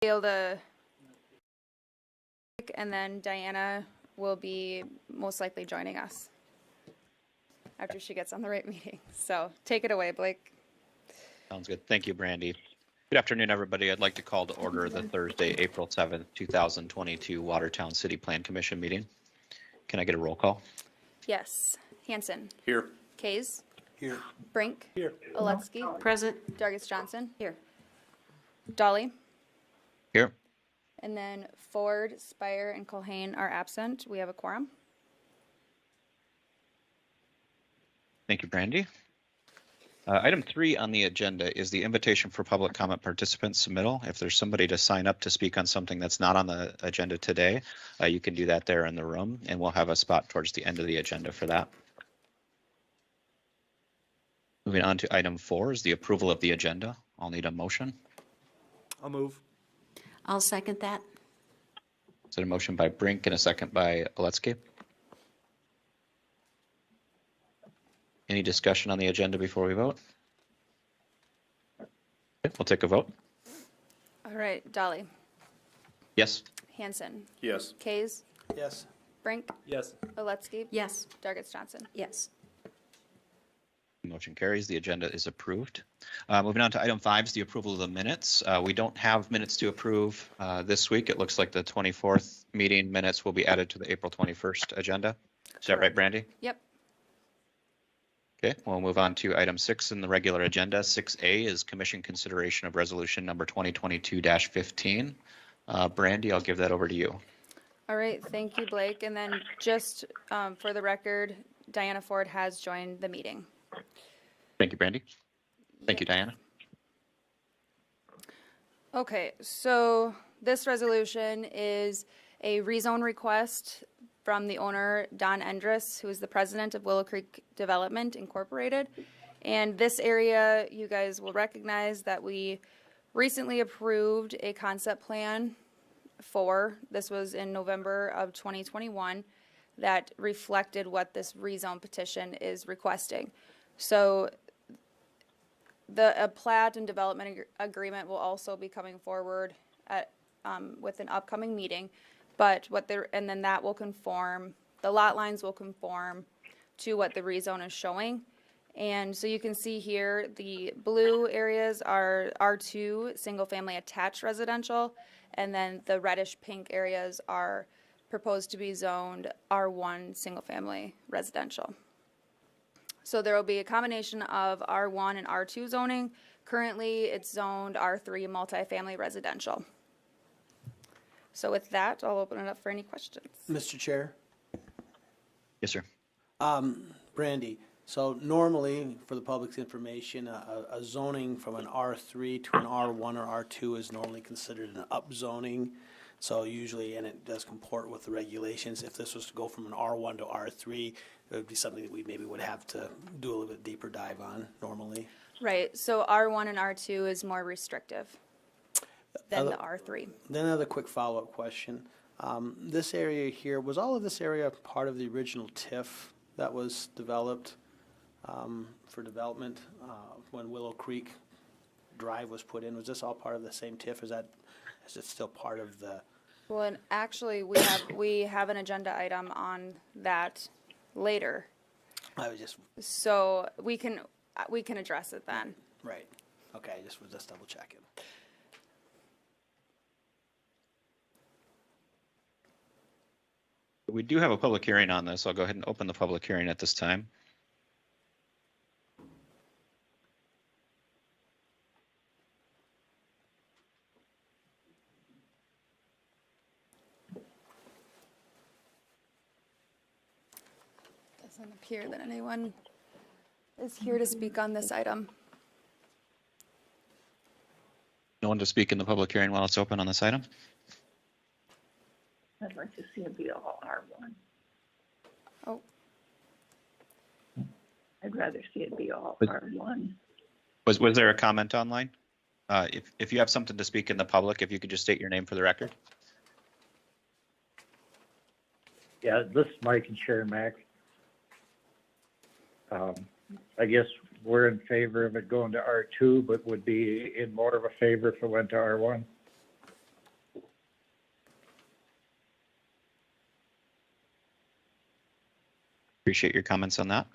able to, and then Diana will be most likely joining us after she gets on the right meeting. So take it away, Blake. Sounds good. Thank you, Brandy. Good afternoon, everybody. I'd like to call to order the Thursday, April 7th, 2022 Watertown City Plan Commission meeting. Can I get a roll call? Yes. Hanson. Here. Kays. Here. Brink. Here. Oletsky. Present. Dargis Johnson. Here. Dolly. Here. And then Ford, Spire, and Culhane are absent. We have a quorum. Thank you, Brandy. Item 3 on the agenda is the invitation for public comment participants submittal. If there's somebody to sign up to speak on something that's not on the agenda today, you can do that there in the room, and we'll have a spot towards the end of the agenda for that. Moving on to item 4 is the approval of the agenda. I'll need a motion. I'll move. I'll second that. Is it a motion by Brink and a second by Oletsky? Any discussion on the agenda before we vote? Okay, we'll take a vote. All right. Dolly. Yes. Hanson. Yes. Kays. Yes. Brink. Yes. Oletsky. Yes. Dargis Johnson. Yes. Motion carries. The agenda is approved. Moving on to item 5 is the approval of the minutes. We don't have minutes to approve this week. It looks like the 24th meeting minutes will be added to the April 21st agenda. Is that right, Brandy? Yep. Okay, we'll move on to item 6 in the regular agenda. 6A is commission consideration of resolution number 2022-15. Brandy, I'll give that over to you. All right. Thank you, Blake. And then just for the record, Diana Ford has joined the meeting. Thank you, Brandy. Thank you, Diana. Okay, so this resolution is a rezone request from the owner, Don Endress, who is the president of Willow Creek Development Incorporated. And this area, you guys will recognize that we recently approved a concept plan for, this was in November of 2021, that reflected what this rezone petition is requesting. So a plat and development agreement will also be coming forward at with an upcoming meeting, but and then that will conform, the lot lines will conform to what the rezone is showing. And so you can see here the blue areas are R2 single family attached residential, and then the reddish pink areas are proposed to be zoned R1 single family residential. So there will be a combination of R1 and R2 zoning. Currently, it's zoned R3 multifamily residential. So with that, I'll open it up for any questions. Mr. Chair. Yes, sir. Brandy, so normally, for the public's information, a zoning from an R3 to an R1 or R2 is normally considered an upzoning. So usually, and it does comport with the regulations, if this was to go from an R1 to R3, it would be something that we maybe would have to do a little bit deeper dive on normally. Right, so R1 and R2 is more restrictive than the R3. Then another quick follow-up question. This area here, was all of this area part of the original TIF that was developed for development when Willow Creek Drive was put in? Was this all part of the same TIF? Is it still part of the? Well, and actually, we have an agenda item on that later. I was just So we can address it then. right. Okay, I just was double checking. We do have a public hearing on this. I'll go ahead and open the public hearing at this time. Doesn't appear that anyone is here to speak on this item. No one to speak in the public hearing while it's open on this item? I'd like to see it be all R1. Oh, I'd rather see it be all R1. Was there a comment online? If you have something to speak in the public, if you could just state your name for the record. Yeah, this is Mike and Sharon Mack. I guess we're in favor of it going to R2, but would be in more of a favor if it went to R1. Appreciate your comments on that.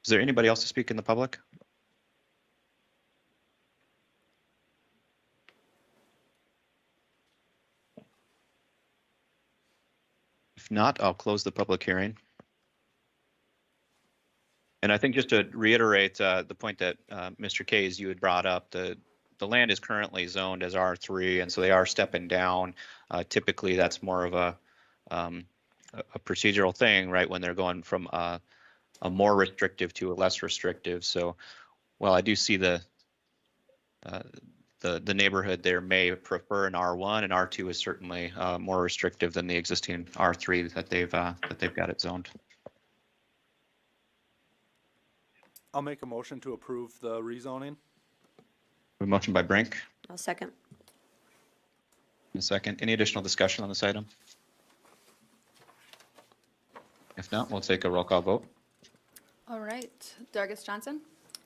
Is there anybody else to speak in the public? If not, I'll close the public hearing. And I think just to reiterate the point that Mr. Kays, you had brought up, the land is currently zoned as R3, and so they are stepping down. Typically, that's more of a procedural thing, right? When they're going from a more restrictive to a less restrictive. So, while I do see the neighborhood there may prefer an R1, and R2 is certainly more restrictive than the existing R3 that they've got it zoned. I'll make a motion to approve the rezoning. A motion by Brink, I'll second. a second. Any additional discussion on this item? If not, we'll take a roll call vote. All right. Dargis Johnson,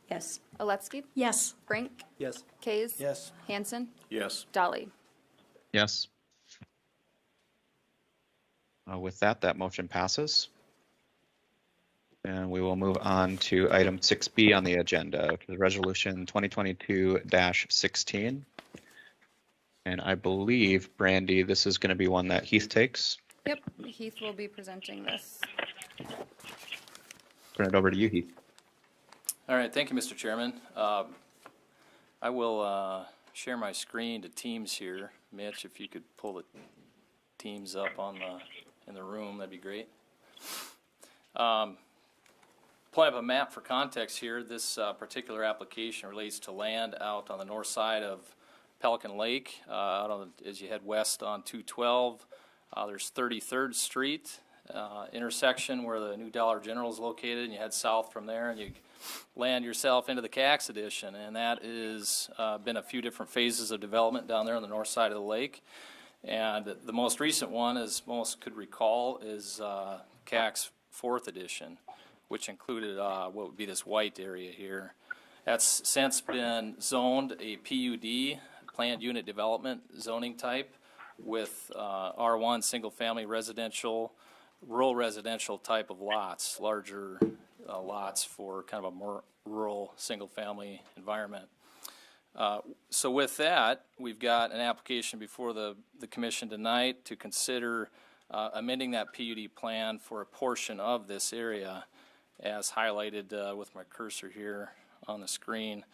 Yes. Aletsky, Yes. Brink, Yes. Kays, Yes. Hanson, Yes. Dolly. Yes. With that, that motion passes. And we will move on to item 6B on the agenda, which is Resolution 2022-16. And I believe, Brandy, this is going to be one that Heath takes. Yep, Heath will be presenting this. Turn it over to you, Heath. All right, thank you, Mr. Chairman. I will share my screen to Teams here. Mitch, if you could pull the Teams up in the room, that'd be great. Pulling up a map for context here. This particular application relates to land out on the north side of Pelican Lake, as you head west on 212. There's 33rd Street intersection where the new Dollar General is located, and you head south from there, and you land yourself into the CAX edition, and that is been a few different phases of development down there on the north side of the lake. And the most recent one, as most could recall, is CAX 4th edition, which included what would be this white area here. That's since been zoned a PUD, planned unit development zoning type, with R1 single-family residential, rural residential type of lots, larger lots for kind of a more rural single-family environment. So with that, we've got an application before the commission tonight to consider amending that PUD plan for a portion of this area, as highlighted with my cursor here on the screen.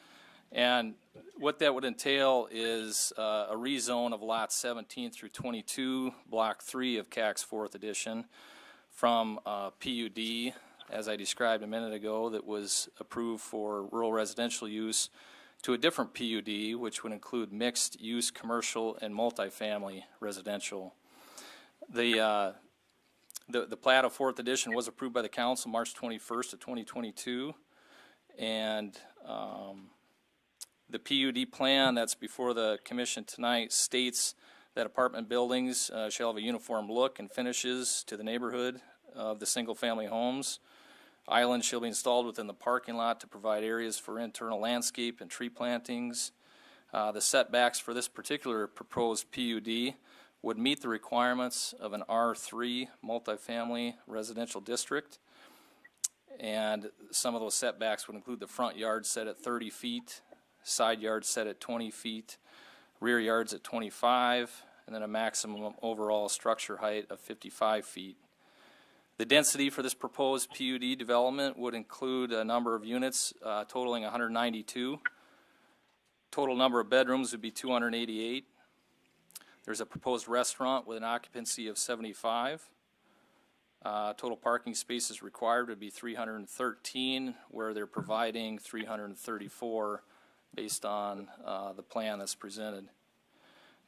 And what that would entail is a rezone of lots 17 through 22, block 3 of CAX 4th edition, from PUD, as I described a minute ago, that was approved for rural residential use, to a different PUD, which would include mixed use commercial and multifamily residential. The plat of 4th edition was approved by the council March 21st of 2022, and the PUD plan that's before the commission tonight states that apartment buildings shall have a uniform look and finishes to the neighborhood of the single-family homes. Islands shall be installed within the parking lot to provide areas for internal landscape and tree plantings. The setbacks for this particular proposed PUD would meet the requirements of an R3 multifamily residential district. And some of those setbacks would include the front yard set at 30 feet, side yard set at 20 feet, rear yards at 25, and then a maximum overall structure height of 55 feet. The density for this proposed PUD development would include a number of units totaling 192. Total number of bedrooms would be 288. There's a proposed restaurant with an occupancy of 75. Total parking spaces required would be 313, where they're providing 334 based on the plan that's presented.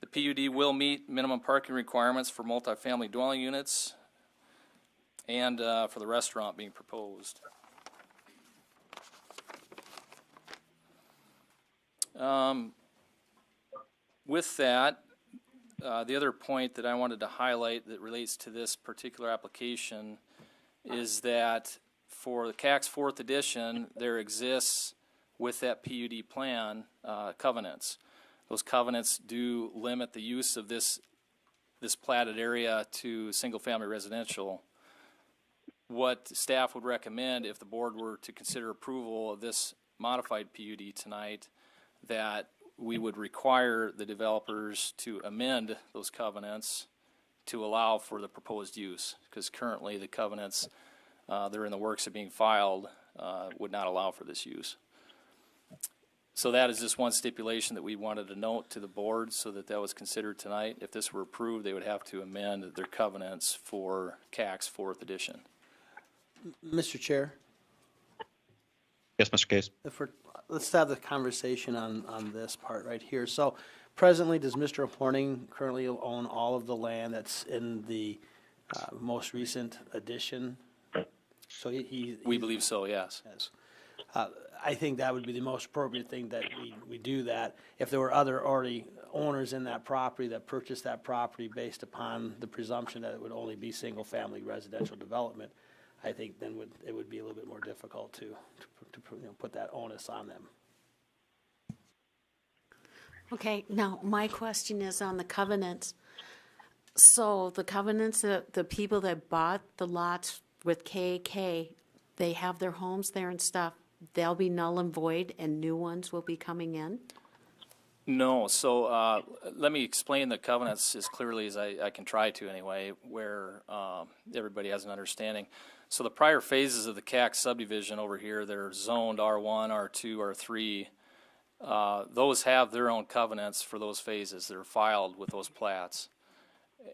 The PUD will meet minimum parking requirements for multifamily dwelling units and for the restaurant being proposed. With that, the other point that I wanted to highlight that relates to this particular application is that for the CAX 4th edition, there exists with that PUD plan covenants. Those covenants do limit the use of this platted area to single-family residential. what staff would recommend if the board were to consider approval of this modified PUD tonight, that we would require the developers to amend those covenants to allow for the proposed use, because currently the covenants that are in the works of being filed would not allow for this use. So that is just one stipulation that we wanted to note to the board, so that that was considered tonight. If this were approved, they would have to amend their covenants for CAC's fourth edition. Mr. Chair, Yes, Mr. Case. let's have the conversation on this part right here. So presently, does Mr. Horning currently own all of the land that's in the most recent edition? So We believe so, yes. Yes. I think that would be the most appropriate thing, that we do that. If there were other already owners in that property that purchased that property based upon the presumption that it would only be single-family residential development, I think then it would be a little bit more difficult to put that onus on them. Okay, now my question is on the covenants. So the covenants, the people that bought the lots with KK, they have their homes there and stuff, they'll be null and void and new ones will be coming in? No, so let me explain the covenants as clearly as I can try to anyway, where everybody has an understanding. So the prior phases of the CAC subdivision over here, they're zoned R1, R2, R3. Those have their own covenants for those phases. They're filed with those plats.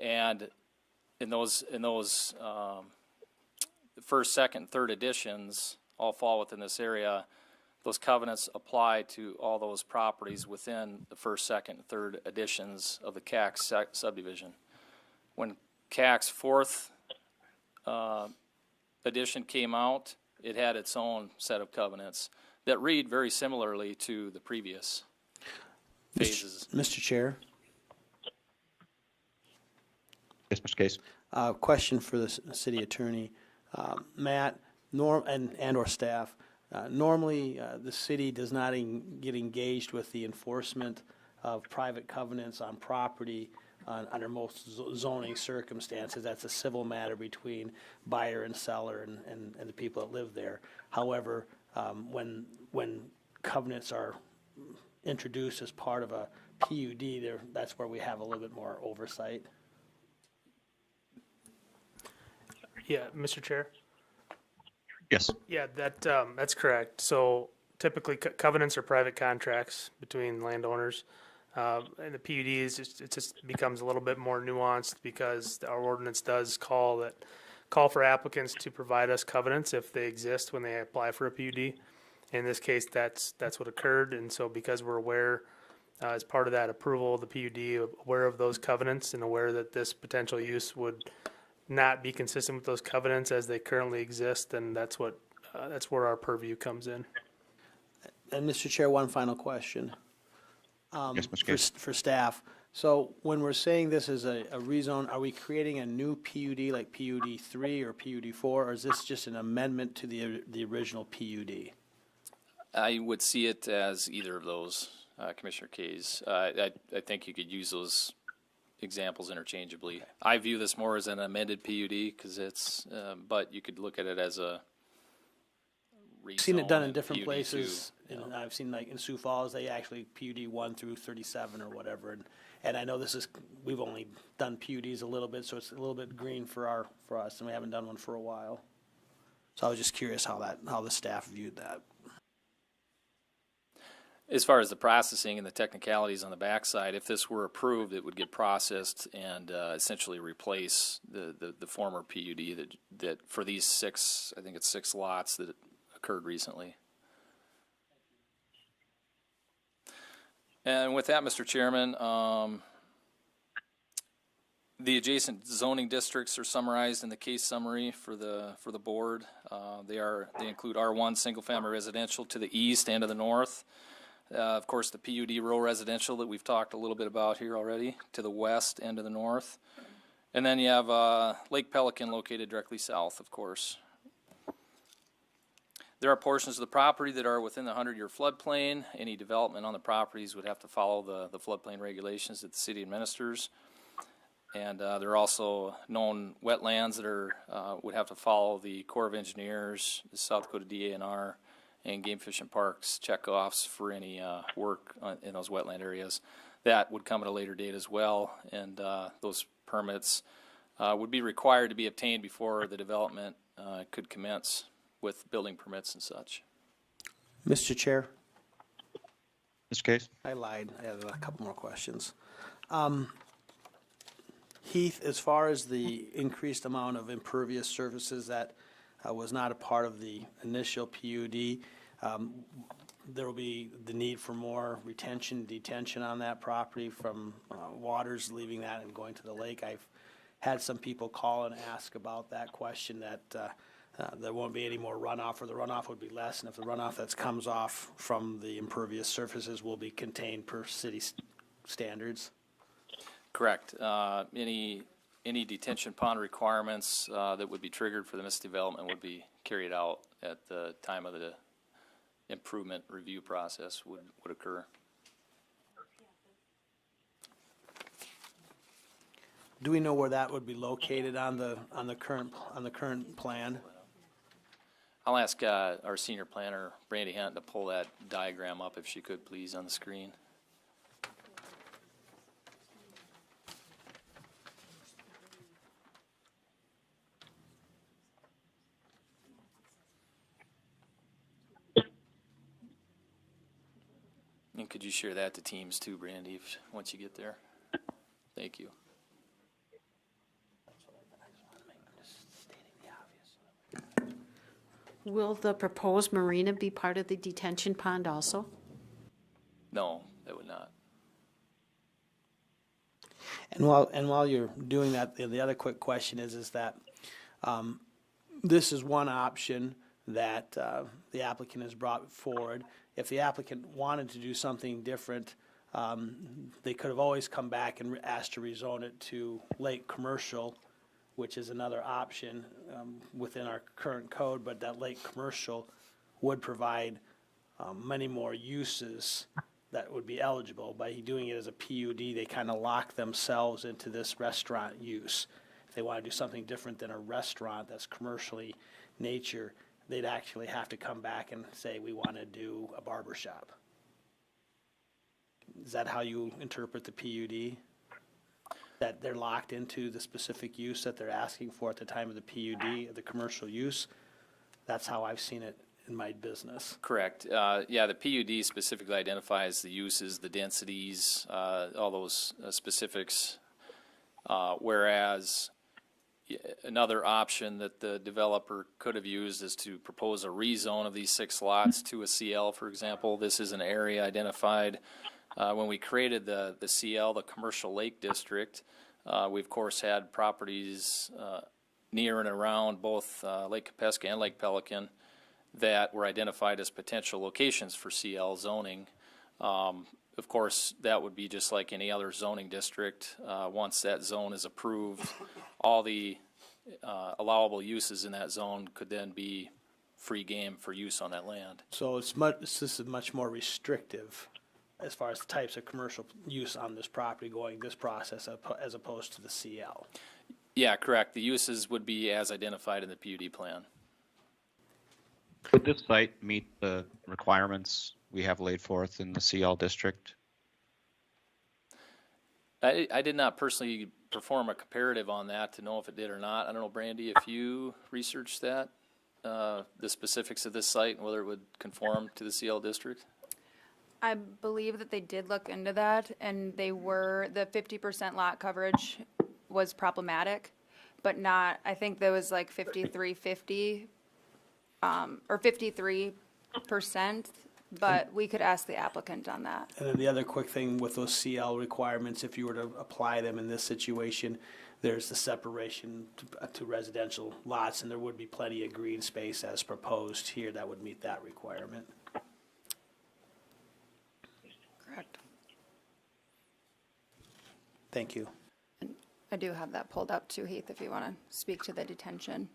And in those first, second, third editions all fall within this area. Those covenants apply to all those properties within the first, second, third editions of the CAC subdivision. When CAC's fourth edition came out, it had its own set of covenants that read very similarly to the previous phases. Mr. Chair, Yes, Mr. Case. question for the city attorney. Matt, and or staff, normally the city does not get engaged with the enforcement of private covenants on property under most zoning circumstances. That's a civil matter between buyer and seller and the people that live there. However, when covenants are introduced as part of a PUD, that's where we have a little bit more oversight. Yeah, Mr. Chair. Yes. Yeah, that's correct. So typically covenants are private contracts between landowners. And the PUD it just becomes a little bit more nuanced, because our ordinance does call for applicants to provide us covenants if they exist when they apply for a PUD. In this case, that's what occurred, and so because we're aware, as part of that approval of the PUD, aware of those covenants and aware that this potential use would not be consistent with those covenants as they currently exist, then that's where our purview comes in. And Mr. Chair, one final question. Yes, Mr. Case. For staff. So when we're saying this is a rezone, are we creating a new PUD like PUD 3 or PUD 4, or is this just an amendment to the original PUD? I would see it as either of those, Commissioner Kays. I think you could use those examples interchangeably. I view this more as an amended PUD because it's, but you could look at it as a rezone. I've seen it done in different PUD places. two, you know. And I've seen like in Sioux Falls, they actually PUD 1 through 37 or whatever. And I know we've only done PUDs a little bit, so it's a little bit green for us, and we haven't done one for a while. So I was just curious how the staff viewed that. As far as the processing and the technicalities on the backside, if this were approved, it would get processed and essentially replace the former PUD that for these six, I think it's 6 lots that occurred recently. And with that, Mr. Chairman, the adjacent zoning districts are summarized in the case summary for the board. They include R1 single-family residential to the east and to the north. Of course, the PUD rural residential that we've talked a little bit about here already to the west and to the north. And then you have Lake Pelican located directly south, of course. There are portions of the property that are within the 100-year floodplain. Any development on the properties would have to follow the floodplain regulations that the city administers. And there are also known wetlands that are would have to follow the Corps of Engineers, the South Dakota DANR, and Game Fish and Parks checkoffs for any work in those wetland areas. That would come at a later date as well, and those permits would be required to be obtained before the development could commence with building permits and such. Mr. Chair, Mr. Case? I lied. I have a couple more questions. Heath, as far as the increased amount of impervious surfaces that was not a part of the initial PUD, there will be the need for more retention, detention on that property from waters leaving that and going to the lake. I've had some people call and ask about that question, that there won't be any more runoff, or the runoff would be less, and if the runoff that comes off from the impervious surfaces will be contained per city standards. Correct. Any detention pond requirements that would be triggered for the mist development would be carried out at the time of the improvement review process would occur. Do we know where that would be located on the current plan? I'll ask our senior planner, Brandy Hunt, to pull that diagram up if she could, please, on the screen. And could you share that to teams too, Brandy, once you get there? Thank you. Will the proposed marina be part of the detention pond also? No, that would not. And while you're doing that, the other quick question is that this is one option that the applicant has brought forward. If the applicant wanted to do something different, they could have always come back and asked to rezone it to lake commercial, which is another option within our current code, but that lake commercial would provide many more uses that would be eligible. By doing it as a PUD, they kind of lock themselves into this restaurant use. If they want to do something different than a restaurant that's commercially nature, they'd actually have to come back and say, we want to do a barber shop. Is that how you interpret the PUD? That they're locked into the specific use that they're asking for at the time of the PUD, the commercial use? That's how I've seen it in my business. Correct. Yeah, the PUD specifically identifies the uses, the densities, all those specifics, whereas another option that the developer could have used is to propose a rezone of these 6 lots to a CL, for example. This is an area identified when we created the CL, the Commercial Lake District. We, of course, had properties near and around both Lake Compescu and Lake Pelican that were identified as potential locations for CL zoning. Of course, that would be just like any other zoning district. Once that zone is approved, all the allowable uses in that zone could then be free game for use on that land. So this is much more restrictive as far as the types of commercial use on this property going this process as opposed to the CL. Yeah, correct. The uses would be as identified in the PUD plan. Would this site meet the requirements we have laid forth in the CL district? I did not personally perform a comparative on that to know if it did or not. I don't know, Brandy, if you researched that, the specifics of this site and whether it would conform to the CL district? I believe that they did look into that, and the 50% lot coverage was problematic, but not, I think there was like 53-50, or 53%, but we could ask the applicant on that. And then the other quick thing with those CL requirements, if you were to apply them in this situation, there's the separation to residential lots, and there would be plenty of green space as proposed here that would meet that requirement. Correct. Thank you. I do have that pulled up too, Heath, if you want to speak to the detention.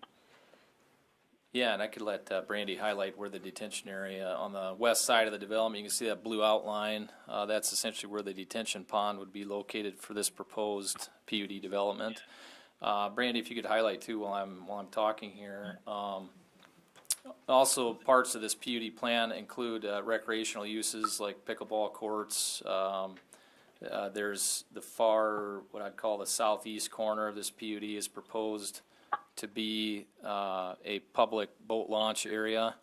Yeah, and I could let Brandy highlight where the detention area on the west side of the development. You can see that blue outline. That's essentially where the detention pond would be located for this proposed PUD development. Brandy, if you could highlight too while I'm talking here. Also, parts of this PUD plan include recreational uses like pickleball courts. There's the far, what I'd call the southeast corner of this PUD is proposed to be a public boat launch area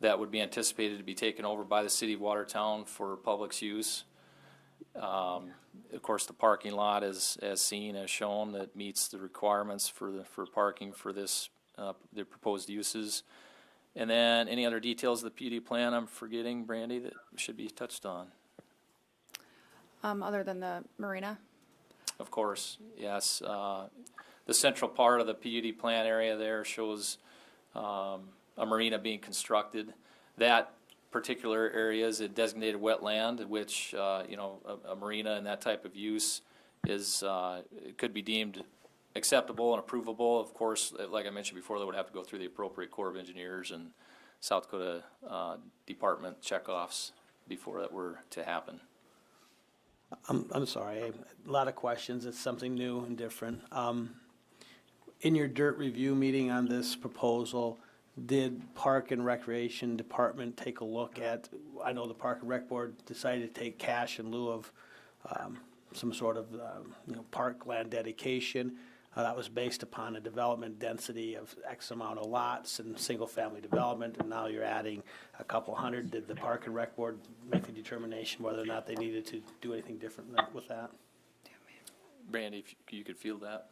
that would be anticipated to be taken over by the city of Watertown for public's use. Of course, the parking lot is as seen, as shown, that meets the requirements for parking for this the proposed uses. And then any other details of the PUD plan I'm forgetting, Brandy, that should be touched on? Other than the marina? Of course, yes. The central part of the PUD plan area there shows a marina being constructed. That particular area is a designated wetland, which a marina and that type of use is it could be deemed acceptable and approvable. Of course, like I mentioned before, they would have to go through the appropriate Corps of Engineers and South Dakota Department checkoffs before that were to happen. I'm sorry, a lot of questions. It's something new and different. In your dirt review meeting on this proposal, did Park and Recreation Department take a look at, I know the Park and Rec Board decided to take cash in lieu of some sort of park land dedication. That was based upon a development density of X amount of lots and single-family development, and now you're adding a couple hundred. Did the Park and Rec Board make the determination whether or not they needed to do anything different with that? Brandy, if you could field that.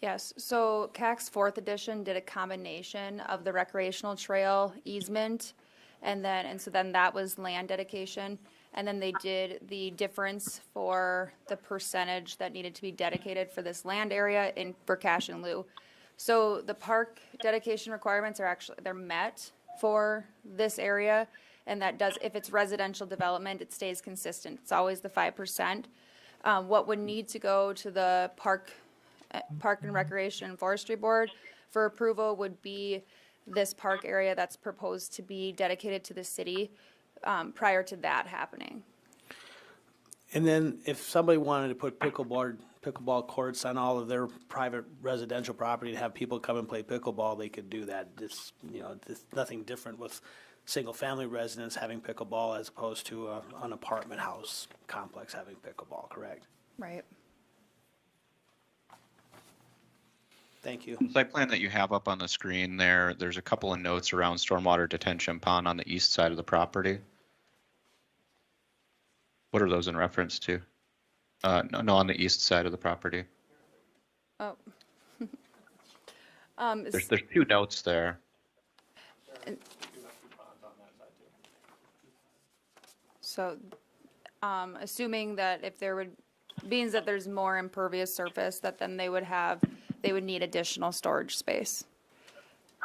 Yes, so CAC's 4th edition did a combination of the recreational trail easement, and so then that was land dedication, and then they did the difference for the percentage that needed to be dedicated for this land area for cash in lieu. So the park dedication requirements are they're met for this area, and that does, if it's residential development, it stays consistent. It's always the 5%. What would need to go to the Park and Recreation and Forestry Board for approval would be this park area that's proposed to be dedicated to the city prior to that happening. And then if somebody wanted to put pickleball courts on all of their private residential property to have people come and play pickleball, they could do that. This nothing different with single-family residents having pickleball as opposed to an apartment house complex having pickleball, correct? Right. Thank you. The site plan that you have up on the screen there's a couple of notes around stormwater detention pond on the east side of the property. What are those in reference to? No, on the east side of the property. Oh. There's 2 notes there. So, assuming that if there means that there's more impervious surface, that then they would need additional storage space.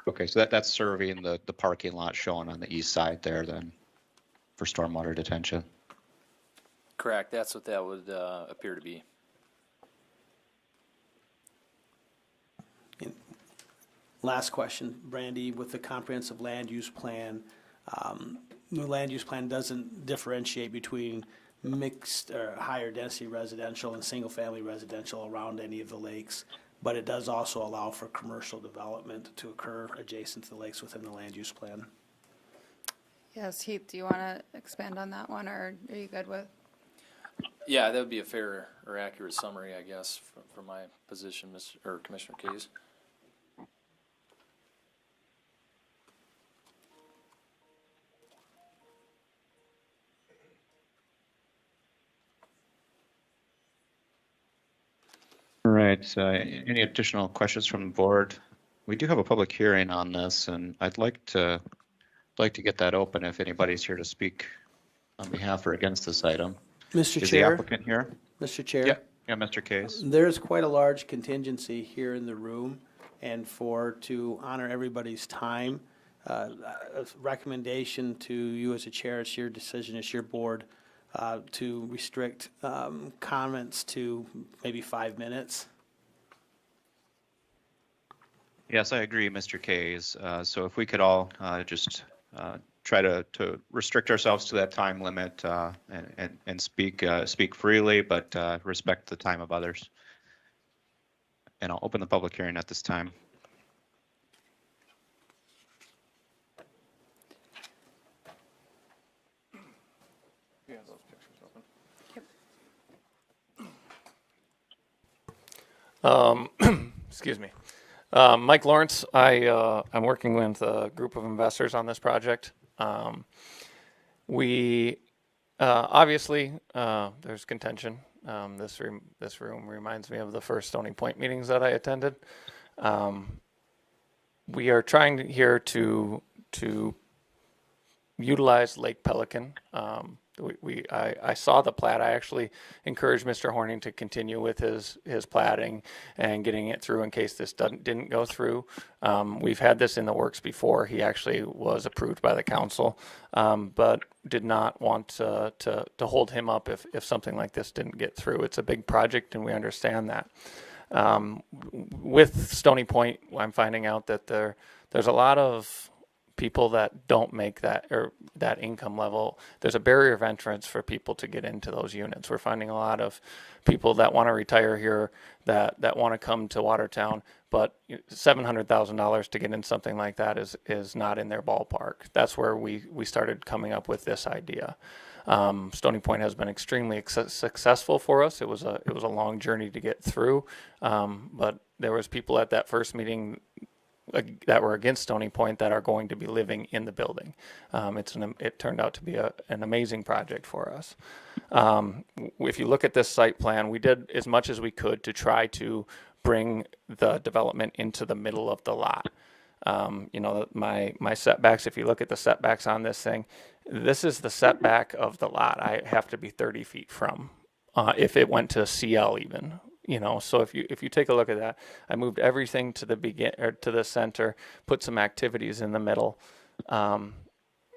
Okay, so that's serving the parking lot shown on the east side there then for stormwater detention. Correct. That's what that would appear to be. Last question, Brandy, with the comprehensive land use plan, the land use plan doesn't differentiate between mixed or higher density residential and single family residential around any of the lakes, but it does also allow for commercial development to occur adjacent to the lakes within the land use plan. Yes, Heath, do you want to expand on that one, or are you good with? Yeah, that would be a fair or accurate summary, I guess, from my position, Commissioner Case. All right, any additional questions from the board? We do have a public hearing on this, and I'd like to get that open if anybody's here to speak on behalf or against this item. Mr. Is Chair. the applicant here? Mr. Chair. Yeah, Mr. Case. There's quite a large contingency here in the room, and to honor everybody's time, a recommendation to you as a chair, it's your decision, it's your board, to restrict comments to maybe 5 minutes. Yes, I agree, Mr. Kays. So if we could all just try to restrict ourselves to that time limit and speak freely, but respect the time of others. And I'll open the public hearing at this time. Excuse me. Mike Lawrence, I'm working with a group of investors on this project. We obviously there's contention. This room reminds me of the first Stony Point meetings that I attended. We are trying here to utilize Lake Pelican. I saw the plat. I actually encouraged Mr. Horning to continue with his platting and getting it through in case this didn't go through. We've had this in the works before. He actually was approved by the council, but did not want to hold him up if something like this didn't get through. It's a big project, and we understand that. With Stony Point, I'm finding out that there's a lot of people that don't make that income level. There's a barrier of entrance for people to get into those units. We're finding a lot of people that want to retire here that want to come to Watertown, but $700,000 to get in something like that is not in their ballpark. That's where we started coming up with this idea. Stony Point has been extremely successful for us. It was a long journey to get through, but there was people at that first meeting that were against Stony Point that are going to be living in the building. It turned out to be an amazing project for us. If you look at this site plan, we did as much as we could to try to bring the development into the middle of the lot. My setbacks, if you look at the setbacks on this thing, this is the setback of the lot. I have to be 30 feet from, if it went to CL even. So if you take a look at that, I moved everything to the center, put some activities in the middle.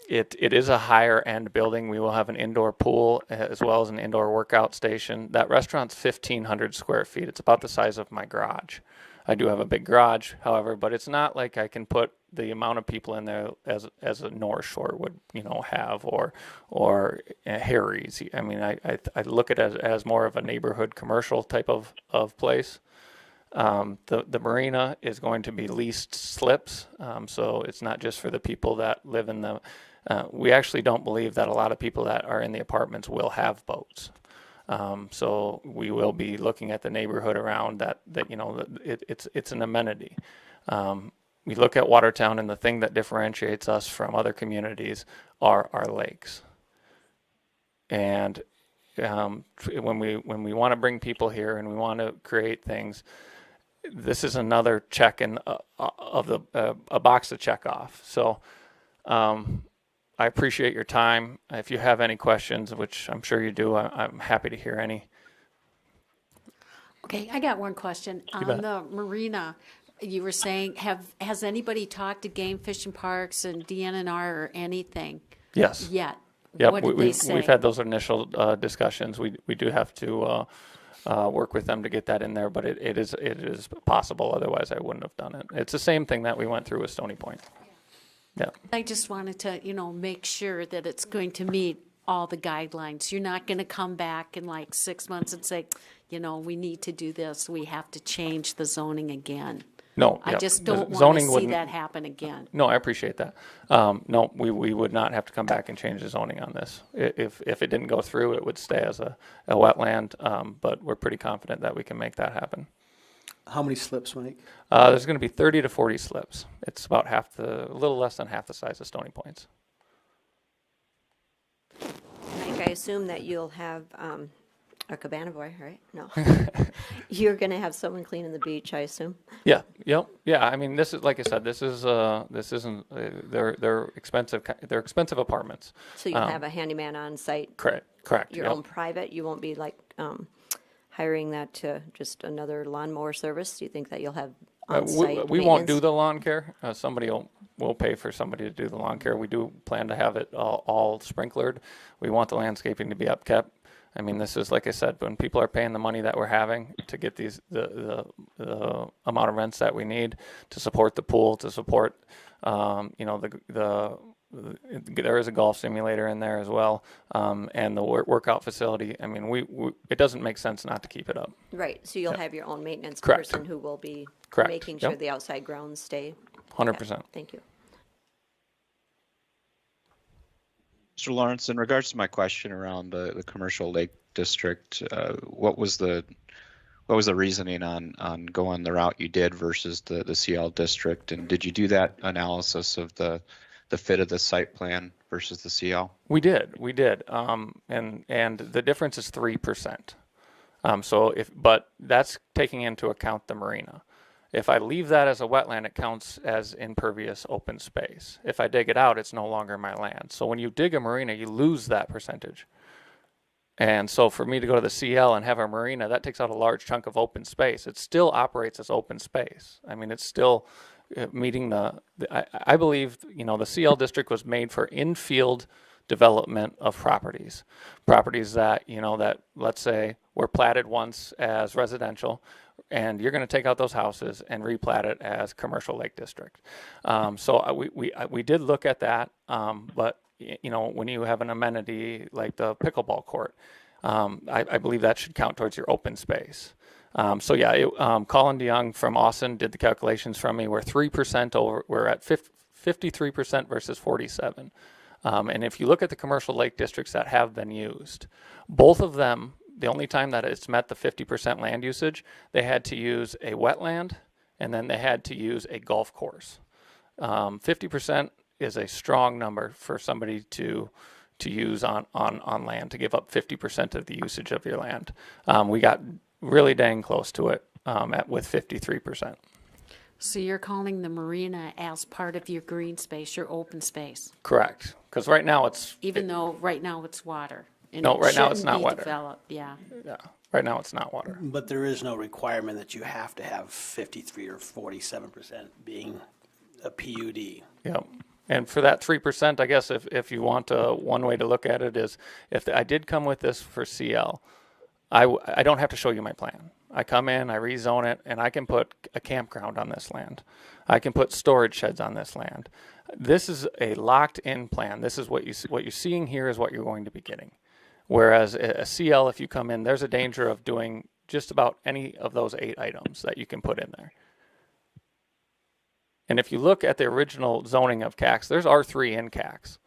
It is a higher end building. We will have an indoor pool as well as an indoor workout station. That restaurant's 1,500 square feet. It's about the size of my garage. I do have a big garage, however, but it's not like I can put the amount of people in there as a North Shore would, have, or Harry's. I mean, I look at it as more of a neighborhood commercial type of place. The marina is going to be leased slips, so it's not just for the people that live in the. We actually don't believe that a lot of people that are in the apartments will have boats. So we will be looking at the neighborhood around that it's an amenity. We look at Watertown, and the thing that differentiates us from other communities are our lakes. And when we want to bring people here and we want to create things, this is another check in a box to check off. So I appreciate your time. If you have any questions, which I'm sure you do, I'm happy to hear any. Okay, I got one question. On the marina, you were saying, has anybody talked to Game Fish and Parks and DNR or anything? Yes. Yet? Yeah, What did they say? we've had those initial discussions. We do have to work with them to get that in there, but it is possible. Otherwise, I wouldn't have done it. It's the same thing that we went through with Stony Point. Yeah. I just wanted to, make sure that it's going to meet all the guidelines. You're not going to come back in like 6 months and say, we need to do this. We have to change the zoning again. No, I just don't want zoning to see wouldn't- that happen again. No, I appreciate that. No, we would not have to come back and change the zoning on this. If it didn't go through, it would stay as a wetland, but we're pretty confident that we can make that happen. How many slips, Mike? There's going to be 30 to 40 slips. It's about a little less than half the size of Stony Point's. Mike, I assume that you'll have a cabana boy, right? No. You're going to have someone cleaning the beach, I assume? Yeah. Yep. Yeah. I mean, this is, like I said, this isn't. They're expensive. They're expensive apartments. So you'll have a handyman on site? Correct. Your yep. own private? You won't be like hiring that to just another lawnmower service? Do you think that you'll have on-site we won't maintenance? do the lawn care. Somebody will pay for somebody to do the lawn care. We do plan to have it all sprinklered. We want the landscaping to be upkept. I mean, this is, like I said, when people are paying the money that we're having to get these, the amount of rents that we need to support the pool, to support, you know, there is a golf simulator in there as well, and the workout facility. I mean, it doesn't make sense not to keep it up. Right, so you'll have your own maintenance Correct. person who will be Correct. making sure Yep. the outside grounds stay. 100%. Okay, thank you. Mr. Lawrence, in regards to my question around the commercial lake district, what was the reasoning on going the route you did versus the CL district? And did you do that analysis of the fit of the site plan versus the CL? We did. And the difference is 3%. But that's taking into account the marina. If I leave that as a wetland, it counts as impervious open space. If I dig it out, it's no longer my land. So when you dig a marina, you lose that percentage. And so for me to go to the CL and have a marina, that takes out a large chunk of open space. It still operates as open space. I mean, it's still meeting I believe, you know, the CL district was made for infield development of properties that, you know, that, let's say, were platted once as residential, and you're going to take out those houses and replat it as commercial lake district. So we did look at that, but you know, when you have an amenity like the pickleball court, I believe that should count towards your open space. So yeah, Colin DeYoung from Austin did the calculations from me. We're 3% over. We're at 53% versus 47%. And if you look at the commercial lake districts that have been used, both of them, the only time that it's met the 50% land usage, they had to use a wetland, and then they had to use a golf course. 50% is a strong number for somebody to use on land, to give up 50% of the usage of your land. We got really dang close to it with 53%. So you're calling the marina as part of your green space, your open space? Correct, because right now it's... Even though right now it's water? And No, it right now it's shouldn't not be water. developed, yeah. Yeah, right now it's not water. But there is no requirement that you have to have 53 or 47% being a PUD. Yep. And for that 3%, I guess if you want one way to look at it is, if I did come with this for CL, I don't have to show you my plan. I come in, I rezone it, and I can put a campground on this land. I can put storage sheds on this land. This is a locked-in plan. This is what you're seeing here is what you're going to be getting. Whereas a CL, if you come in, there's a danger of doing just about any of those 8 items that you can put in there. And if you look at the original zoning of CACs, there's R3 in CACs.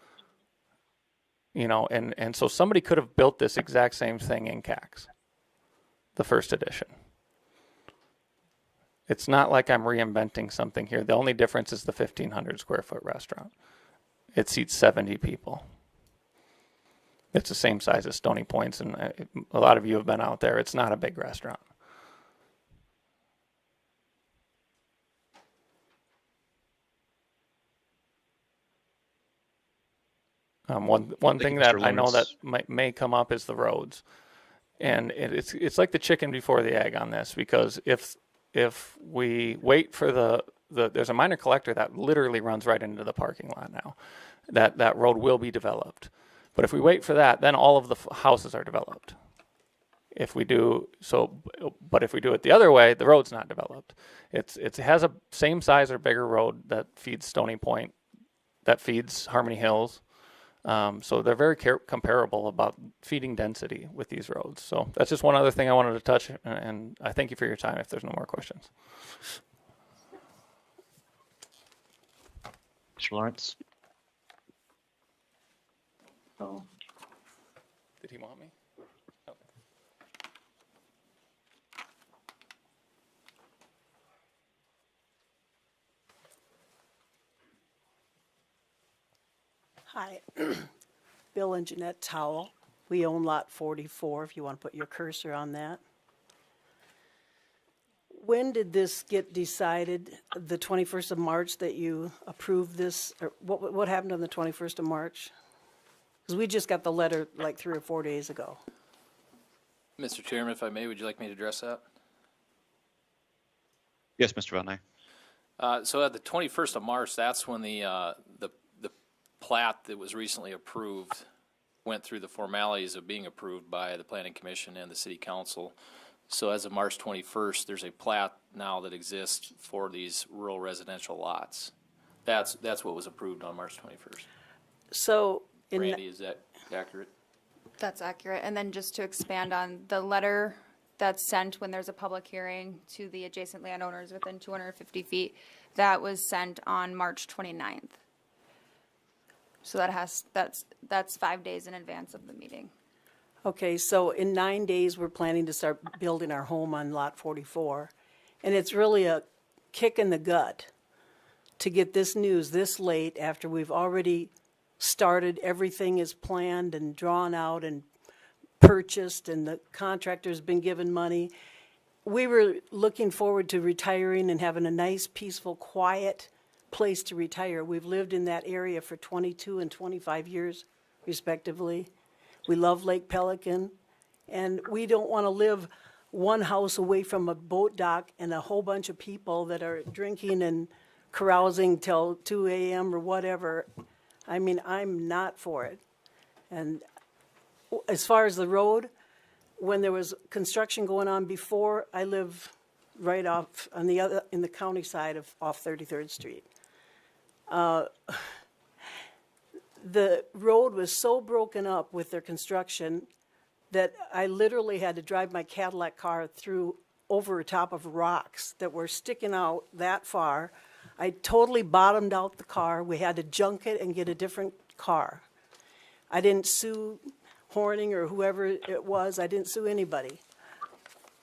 You know, and so somebody could have built this exact same thing in CACs, the first edition. It's not like I'm reinventing something here. The only difference is the 1,500 square foot restaurant. It seats 70 people. It's the same size as Stony Point's, and a lot of you have been out there. It's not a big restaurant. One thing that I know that may come up is the roads, and it's like the chicken before the egg on this, because if we wait for there's a minor collector that literally runs right into the parking lot now, that road will be developed. But if we wait for that, then all of the houses are developed. If we do so, but if we do it the other way, the road's not developed. It has a same size or bigger road that feeds Stony Point, that feeds Harmony Hills. So they're very comparable about feeding density with these roads. So that's just one other thing I wanted to touch, and I thank you for your time if there's no more questions. Mr. Lawrence? Oh, Did he want me? Oh. Hi, Bill and Jeanette Towle. We own lot 44, if you want to put your cursor on that. When did this get decided? The 21st of March that you approved this? Or what happened on the 21st of March? Because we just got the letter like 3 or 4 days ago. Mr. Chairman, if I may, would you like me to address that? Yes, Mr. Van Nuy. So at the 21st of March, that's when the plat that was recently approved went through the formalities of being approved by the Planning Commission and the City Council. So as of March 21st, there's a plat now that exists for these rural residential lots. That's what was approved on March 21st. So, Randy, is that accurate? That's accurate. And then just to expand on the letter that's sent when there's a public hearing to the adjacent landowners within 250 feet, that was sent on March 29th. So that's 5 days in advance of the meeting. okay, so in 9 days, we're planning to start building our home on Lot 44. And it's really a kick in the gut to get this news this late after we've already started, everything is planned and drawn out and purchased, and the contractor's been given money. We were looking forward to retiring and having a nice, peaceful, quiet place to retire. We've lived in that area for 22 and 25 years, respectively. We love Lake Pelican, and we don't want to live one house away from a boat dock and a whole bunch of people that are drinking and carousing till 2 a.m. or whatever. I mean, I'm not for it. And as far as the road, when there was construction going on before, I live right off on the other, in the county side of off 33rd Street. The road was so broken up with their construction that I literally had to drive my Cadillac car through over top of rocks that were sticking out that far. I totally bottomed out the car. We had to junk it and get a different car. I didn't sue Horning or whoever it was. I didn't sue anybody.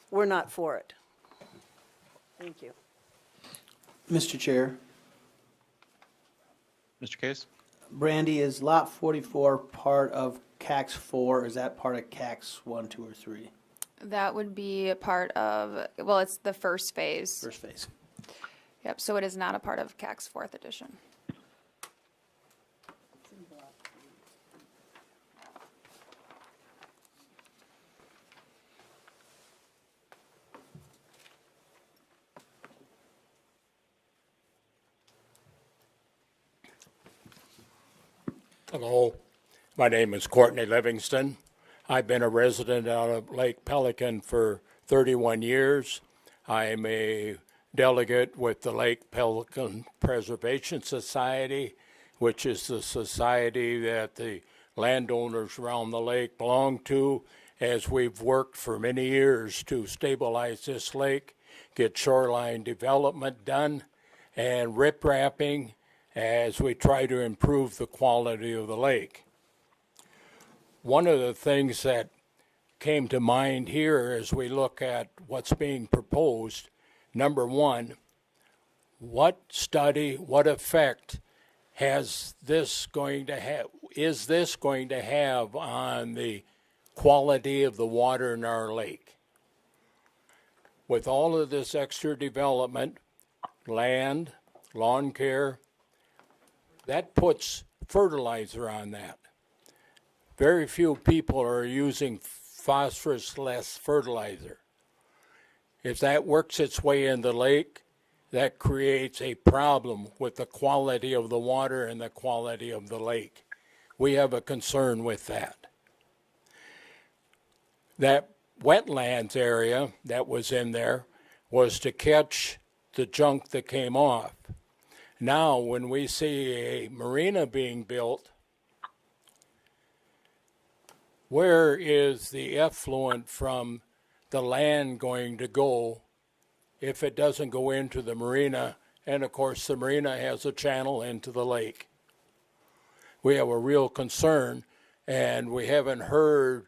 We're not for it. Thank you. Mr. Chair, Mr. Case? Brandy, is Lot 44 part of CAX 4, or is that part of CAX 1, 2, or 3? That would be a part of, well, it's the first phase. First phase. Yep, so it is not a part of CAC's 4th edition. Hello, my name is Courtney Livingston. I've been a resident out of Lake Pelican for 31 years. I am a delegate with the Lake Pelican Preservation Society, which is the society that the landowners around the lake belong to, as we've worked for many years to stabilize this lake, get shoreline development done, and riprapping as we try to improve the quality of the lake. One of the things that came to mind here as we look at what's being proposed, number one, what study, what effect is this going to have on the quality of the water in our lake? With all of this extra development, land, lawn care, that puts fertilizer on that. Very few people are using phosphorus-less fertilizer. If that works its way in the lake, that creates a problem with the quality of the water and the quality of the lake. We have a concern with that. That wetlands area that was in there was to catch the junk that came off. Now, when we see a marina being built, where is the effluent from the land going to go if it doesn't go into the marina? And of course, the marina has a channel into the lake. We have a real concern, and we haven't heard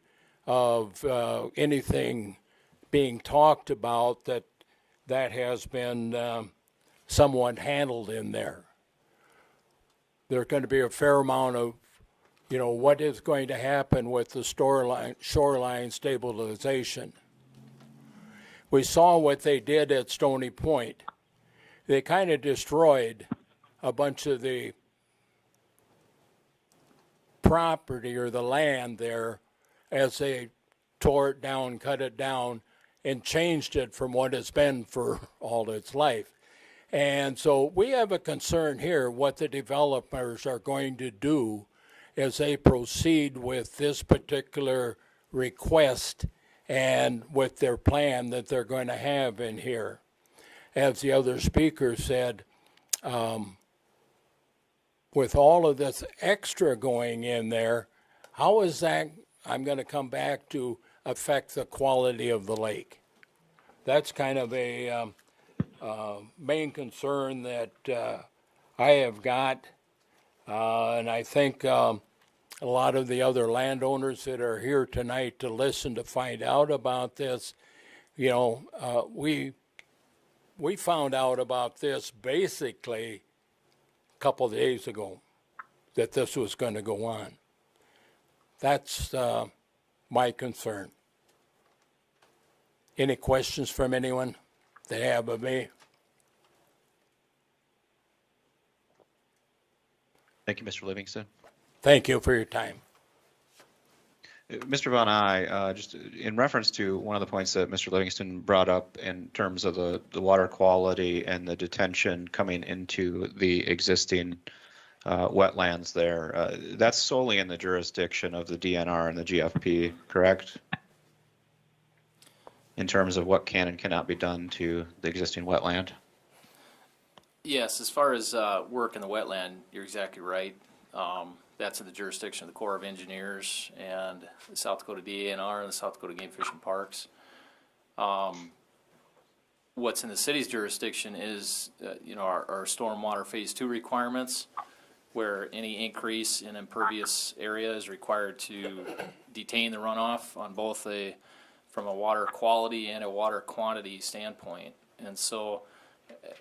of anything being talked about that has been somewhat handled in there. There's going to be a fair amount of, what is going to happen with the shoreline stabilization. We saw what they did at Stony Point. They kind of destroyed a bunch of the property or the land there as they tore it down, cut it down, and changed it from what it's been for all its life. And so we have a concern here what the developers are going to do as they proceed with this particular request and with their plan that they're going to have in here. As the other speaker said, with all of this extra going in there, how is that, I'm going to come back to, affect the quality of the lake? That's kind of a main concern that I have got, and I think a lot of the other landowners that are here tonight to listen to find out about this, you know, we found out about this basically a couple of days ago, that this was going to go on. That's my concern. Any questions from anyone they have of me? Thank you, Mr. Livingston. Thank you for your time. Mr. Von Eye, just in reference to one of the points that Mr. Livingston brought up in terms of the water quality and the detention coming into the existing wetlands there, that's solely in the jurisdiction of the DNR and the GFP, correct? In terms of what can and cannot be done to the existing wetland? Yes, as far as work in the wetland, you're exactly right. That's in the jurisdiction of the Corps of Engineers and the South Dakota DNR and the South Dakota Game Fish and Parks. What's in the city's jurisdiction is, our stormwater phase 2 requirements, where any increase in impervious area is required to detain the runoff on both from a water quality and a water quantity standpoint. And so,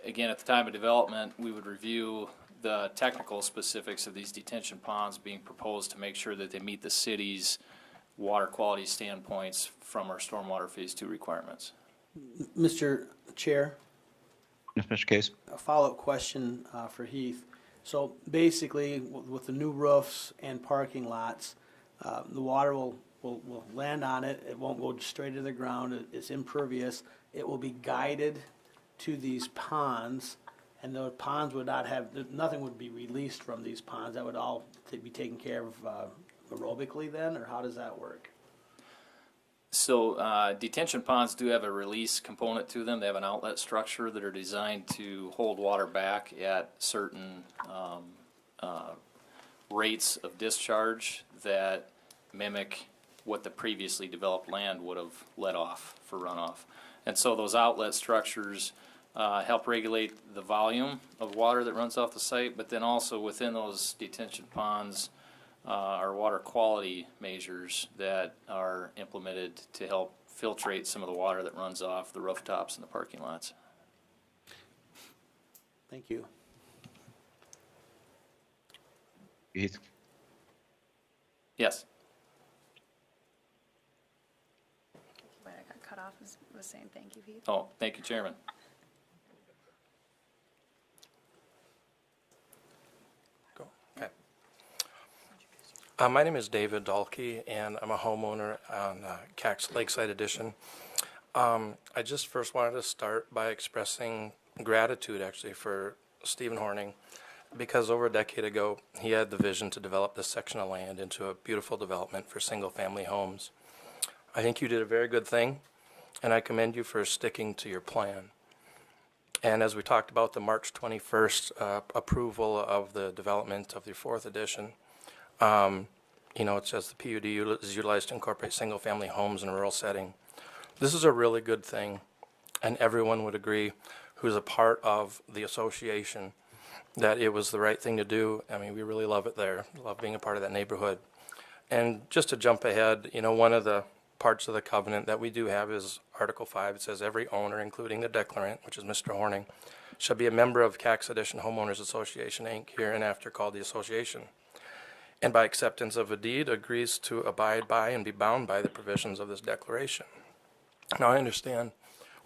again, at the time of development, we would review the technical specifics of these detention ponds being proposed to make sure that they meet the city's water quality standpoints from our stormwater phase 2 requirements. Mr. Chair, Yes, Mr. Case. a follow-up question for Heath. So basically, with the new roofs and parking lots, the water will land on it. It won't go straight to the ground. It's impervious. It will be guided to these ponds, and the ponds would not have, nothing would be released from these ponds. That would all be taken care of aerobically then, or how does that work? So detention ponds do have a release component to them. They have an outlet structure that are designed to hold water back at certain rates of discharge that mimic what the previously developed land would have let off for runoff. And so those outlet structures help regulate the volume of water that runs off the site, but then also within those detention ponds are water quality measures that are implemented to help filtrate some of the water that runs off the rooftops and the parking lots. Thank you. Heath. Yes. Wait, I got cut off was saying thank you, Heath. Oh, thank you, Chairman. My name is David Dahlke, and I'm a homeowner on Cax Lakeside Edition. I just first wanted to start by expressing gratitude, actually, for Stephen Horning, because over a decade ago, he had the vision to develop this section of land into a beautiful development for single-family homes. I think you did a very good thing, and I commend you for sticking to your plan. And as we talked about the March 21st approval of the development of the 4th edition, it says the PUD is utilized to incorporate single-family homes in a rural setting. This is a really good thing, and everyone would agree who's a part of the association that it was the right thing to do. I mean, we really love it there, love being a part of that neighborhood. And just to jump ahead, one of the parts of the covenant that we do have is Article 5. It says every owner, including the declarant, which is Mr. Horning, shall be a member of Cax Edition Homeowners Association, Inc., hereinafter called the Association, and by acceptance of a deed agrees to abide by and be bound by the provisions of this declaration. Now, I understand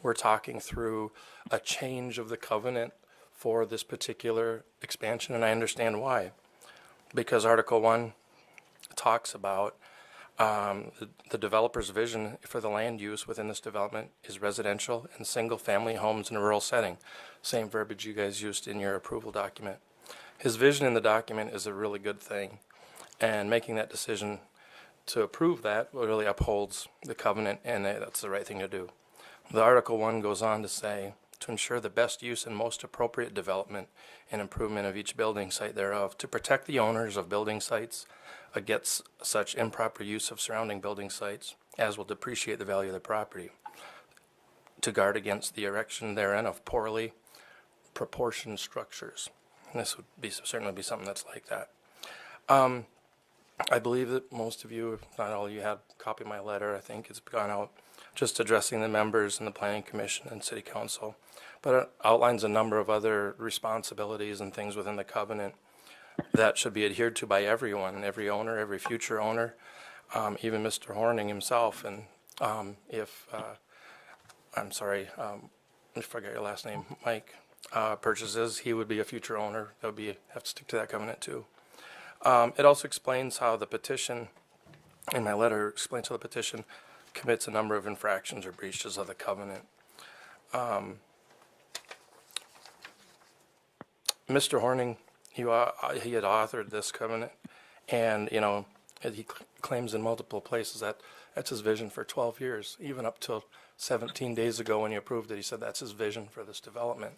we're talking through a change of the covenant for this particular expansion, and I understand why. Because Article 1 talks about the developer's vision for the land use within this development is residential and single-family homes in a rural setting. Same verbiage you guys used in your approval document. His vision in the document is a really good thing. And making that decision to approve that really upholds the covenant, and that's the right thing to do. The Article 1 goes on to say, to ensure the best use and most appropriate development and improvement of each building site thereof, to protect the owners of building sites against such improper use of surrounding building sites as will depreciate the value of the property, to guard against the erection therein of poorly proportioned structures. And this would be certainly be something that's like that. I believe that most of you, if not all of you, had a copy of my letter. I think it's gone out just addressing the members and the Planning Commission and City Council. But it outlines a number of other responsibilities and things within the covenant that should be adhered to by everyone, every owner, every future owner, even Mr. Horning himself. And I'm sorry, I forgot your last name, Mike, purchases, he would be a future owner. That would have to stick to that covenant too. It also explains how the petition, in my letter, explains how the petition commits a number of infractions or breaches of the covenant. Mr. Horning, he had authored this covenant, and he claims in multiple places that that's his vision for 12 years, even up till 17 days ago when he approved it. He said that's his vision for this development.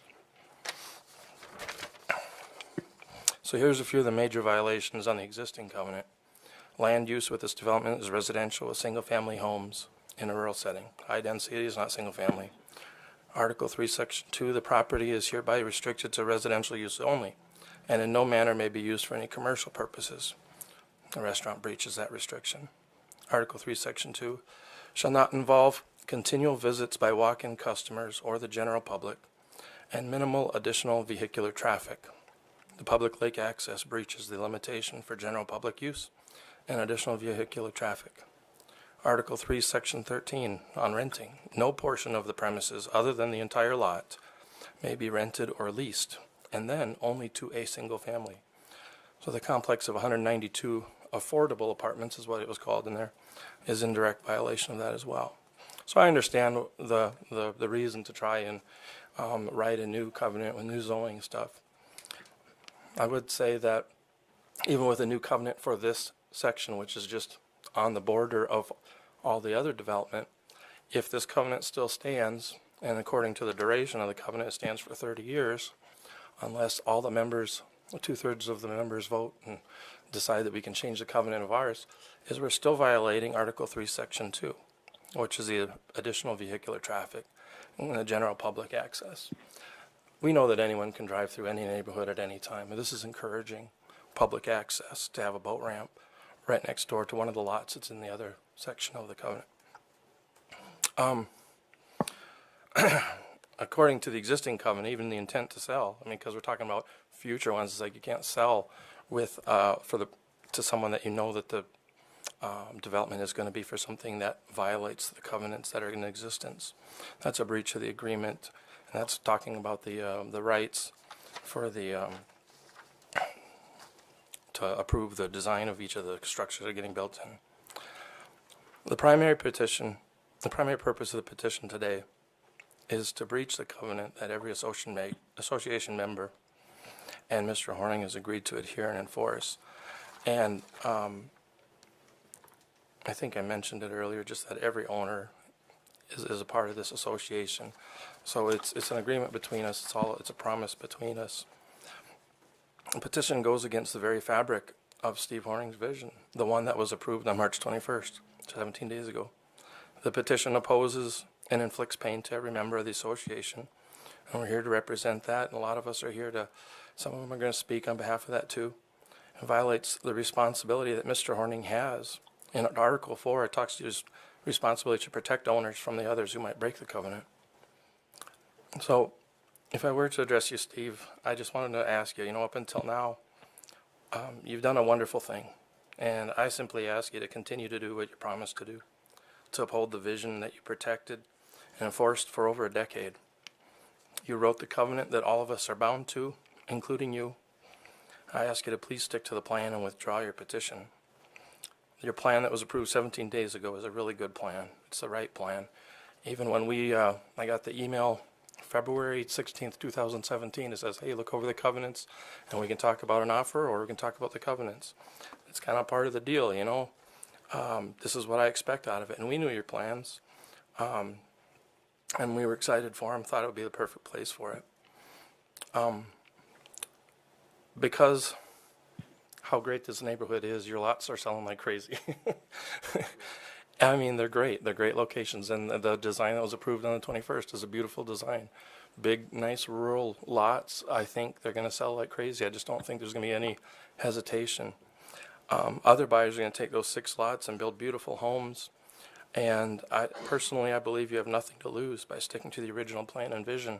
So here's a few of the major violations on the existing covenant. Land use with this development is residential with single-family homes in a rural setting. High density is not single-family. Article 3, Section 2, the property is hereby restricted to residential use only, and in no manner may be used for any commercial purposes. The restaurant breaches that restriction. Article 3, Section 2, shall not involve continual visits by walk-in customers or the general public, and minimal additional vehicular traffic. The public lake access breaches the limitation for general public use and additional vehicular traffic. Article 3, Section 13, on renting. No portion of the premises other than the entire lot may be rented or leased, and then only to a single family. So the complex of 192 affordable apartments is what it was called in there, is in direct violation of that as well. So I understand the reason to try and write a new covenant with new zoning stuff. I would say that even with a new covenant for this section, which is just on the border of all the other development, if this covenant still stands, and according to the duration of the covenant, it stands for 30 years, unless all the members, 2/3 of the members vote and decide that we can change the covenant of ours, is we're still violating Article 3, Section 2, which is the additional vehicular traffic and the general public access. We know that anyone can drive through any neighborhood at any time, and this is encouraging public access to have a boat ramp right next door to one of the lots that's in the other section of the covenant. According to the existing covenant, even the intent to sell, because we're talking about future ones, it's like you can't sell with to someone that you know that the development is going to be for something that violates the covenants that are in existence. That's a breach of the agreement, and that's talking about the rights for the to approve the design of each of the structures that are getting built in. The primary purpose of the petition today is to breach the covenant that every association member and Mr. Horning has agreed to adhere and enforce. And I think I mentioned it earlier, just that every owner is a part of this association. So it's an agreement between us. It's a promise between us. The petition goes against the very fabric of Steve Horning's vision, the one that was approved on March 21st, 17 days ago. The petition opposes and inflicts pain to every member of the association, and we're here to represent that, and a lot of us are here to, some of them are going to speak on behalf of that too. It violates the responsibility that Mr. Horning has. In Article 4, it talks to his responsibility to protect owners from the others who might break the covenant. So, if I were to address you, Steve, I just wanted to ask you, up until now, you've done a wonderful thing. And I simply ask you to continue to do what you promised to do, to uphold the vision that you protected and enforced for over a decade. You wrote the covenant that all of us are bound to, including you. I ask you to please stick to the plan and withdraw your petition. Your plan that was approved 17 days ago is a really good plan. It's the right plan. Even when I got the email February 16th, 2017. It says, hey, look over the covenants, and we can talk about an offer, or we can talk about the covenants. It's kind of part of the deal, you know. This is what I expect out of it. And we knew your plans, and we were excited for them, thought it would be the perfect place for it. Because how great this neighborhood is, your lots are selling like crazy. I mean, they're great. They're great locations, and the design that was approved on the 21st is a beautiful design. Big, nice rural lots. I think they're going to sell like crazy. I just don't think there's going to be any hesitation. Other buyers are going to take those 6 lots and build beautiful homes. And I believe you have nothing to lose by sticking to the original plan and vision.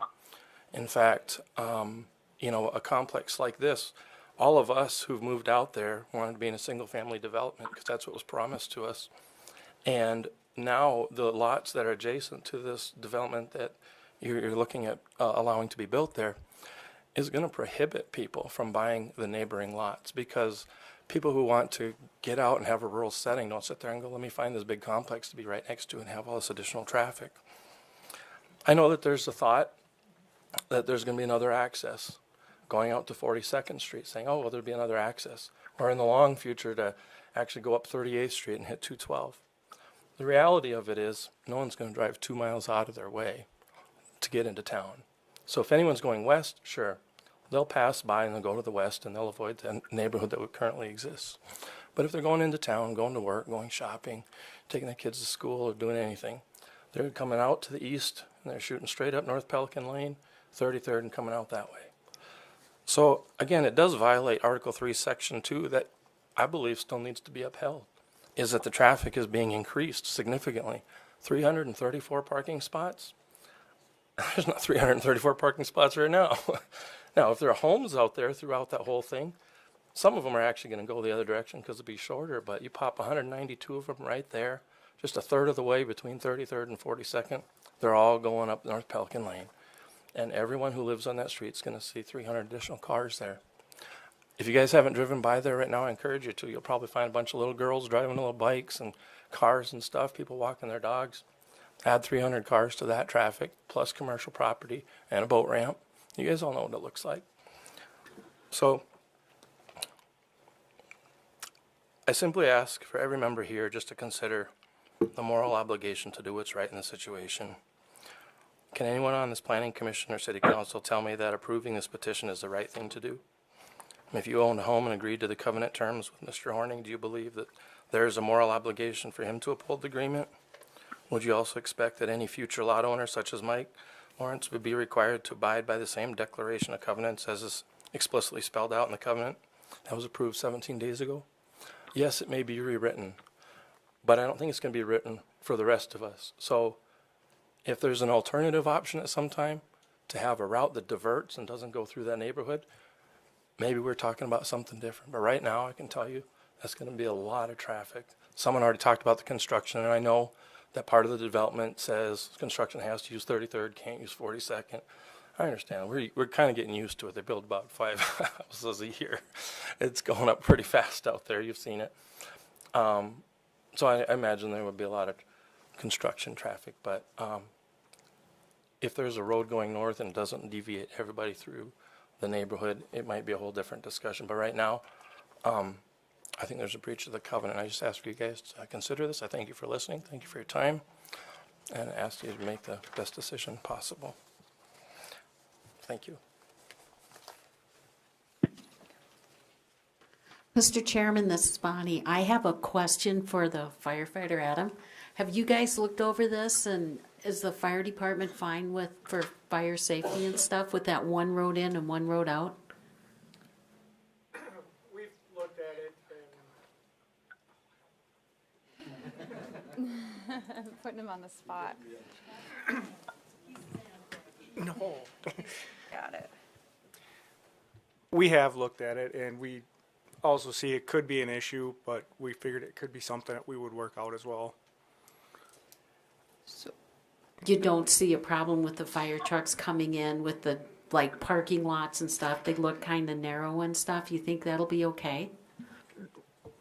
In fact, you know, a complex like this, all of us who've moved out there wanted to be in a single-family development because that's what was promised to us. And now the lots that are adjacent to this development that you're looking at allowing to be built there is going to prohibit people from buying the neighboring lots, because people who want to get out and have a rural setting don't sit there and go, let me find this big complex to be right next to and have all this additional traffic. I know that there's a thought that there's going to be another access going out to 42nd Street, saying, oh, well, there'll be another access, or in the long future to actually go up 38th Street and hit 212. The reality of it is no one's going to drive 2 miles out of their way to get into town. So if anyone's going west, sure, they'll pass by and they'll go to the west and they'll avoid the neighborhood that currently exists. But if they're going into town, going to work, going shopping, taking their kids to school, or doing anything, they're coming out to the east and they're shooting straight up North Pelican Lane, 33rd, and coming out that way. So again, it does violate Article 3, Section 2 that I believe still needs to be upheld, is that the traffic is being increased significantly. 334 parking spots? There's not 334 parking spots right now. Now, if there are homes out there throughout that whole thing, some of them are actually going to go the other direction because it'll be shorter, but you pop 192 of them right there, just a third of the way between 33rd and 42nd. They're all going up North Pelican Lane. And everyone who lives on that street is going to see 300 additional cars there. If you guys haven't driven by there right now, I encourage you to. You'll probably find a bunch of little girls driving little bikes and cars and stuff, people walking their dogs. Add 300 cars to that traffic, plus commercial property and a boat ramp. You guys all know what it looks like. So I simply ask for every member here just to consider the moral obligation to do what's right in the situation. Can anyone on this planning commission or city council tell me that approving this petition is the right thing to do? If you owned a home and agreed to the covenant terms with Mr. Horning, do you believe that there is a moral obligation for him to uphold the agreement? Would you also expect that any future lot owner, such as Mike Lawrence, would be required to abide by the same declaration of covenants as is explicitly spelled out in the covenant that was approved 17 days ago? Yes, it may be rewritten, but I don't think it's going to be written for the rest of us. So if there's an alternative option at some time to have a route that diverts and doesn't go through that neighborhood, maybe we're talking about something different. But right now, I can tell you that's going to be a lot of traffic. Someone already talked about the construction, and I know that part of the development says construction has to use 33rd, can't use 42nd. I understand. We're kind of getting used to it. They build about 5 houses a year. It's going up pretty fast out there. You've seen it. So I imagine there would be a lot of construction traffic. But if there's a road going north and doesn't deviate everybody through the neighborhood, it might be a whole different discussion. But right now, I think there's a breach of the covenant. I just ask you guys to consider this. I thank you for listening. Thank you for your time. And I ask you to make the best decision possible. Thank you. Mr. Chairman, this is Bonnie. I have a question for the firefighter, Adam. Have you guys looked over this, and is the fire department fine for fire safety and stuff with that one road in and one road out? We've looked at it and Putting him on the spot. no. Got it. We have looked at it, and we also see it could be an issue, but we figured it could be something that we would work out as well. So you don't see a problem with the fire trucks coming in with the parking lots and stuff? They look kind of narrow and stuff. You think that'll be okay?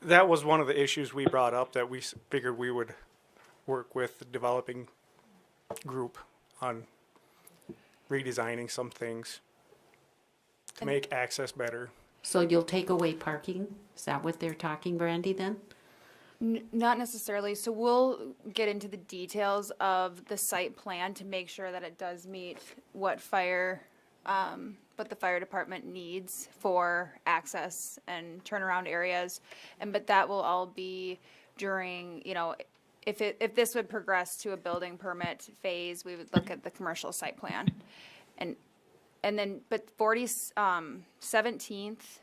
That was one of the issues we brought up that we figured we would work with the developing group on redesigning some things to make access better. So you'll take away parking? Is that what they're talking, Brandy, then? Not necessarily. So we'll get into the details of the site plan to make sure that it does meet what the fire department needs for access and turnaround areas. But that will all be during, if this would progress to a building permit phase, we would look at the commercial site plan. But 17th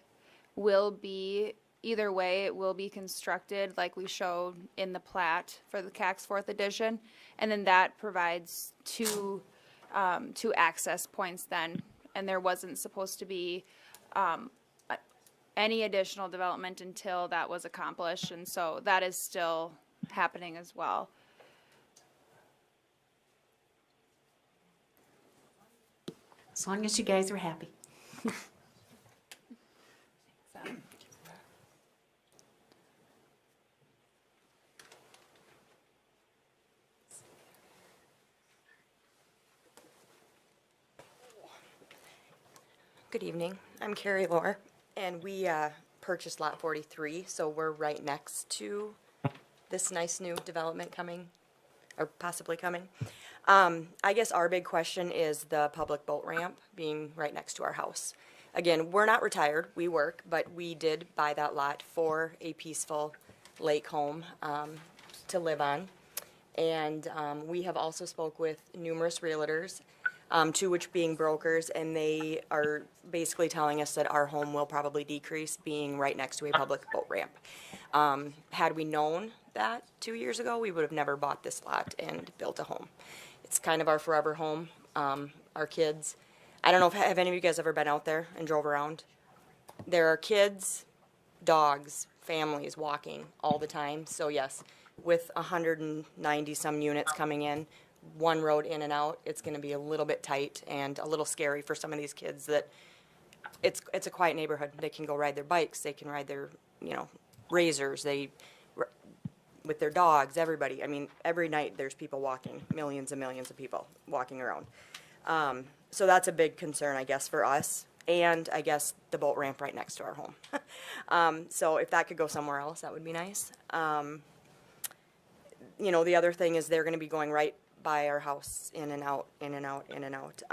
will be, either way, it will be constructed like we showed in the plat for the CAC's 4th edition. And then that provides two access points then. And there wasn't supposed to be any additional development until that was accomplished. And so that is still happening as well. As long as you guys are happy. Good evening. I'm Carrie Lohr, and we purchased Lot 43, so we're right next to this nice new development coming, or possibly coming. I guess our big question is the public boat ramp being right next to our house. Again, we're not retired, we work, but we did buy that lot for a peaceful lake home to live on. And we have also spoke with numerous realtors, two which being brokers, and they are basically telling us that our home will probably decrease being right next to a public boat ramp. Had we known that 2 years ago, we would have never bought this lot and built a home. It's kind of our forever home. Our kids, I don't know if have any of you guys ever been out there and drove around? There are kids, dogs, families walking all the time. So yes, with 190 some units coming in, one road in and out, it's going to be a little bit tight and a little scary for some of these kids that it's a quiet neighborhood. They can go ride their bikes, they can ride their, razors, with their dogs, everybody. I mean, every night there's people walking, millions and millions of people walking around. So that's a big concern, I guess, for us, and I guess the boat ramp right next to our home. So if that could go somewhere else, that would be nice. The other thing is they're going to be going right by our house, in and out, in and out, in and out.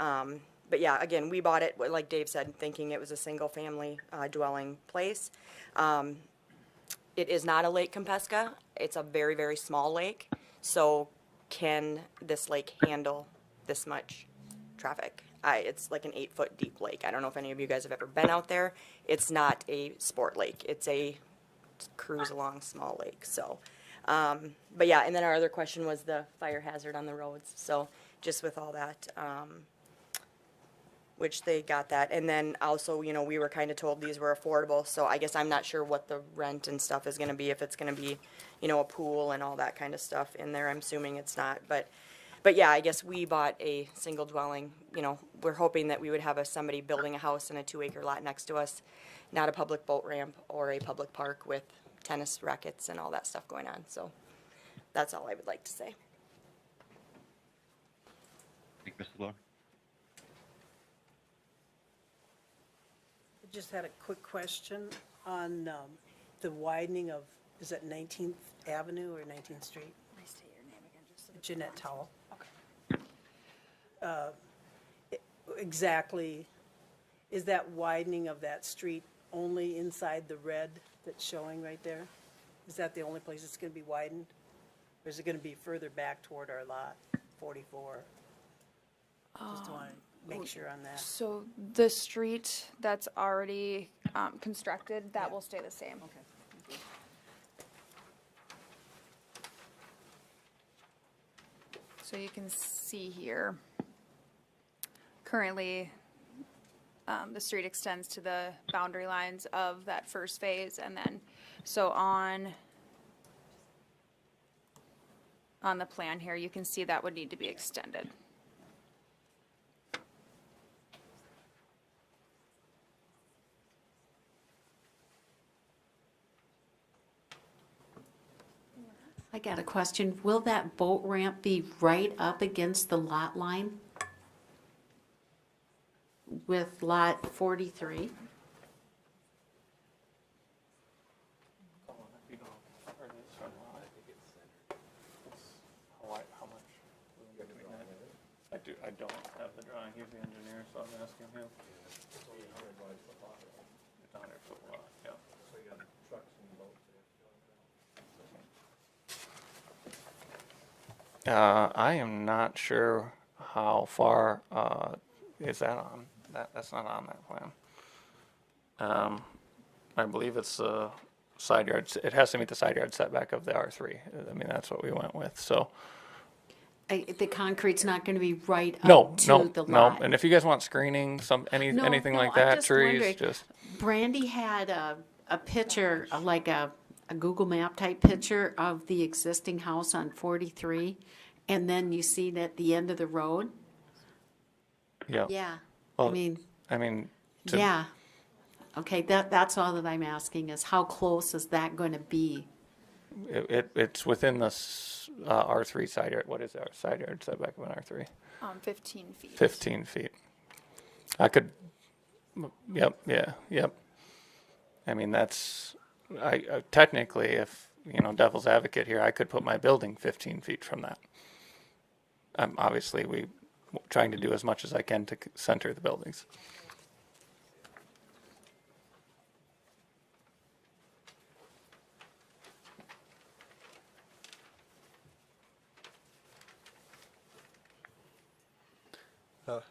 But yeah, again, we bought it, like Dave said, thinking it was a single-family dwelling place. It is not a Lake Compescu. It's a very, very small lake. So can this lake handle this much traffic? It's like an 8-foot deep lake. I don't know if any of you guys have ever been out there. It's not a sport lake. It's a cruise along small lake. So, but yeah, and then our other question was the fire hazard on the roads. So just with all that, which they got that. And then also, we were kind of told these were affordable. So I guess I'm not sure what the rent and stuff is going to be, if it's going to be, a pool and all that kind of stuff in there. I'm assuming it's not. But yeah, I guess we bought a single dwelling. We're hoping that we would have somebody building a house in a 2-acre lot next to us, not a public boat ramp or a public park with tennis rackets and all that stuff going on. So that's all I would like to say. Thank you, Mr. Lohr. I just had a quick question on the widening of, is that 19th Avenue or 19th Street? State your name again, just so that- Jeanette Towle. Okay. Exactly, is that widening of that street only inside the red that's showing right there? Is that the only place it's going to be widened? Or is it going to be further back toward our lot, 44? Just want to make sure on that. So the street that's already constructed, that will stay the same. Okay. So you can see here, currently, the street extends to the boundary lines of that first phase, and then, so on the plan here, you can see that would need to be extended. I got a question. Will that boat ramp be right up against the lot line? with lot 43. I don't have the drawing. He's the engineer, so I'm asking him. It's 100 foot lot, yeah. So you got trucks and boats. I am not sure how far is that on. That's not on that plan. I believe it's side yard. It has to meet the side yard setback of the R3. I mean, that's what we went with. So. The concrete's not going to be right No, up to no, the no. lot. And if you guys want screening, anything No, like I'm that, just trees, wondering. just Brandy had a picture, like a Google Map type picture of the existing house on 43, and then you see it at the end of the road. yeah. Yeah, Well, I mean, to- yeah. Okay, that's all that I'm asking is how close is that going to be? It's within the R3 side yard. What is our side yard setback of an R3? 15 feet. 15 feet. I could. Yep. Yeah. Yep. I mean, that's. I technically, if devil's advocate here, I could put my building 15 feet from that. Obviously, we trying to do as much as I can to center the buildings.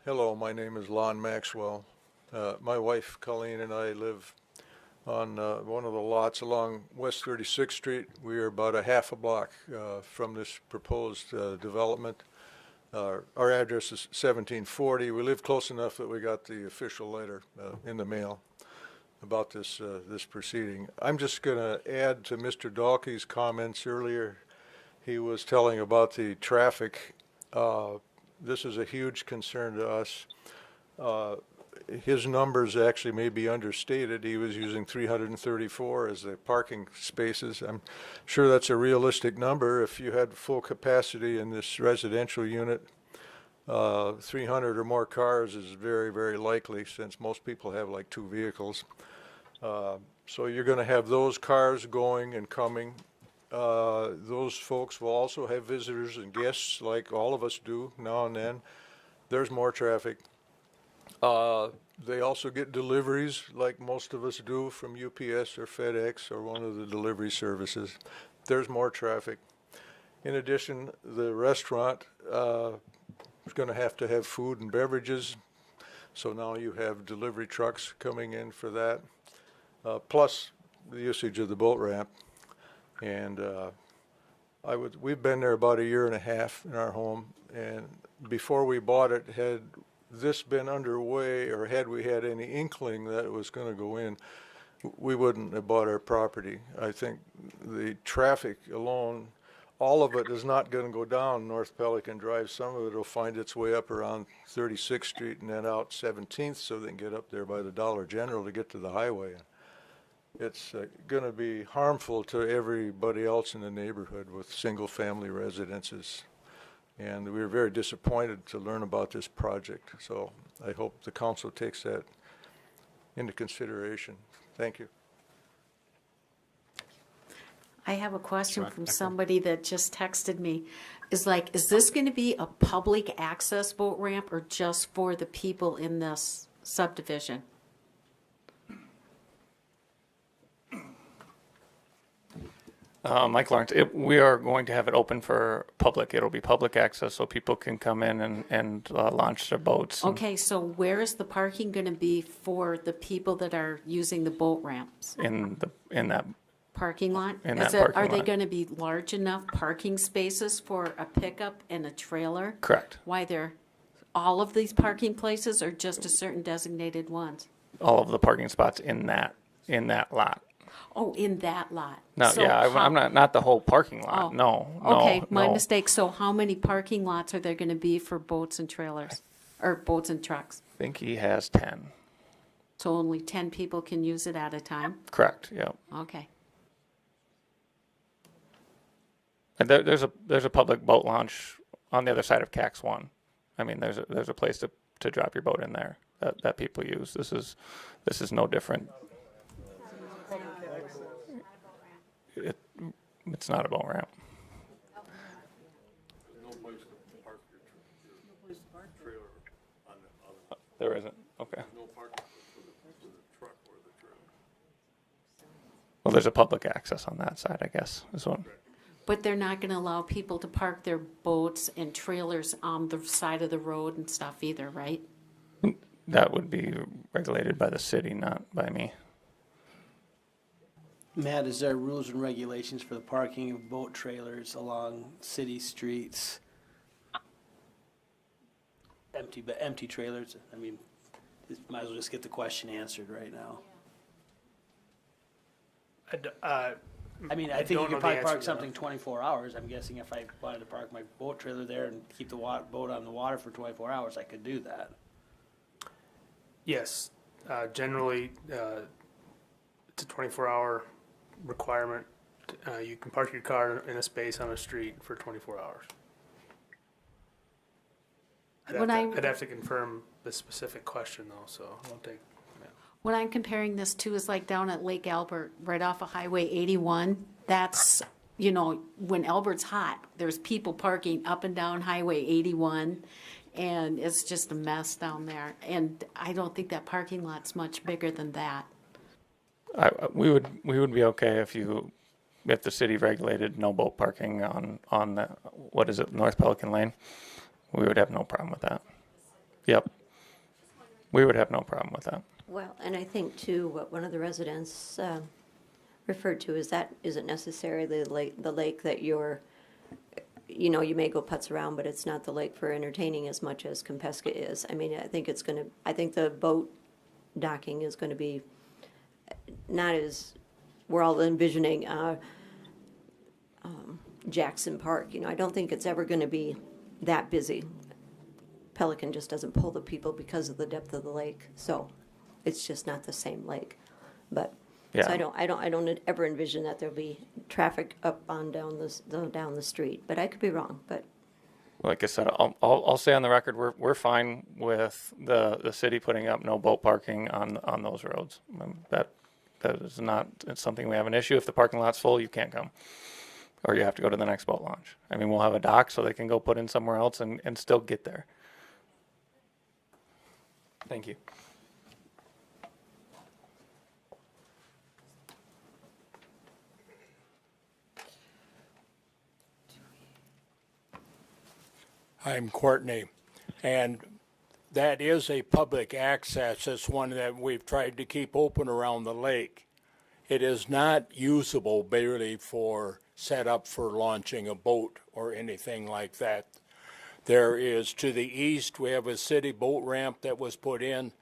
Hello, my name is Lon Maxwell. My wife Colleen and I live on one of the lots along West 36th Street. We are about a half a block from this proposed development. Our address is 1740. We live close enough that we got the official letter in the mail about this proceeding. I'm just going to add to Mr. Dalkey's comments earlier. He was telling about the traffic. This is a huge concern to us. His numbers actually may be understated. He was using 334 as the parking spaces. I'm sure that's a realistic number. If you had full capacity in this residential unit, 300 or more cars is very, very likely, since most people have like 2 vehicles. So you're going to have those cars going and coming. Those folks will also have visitors and guests like all of us do now and then. There's more traffic. They also get deliveries like most of us do from UPS or FedEx or one of the delivery services. There's more traffic. In addition, the restaurant is going to have food and beverages. So now you have delivery trucks coming in for that, plus the usage of the boat ramp. And we've been there about 1.5 years in our home, and before we bought it, had this been underway, or had we had any inkling that it was going to go in, we wouldn't have bought our property. I think the traffic alone, all of it is not going to go down North Pelican Drive. Some of it will find its way up around 36th Street and then out 17th, so they can get up there by the Dollar General to get to the highway. It's going to be harmful to everybody else in the neighborhood with single-family residences. And we were very disappointed to learn about this project. So I hope the council takes that into consideration. Thank you. I have a question from somebody that just texted me. Is this going to be a public access boat ramp or just for the people in this subdivision? Mike Lawrence, we are going to have it open for public. It'll be public access, so people can come in and launch their boats. Okay, so where is the parking going to be for the people that are using the boat ramps? In that Parking lot? In that parking Are they lot. going to be large enough parking spaces for a pickup and a trailer? Correct. Why they're all of these parking places or just a certain designated ones? All of the parking spots in that lot. Oh, in that lot. No, So yeah, how- I'm not the whole parking lot. Oh, No. Okay, my no. mistake. So how many parking lots are there going to be for boats and trailers? Or boats and trucks? I think he has 10. So only 10 people can use it at a time? Correct. Yeah. Okay. And there's a public boat launch on the other side of CAX 1. I mean, there's a place to drop your boat in there. that people use. This is no different. It's not a boat ramp. There isn't. Okay. Well, there's a public access on that side, I guess, is what. But they're not gonna allow people to park their boats and trailers on the side of the road and stuff either, right? That would be regulated by the city, not by me. Matt, is there rules and regulations for the parking of boat trailers along city streets? Empty trailers, I mean, might as well just get the question answered right now. I mean, I think you could probably park something 24 hours. I'm guessing if I wanted to park my boat trailer there and keep the boat on the water for 24 hours, I could do that. Yes, generally, it's a 24-hour requirement. You can park your car in a space on a street for 24 hours. I'd have to confirm the specific question though, so it won't take. Yeah. What I'm comparing this to is like down at Lake Albert, right off of Highway 81. That's, you know, when Albert's hot, there's people parking up and down Highway 81, and it's just a mess down there. And I don't think that parking lot's much bigger than that. We would be okay if the city regulated no boat parking on the, what is it, North Pelican Lane. We would have no problem with that. Yep. We would have no problem with that. Well, and I think too, what one of the residents referred to is that isn't necessarily the lake that you're, you know, you may go putz around, but it's not the lake for entertaining as much as Compescu is. I mean, I think the boat docking is going to be not as we're all envisioning Jackson Park. You know, I don't think it's ever going to be that busy. Pelican just doesn't pull the people because of the depth of the lake, so it's just not the same lake. But yeah. So I don't ever envision that there'll be traffic up on down the street. But I could be wrong. But like I said, I'll say on the record we're fine with the city putting up no boat parking on those roads. That is not it's something we have an issue. If the parking lot's full, you can't come. Or you have to go to the next boat launch. I mean, we'll have a dock so they can go put in somewhere else and still get there. Thank you. I'm Courtney, and that is a public access. It's one that we've tried to keep open around the lake. It is not usable barely for set up for launching a boat or anything like that. There is to the east, we have a city boat ramp that was put in,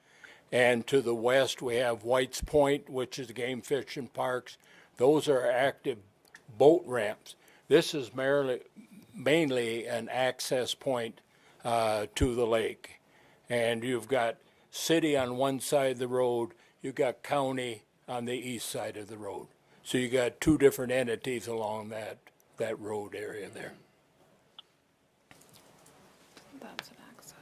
and to the west, we have White's Point, which is game fishing parks. Those are active boat ramps. This is mainly an access point to the lake. And you've got city on one side of the road, you've got county on the east side of the road. So you got two different entities along that road area there. That's an access.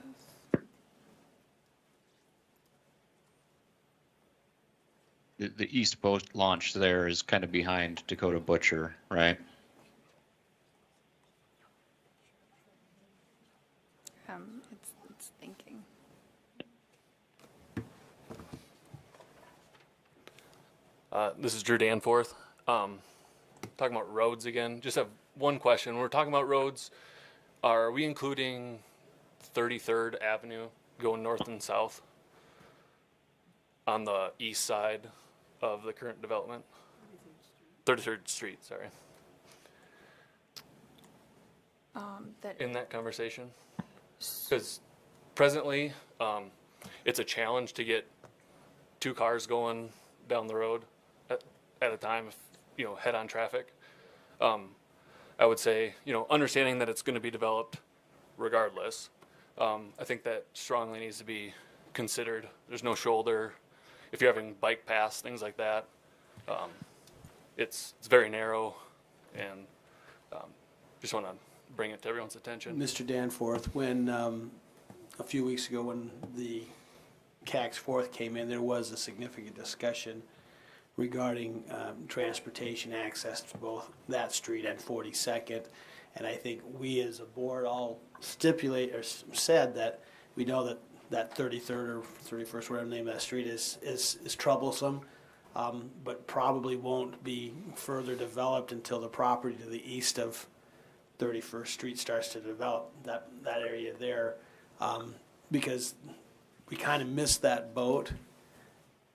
The east boat launch there is kind of behind Dakota Butcher, right? It's thinking. This is Drew Danforth. Talking about roads again. Just have one question. When we're talking about roads, are we including 33rd Avenue going north and south on the east side of the current development? 33rd Street, sorry. In that conversation? Because presently, it's a challenge to get two cars going down the road at a time, head-on traffic. I would say, understanding that it's going to be developed regardless, I think that strongly needs to be considered. There's no shoulder. If you're having bike paths, things like that, it's very narrow, and just want to bring it to everyone's attention. Mr. Danforth, when a few weeks ago when the CAC's fourth came in, there was a significant discussion regarding transportation access to both that street and 42nd. And I think we as a board all stipulate or said that we know that that 33rd or 31st, whatever the name of that street is troublesome, but probably won't be further developed until the property to the east of 31st Street starts to develop, that area there, because we kind of missed that boat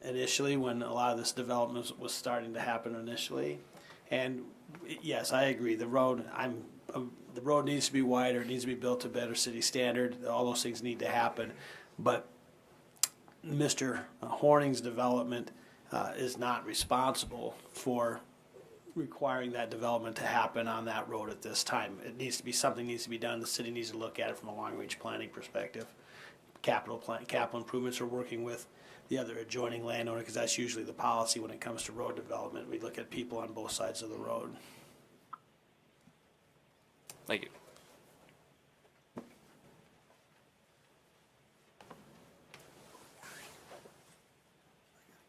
initially when a lot of this development was starting to happen initially. And yes, I agree, the road needs to be wider, it needs to be built to better city standard, all those things need to happen. But Mr. Horning's development is not responsible for requiring that development to happen on that road at this time. It needs to be, something needs to be done. The city needs to look at it from a long-range planning perspective. Capital improvements are working with the other adjoining landowner, because that's usually the policy when it comes to road development. We look at people on both sides of the road. Thank you.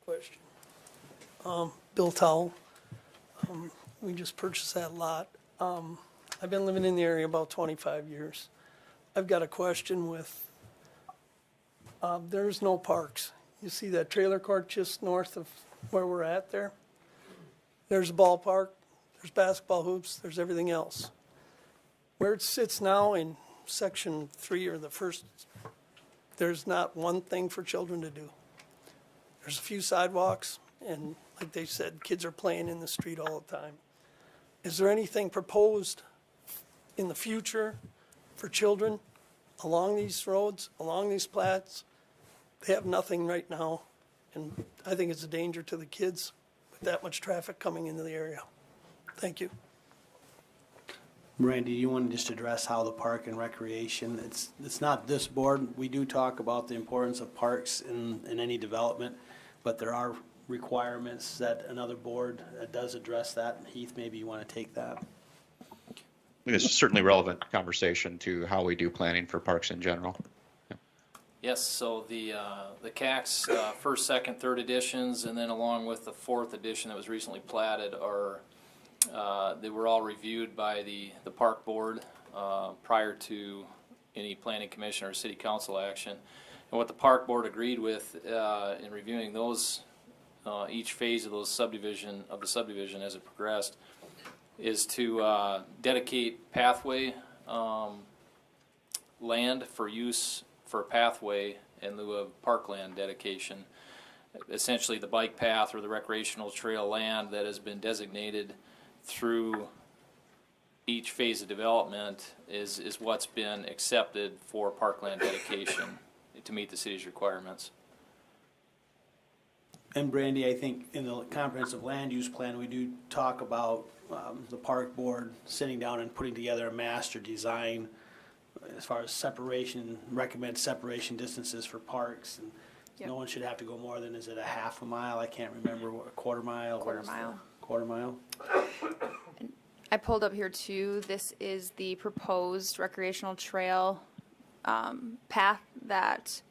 Question. Bill Towle. We just purchased that lot. I've been living in the area about 25 years. I've got a question with, there's no parks. You see that trailer court just north of where we're at there? There's a ballpark, there's basketball hoops, there's everything else. Where it sits now in section 3 or the first, there's not one thing for children to do. There's a few sidewalks, and like they said, kids are playing in the street all the time. Is there anything proposed in the future for children along these roads, along these plats? They have nothing right now, and I think it's a danger to the kids with that much traffic coming into the area. Thank you. Randy, you want to just address how the park and recreation, it's not this board, we do talk about the importance of parks in any development, but there are requirements that another board does address that. Heath, maybe you want to take that. I think it's certainly relevant conversation to how we do planning for parks in general. Yes, so the CAC's first, second, third editions, and then along with the fourth edition that was recently platted, are they were all reviewed by the park board prior to any planning commission or city council action. And what the park board agreed with in reviewing those, each phase of those subdivision as it progressed, is to dedicate pathway land for use for pathway in lieu of parkland dedication. Essentially, the bike path or the recreational trail land that has been designated through each phase of development is what's been accepted for parkland dedication to meet the city's requirements. And Brandy, I think in the comprehensive land use plan, we do talk about the park board sitting down and putting together a master design as far as separation, recommend separation distances for parks. And Yep. No one should have to go more than, is it a half a mile? I can't remember, what, a quarter mile? Quarter mile. Quarter mile? I pulled up here too. This is the proposed recreational trail path that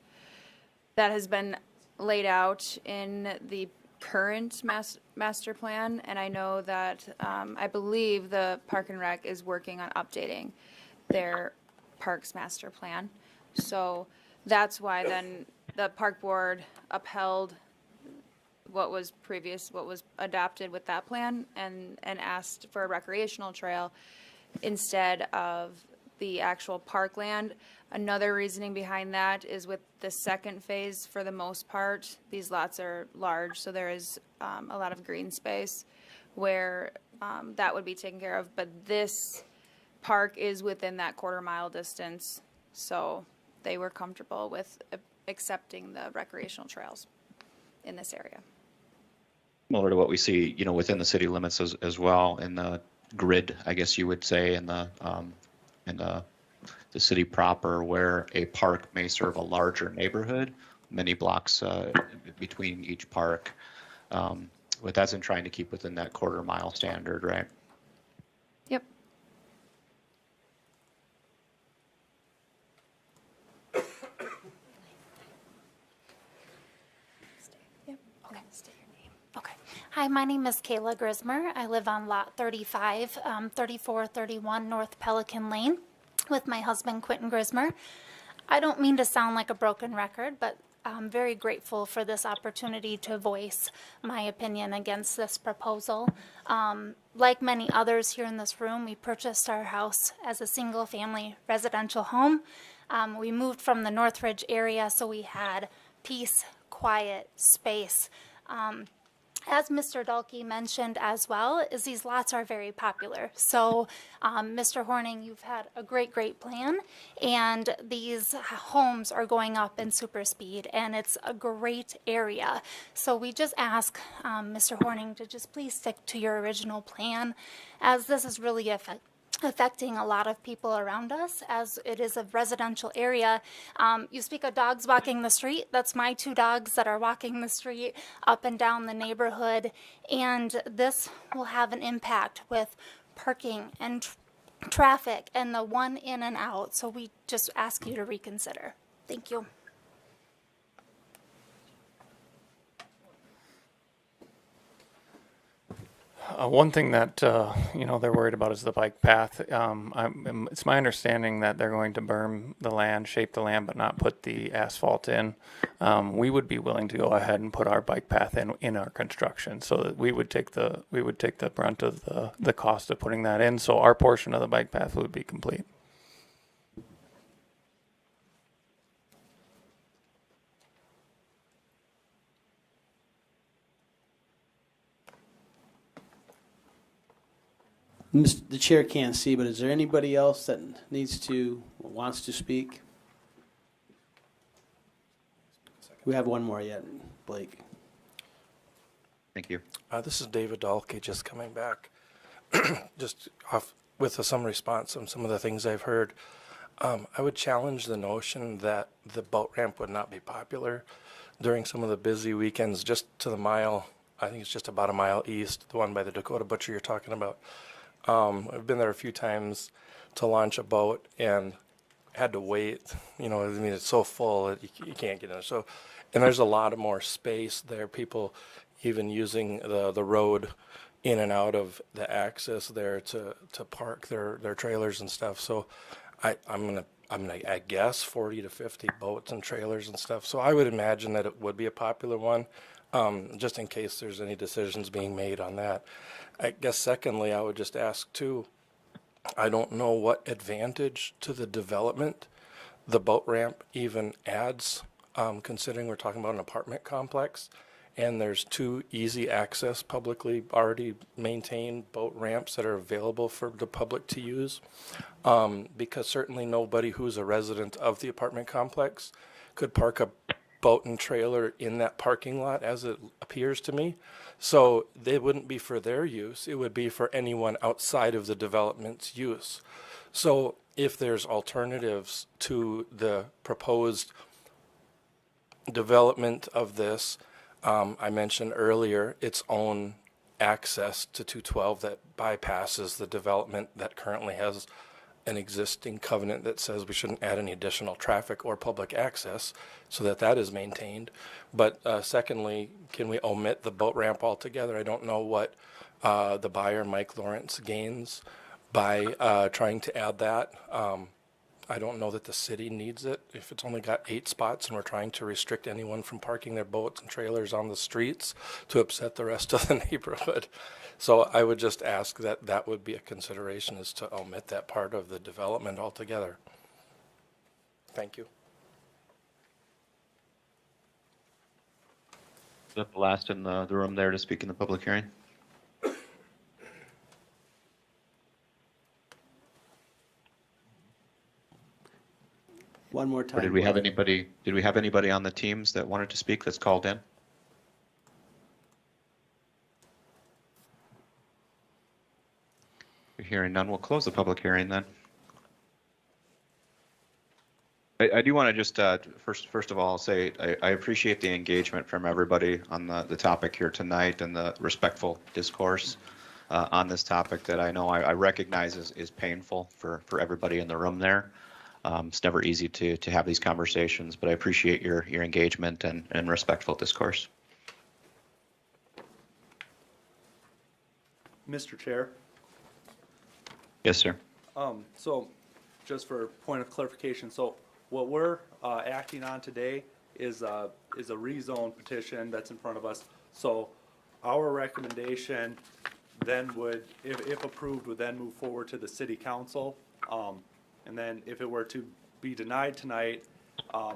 has been laid out in the current master plan, and I know that I believe the Park and Rec is working on updating their parks master plan. So that's why then the park board upheld what was adopted with that plan and asked for a recreational trail instead of the actual parkland. Another reasoning behind that is with the second phase, for the most part, these lots are large, so there is a lot of green space where that would be taken care of. But this park is within that quarter mile distance, so they were comfortable with accepting the recreational trails in this area. Similar to what we see, within the city limits as well, in the grid, I guess you would say, in the city proper, where a park may serve a larger neighborhood, many blocks between each park. But that's in trying to keep within that quarter mile standard, right? Yep. Hi, my name is Kayla Grismer. I live on lot 35, 3431 North Pelican Lane with my husband, Quentin Grismer. I don't mean to sound like a broken record, but I'm very grateful for this opportunity to voice my opinion against this proposal. Like many others here in this room, we purchased our house as a single-family residential home. We moved from the Northridge area, so we had peace, quiet, space. As Mr. Dalkey mentioned as well, is these lots are very popular. So, Mr. Horning, you've had a great plan, and these homes are going up in super speed, and it's a great area. So we just ask Mr. Horning to just please stick to your original plan, as this is really affecting a lot of people around us, as it is a residential area. You speak of dogs walking the street. That's my 2 dogs that are walking the street up and down the neighborhood, and this will have an impact with parking and traffic and the one in and out. So we just ask you to reconsider. Thank you. One thing that they're worried about is the bike path. It's my understanding that they're going to berm the land, shape the land, but not put the asphalt in. We would be willing to go ahead and put our bike path in our construction, so that we would take the brunt of the cost of putting that in. So our portion of the bike path would be complete. The chair can't see, but is there anybody else that wants to speak? We have one more yet, Blake. Thank you. This is David Dalkey, just coming back, just off with some response on some of the things I've heard. I would challenge the notion that the boat ramp would not be popular during some of the busy weekends, just to the mile. I think it's just about a mile east, the one by the Dakota Butcher you're talking about. I've been there a few times to launch a boat and had to wait. It's so full that you can't get in. So, and there's a lot of more space there. People even using the road in and out of the access there to park their trailers and stuff. So, I'm gonna guess 40 to 50 boats and trailers and stuff. So I would imagine that it would be a popular one, just in case there's any decisions being made on that. I guess secondly, I would just ask too, I don't know what advantage to the development the boat ramp even adds, considering we're talking about an apartment complex, and there's 2 easy access, publicly already maintained boat ramps that are available for the public to use, because certainly nobody who's a resident of the apartment complex could park a boat and trailer in that parking lot, as it appears to me. So they wouldn't be for their use, it would be for anyone outside of the development's use. So if there's alternatives to the proposed development of this, I mentioned earlier its own access to 212 that bypasses the development that currently has an existing covenant that says we shouldn't add any additional traffic or public access, so that is maintained. But secondly, can we omit the boat ramp altogether? I don't know what the buyer, Mike Lawrence, gains by trying to add that. I don't know that the city needs it. If it's only got 8 spots and we're trying to restrict anyone from parking their boats and trailers on the streets to upset the rest of the neighborhood. So I would just ask that that would be a consideration, is to omit that part of the development altogether. Thank you. Is that the last in the room there to speak in the public hearing? One more time. Or did we have anybody on the teams that wanted to speak that's called in? Hearing none, we'll close the public hearing then. I do want to just first of all say I appreciate the engagement from everybody on the topic here tonight, and the respectful discourse on this topic that I know I recognize is painful for everybody in the room there. It's never easy to have these conversations, but I appreciate your engagement and respectful discourse. Mr. Chair, Yes, sir. so just for point of clarification, so what we're acting on today is a rezone petition that's in front of us. So our recommendation then would, if approved, would then move forward to the city council. And then if it were to be denied tonight,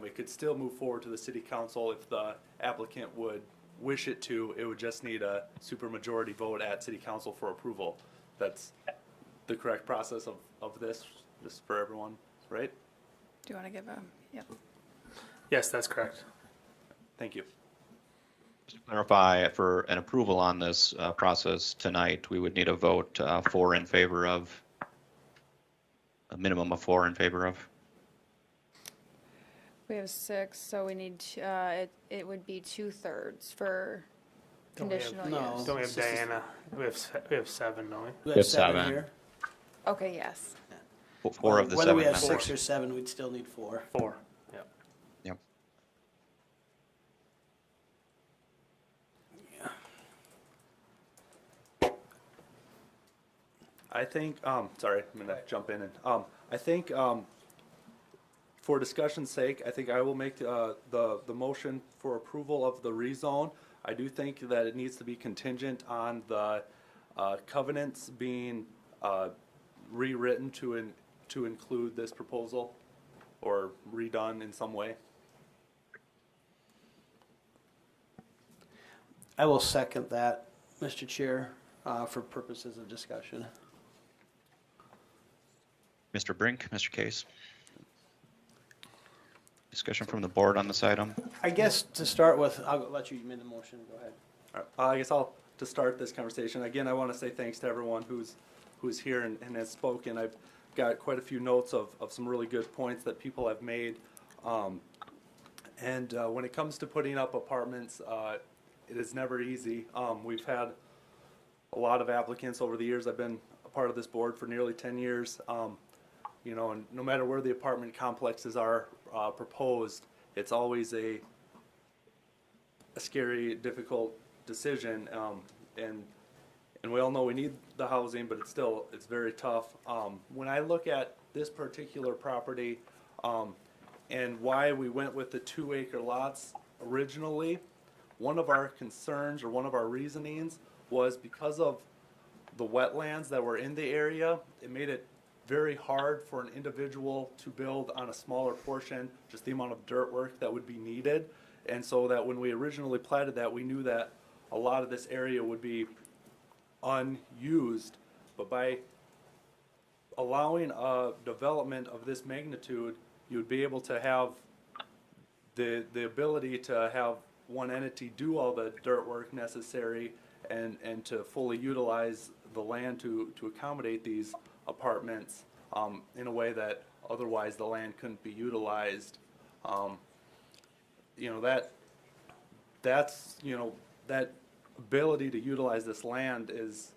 it could still move forward to the city council if the applicant would wish it to. It would just need a supermajority vote at city council for approval. That's the correct process of this, just for everyone, right? Do you want to give a, yep. Yes, that's correct. Thank you. Just to clarify, for an approval on this process tonight, we would need a vote 4 in favor of, a minimum of 4 in favor of. We have 6, so we need, it would be 2/3 for conditional use. Don't we have Diana? We have 7, don't we? We have 7 here. Okay, yes. 4 of the 7 Whether we have members. 6 or 7, we'd still need 4. 4, yep. Yep. I think, sorry, I'm gonna jump in and, I think, for discussion's sake, I think I will make, the motion for approval of the rezone. I do think that it needs to be contingent on the, covenants being, rewritten to include this proposal or redone in some way. I will second that, Mr. Chair, for purposes of discussion. Mr. Brink, Mr. Case. Discussion from the board on this item. I guess to start with, I'll let you make the motion. Go ahead. All right, I guess to start this conversation, again, I want to say thanks to everyone who's here and has spoken. I've got quite a few notes of some really good points that people have made. And when it comes to putting up apartments, it is never easy. We've had a lot of applicants over the years. I've been a part of this board for nearly 10 years. You know, and no matter where the apartment complexes are proposed, it's always a scary, difficult decision. And we all know we need the housing, but it's very tough. When I look at this particular property and why we went with the 2-acre lots originally, one of our concerns or one of our reasonings was because of the wetlands that were in the area. It made it very hard for an individual to build on a smaller portion, just the amount of dirt work that would be needed. And so that when we originally platted that, we knew that a lot of this area would be unused. But by allowing a development of this magnitude, you would be able to have the ability to have one entity do all the dirt work necessary and to fully utilize the land to accommodate these apartments in a way that otherwise the land couldn't be utilized. You know, that's you know, that ability to utilize this land is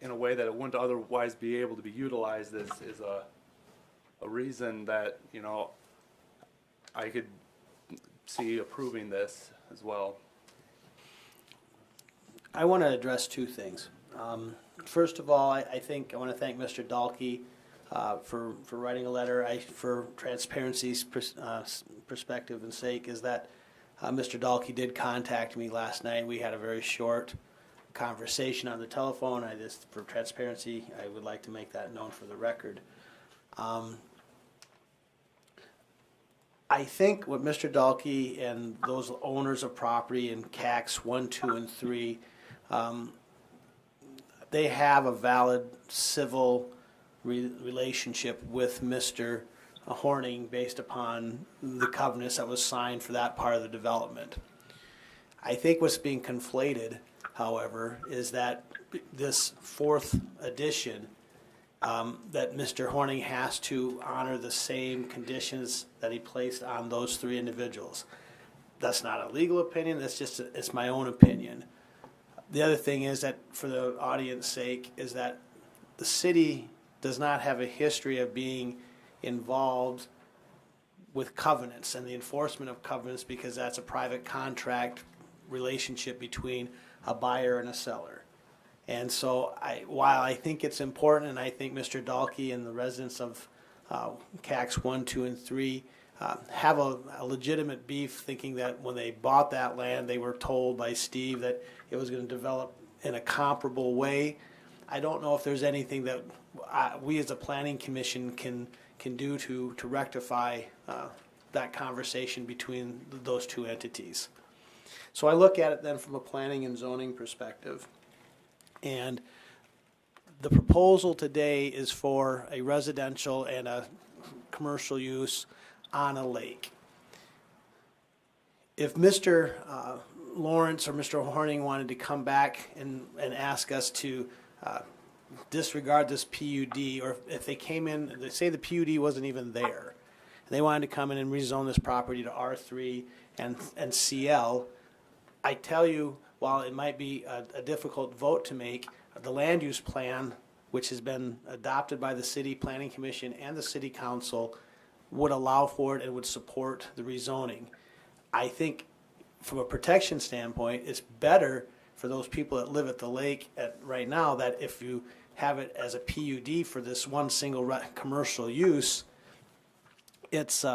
in a way that it wouldn't otherwise be able to be utilized is a reason that, you know, I could see approving this as well. I want to address 2 things. First of all, I think I want to thank Mr. Dahlke for writing a letter. For transparency's perspective and sake, is that Mr. Dahlke did contact me last night. We had a very short conversation on the telephone. For transparency, I would like to make that known for the record. I think what Mr. Dahlke and those owners of property in CACs 1, 2, and 3, they have a valid civil relationship with Mr. Horning based upon the covenants that was signed for that part of the development. I think what's being conflated, however, is that this 4th addition, that Mr. Horning has to honor the same conditions that he placed on those 3 individuals. That's not a legal opinion, it's my own opinion. The other thing is that, for the audience's sake, is that the city does not have a history of being involved with covenants and the enforcement of covenants, because that's a private contract relationship between a buyer and a seller. And so while I think it's important, and I think Mr. Dalkey and the residents of CACs 1, 2, and 3 have a legitimate beef, thinking that when they bought that land, they were told by Steve that it was going to develop in a comparable way. I don't know if there's anything that we as a planning commission can do to rectify that conversation between those two entities. So I look at it then from a planning and zoning perspective. And the proposal today is for a residential and a commercial use on a lake. If Mr. Lawrence or Mr. Horning wanted to come back and ask us to disregard this PUD, or if they came in, they say the PUD wasn't even there, and they wanted to come in and rezone this property to R3 and CL, I tell you, while it might be a difficult vote to make, the land use plan, which has been adopted by the City Planning Commission and the City Council, would allow for it and would support the rezoning. I think from a protection standpoint, it's better for those people that live at the lake right now, that if you have it as a PUD for this one single commercial use, it's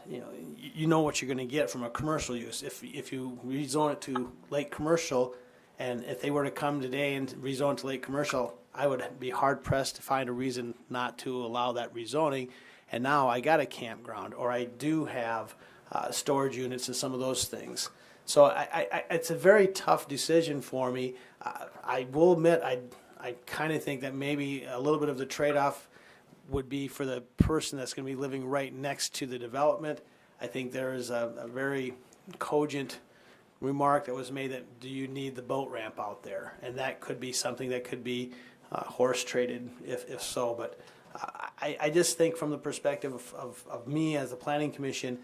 you know what you're going to get from a commercial use. If you rezone it to lake commercial, and if they were to come today and rezone it to lake commercial, I would be hard pressed to find a reason not to allow that rezoning. And now I got a campground, or I do have storage units and some of those things. So it's a very tough decision for me. I will admit I kind of think that maybe a little bit of the trade-off would be for the person that's going to be living right next to the development. I think there is a very cogent remark that was made that, do you need the boat ramp out there? And that could be something that could be horse traded if so. But I just think from the perspective of me as the Planning Commission,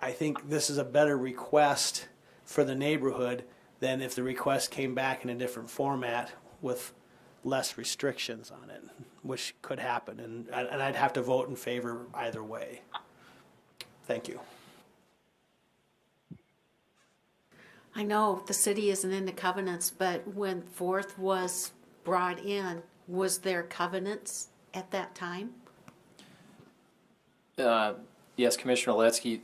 I think this is a better request for the neighborhood than if the request came back in a different format with less restrictions on it, which could happen. And I'd have to vote in favor either way. Thank you. I know the city isn't into covenants, but when Fourth was brought in, was there covenants at that time? Yes, Commissioner Oletsky,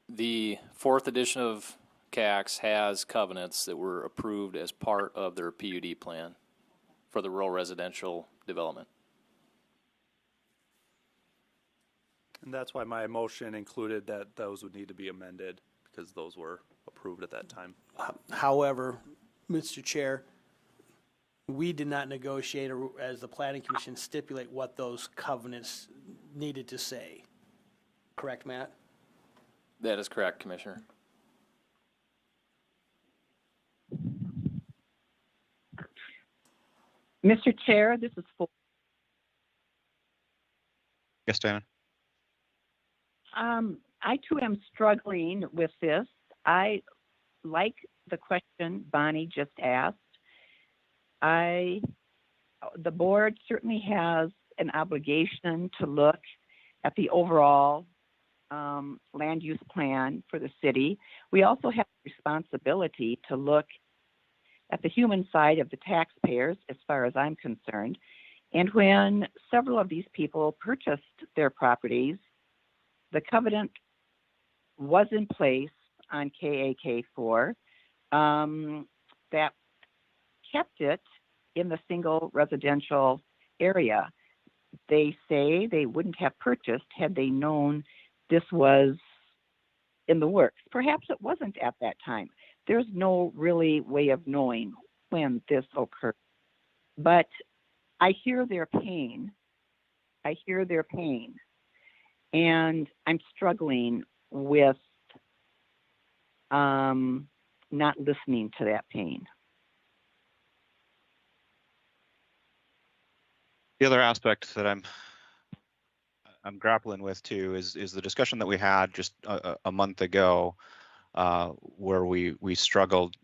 the 4th edition of CACs has covenants that were approved as part of their PUD plan for the rural residential development. And that's why my motion included that those would need to be amended, because those were approved at that time. However, Mr. Chair, we did not negotiate, or as the Planning Commission stipulate what those covenants needed to say. Correct, Matt? That is correct, Commissioner. Mr. Chair, this is for. Yes, Diana. I too am struggling with this. I like the question Bonnie just asked. The board certainly has an obligation to look at the overall land use plan for the city. We also have a responsibility to look at the human side of the taxpayers, as far as I'm concerned. And when several of these people purchased their properties, the covenant was in place on KAK4 that kept it in the single residential area. They say they wouldn't have purchased had they known this was in the works. Perhaps it wasn't at that time. There's no really way of knowing when this occurred. But I hear their pain. I hear their pain. And I'm struggling with not listening to that pain. The other aspect that I'm grappling with too is the discussion that we had just a month ago, where we struggled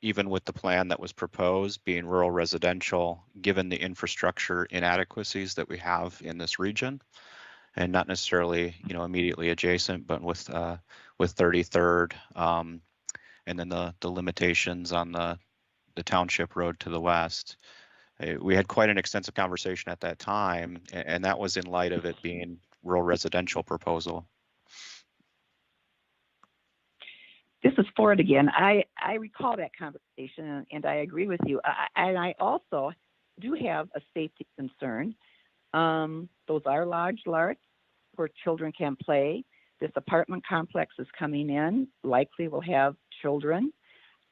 even with the plan that was proposed being rural residential, given the infrastructure inadequacies that we have in this region, and not necessarily immediately adjacent, but with 33rd, and then the limitations on the the township road to the west. We had quite an extensive conversation at that time, and that was in light of it being rural residential proposal. This is Ford again. I recall that conversation, and I agree with you. And I also do have a safety concern. Those are large lots where children can play. This apartment complex is coming in, likely will have children.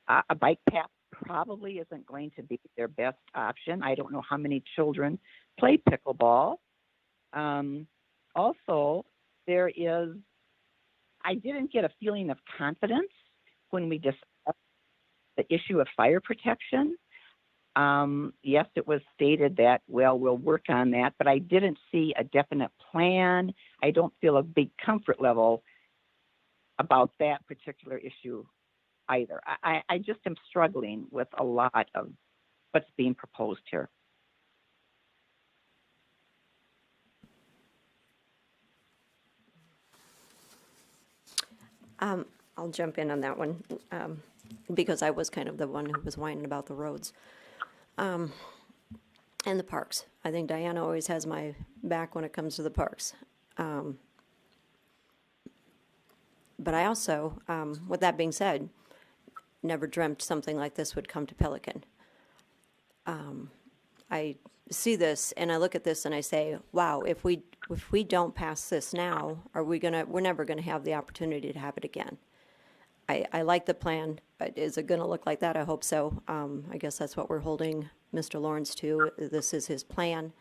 A bike path probably isn't going to be their best option. I don't know how many children play pickleball. Also, I didn't get a feeling of confidence when we discussed the issue of fire protection. Yes, it was stated that, well, we'll work on that, but I didn't see a definite plan. I don't feel a big comfort level about that particular issue either. I just am struggling with a lot of what's being proposed here. I'll jump in on that one because I was kind of the one who was whining about the roads and the parks. I think Diana always has my back when it comes to the parks. But I also, with that being said, never dreamt something like this would come to Pelican. I see this and I look at this and I say, wow, if we don't pass this now, we're never gonna have the opportunity to have it again. I like the plan, but is it gonna look like that? I hope so. I guess that's what we're holding Mr. Lawrence to. This is his plan.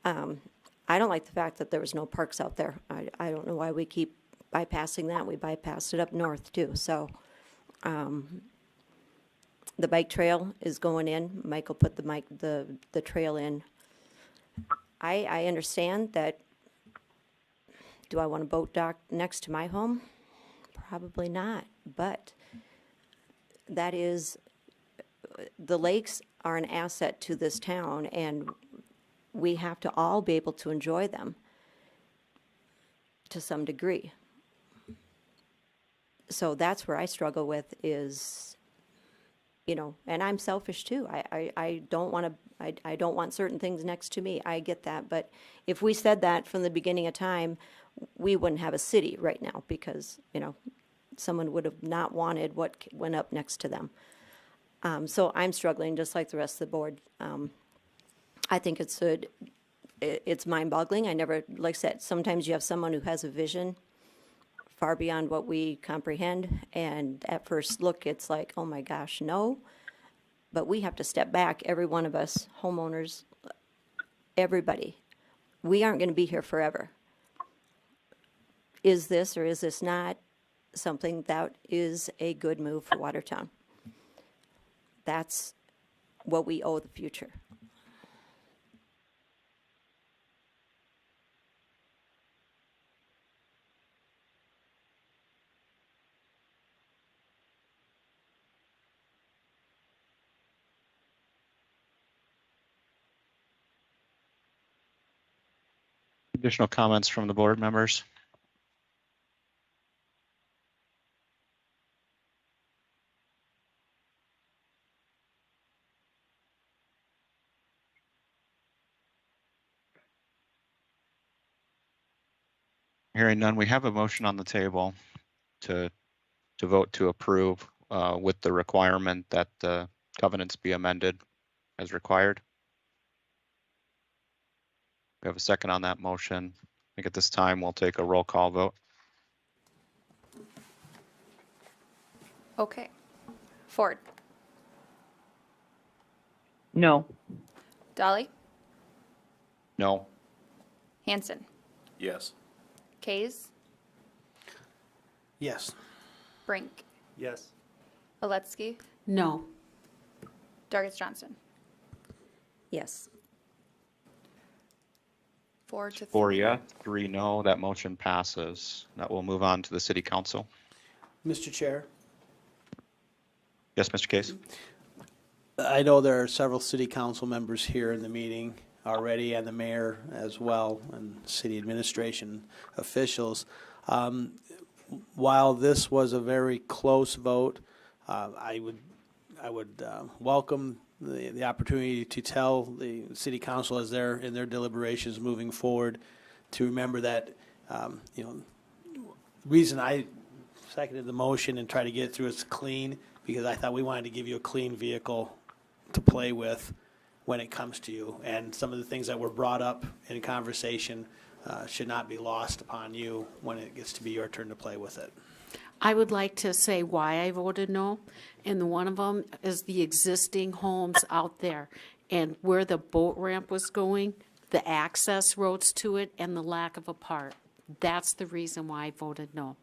I don't like the fact that there was no parks out there. I don't know why we keep bypassing that. We bypassed it up north too. So the bike trail is going in. Michael put the trail in. I understand that. Do I want a boat dock next to my home? Probably not. But that is, the lakes are an asset to this town, and we have to all be able to enjoy them to some degree. So that's where I struggle with is, and I'm selfish too. I don't want to, I don't want certain things next to me. I get that. But if we said that from the beginning of time, we wouldn't have a city right now because, someone would have not wanted what went up next to them. So I'm struggling just like the rest of the board. I think it's mind-boggling. I never, like I said, sometimes you have someone who has a vision far beyond what we comprehend, and at first look, it's like, oh my gosh, no. But we have to step back, every one of us, homeowners, everybody. We aren't going to be here forever. Is this or is this not something that is a good move for Watertown? That's what we owe the future. Additional comments from the board members? Hearing none, we have a motion on the table to vote to approve with the requirement that the covenants be amended as required. We have a second on that motion. I think at this time we'll take a roll call vote. Okay. Ford. No. Dolly. No. Hanson. Yes. Kays. Yes. Brink. Yes. Oletsky. No. Dargis Johnson. Yes. 4 to 3. 4 yes, 3 no. That motion passes. That will move on to the city council. Mr. Chair, Yes, Mr. Case. I know there are several city council members here in the meeting already, and the mayor as well, and city administration officials. While this was a very close vote, I I would welcome the opportunity to tell the city council as they're in their deliberations moving forward to remember that, reason I seconded the motion and tried to get it through is clean, because I thought we wanted to give you a clean vehicle to play with when it comes to you. And some of the things that were brought up in conversation should not be lost upon you when it gets to be your turn to play with it. I would like to say why I voted no, and one of them is the existing homes out there and where the boat ramp was going, the access roads to it, and the lack of a park. That's the reason why I voted no.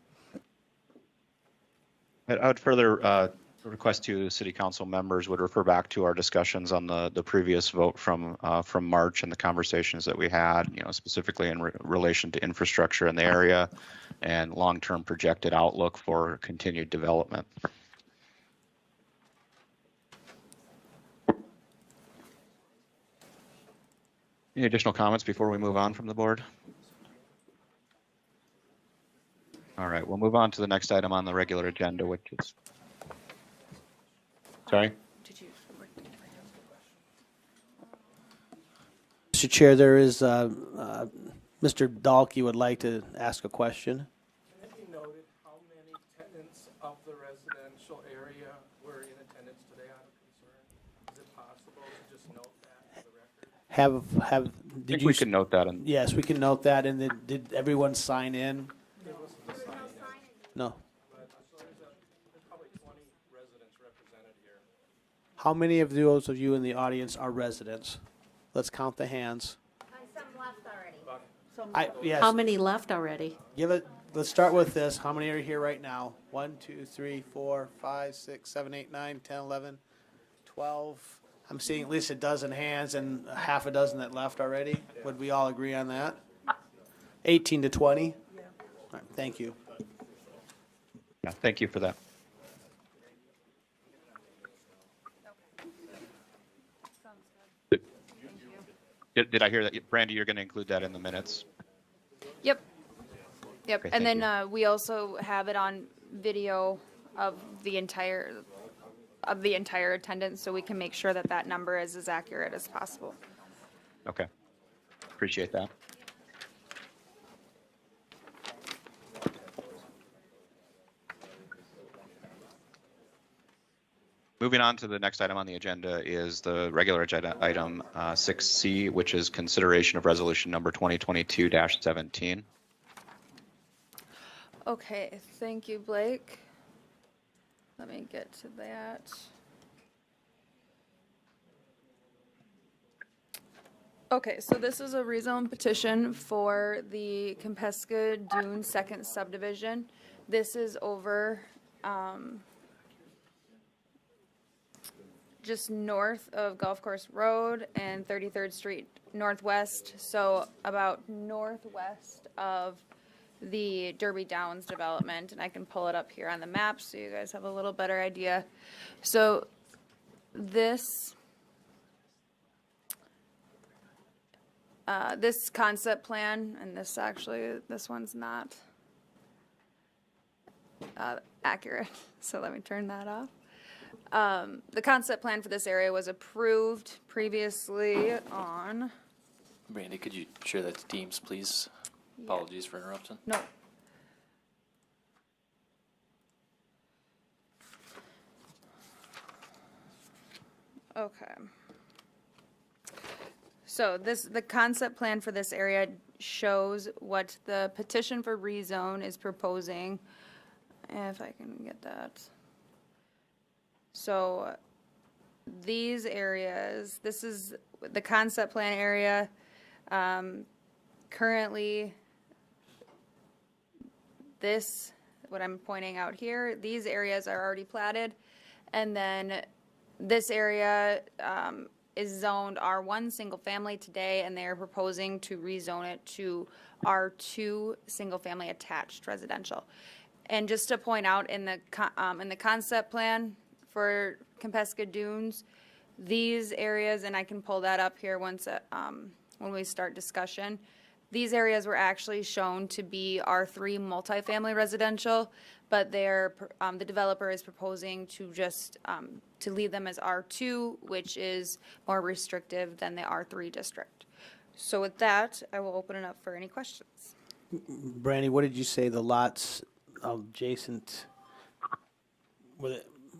I would further request to city council members would refer back to our discussions on the previous vote from March and the conversations that we had, specifically in relation to infrastructure in the area and long-term projected outlook for continued development. Any additional comments before we move on from the board? All right, we'll move on to the next item on the regular agenda, which is, sorry? Mr. Chair, there is, Mr. Dahlke would like to ask a question. Can it be noted how many tenants of the residential area were in attendance today out of concern? Is it possible to just note that for the record? Did we can note that. Yes, we can note that. And then did everyone sign in? There wasn't a sign in. No. But there's probably 20 residents represented here. How many of those of you in the audience are residents? Let's count the hands. Some left already. Yes. How many left already? Let's start with this. How many are here right now? 1, 2, 3, 4, 5, 6, 7, 8, 9, 10, 11, 12. I'm seeing at least a dozen hands and half a dozen that left already. Would we all agree on that? 18 to 20? Yeah. All right, thank you. Yeah, thank you for that. Did I hear that, Brandy, you're going to include that in the minutes? Yep. Okay, And thank then we also have it on video of the entire attendance, so we can make sure that that number is as accurate as possible. Okay. Appreciate that. Moving on to the next item on the agenda is the regular agenda item 6C, which is consideration of resolution number 2022-17. Okay, thank you, Blake. Let me get to that. Okay, so this is a rezone petition for the Compescu Dune second subdivision. This is over just north of Golf Course Road and 33rd Street Northwest, so about northwest of the Derby Downs development, and I can pull it up here on the map so you guys have a little better idea. So this this concept plan, and this one's not accurate, so let me turn that off. The concept plan for this area was approved previously on... Brandy, could you share that to Teams, please? Apologies for interruption. No. Okay. So the concept plan for this area shows what the petition for rezone is proposing. If I can get that. So these areas, this is the concept plan area. Currently, what I'm pointing out here, these areas are already platted. And then this area is zoned R1 single family today, and they are proposing to rezone it to R2 single family attached residential. And just to point out, in the concept plan for Compescu Dunes, these areas, and I can pull that up here once when we start discussion, these areas were actually shown to be R3 multifamily residential, but they're, the developer is proposing to just, to leave them as R2, which is more restrictive than the R3 district. So with that, I will open it up for any questions. Brandy, what did you say the lots adjacent,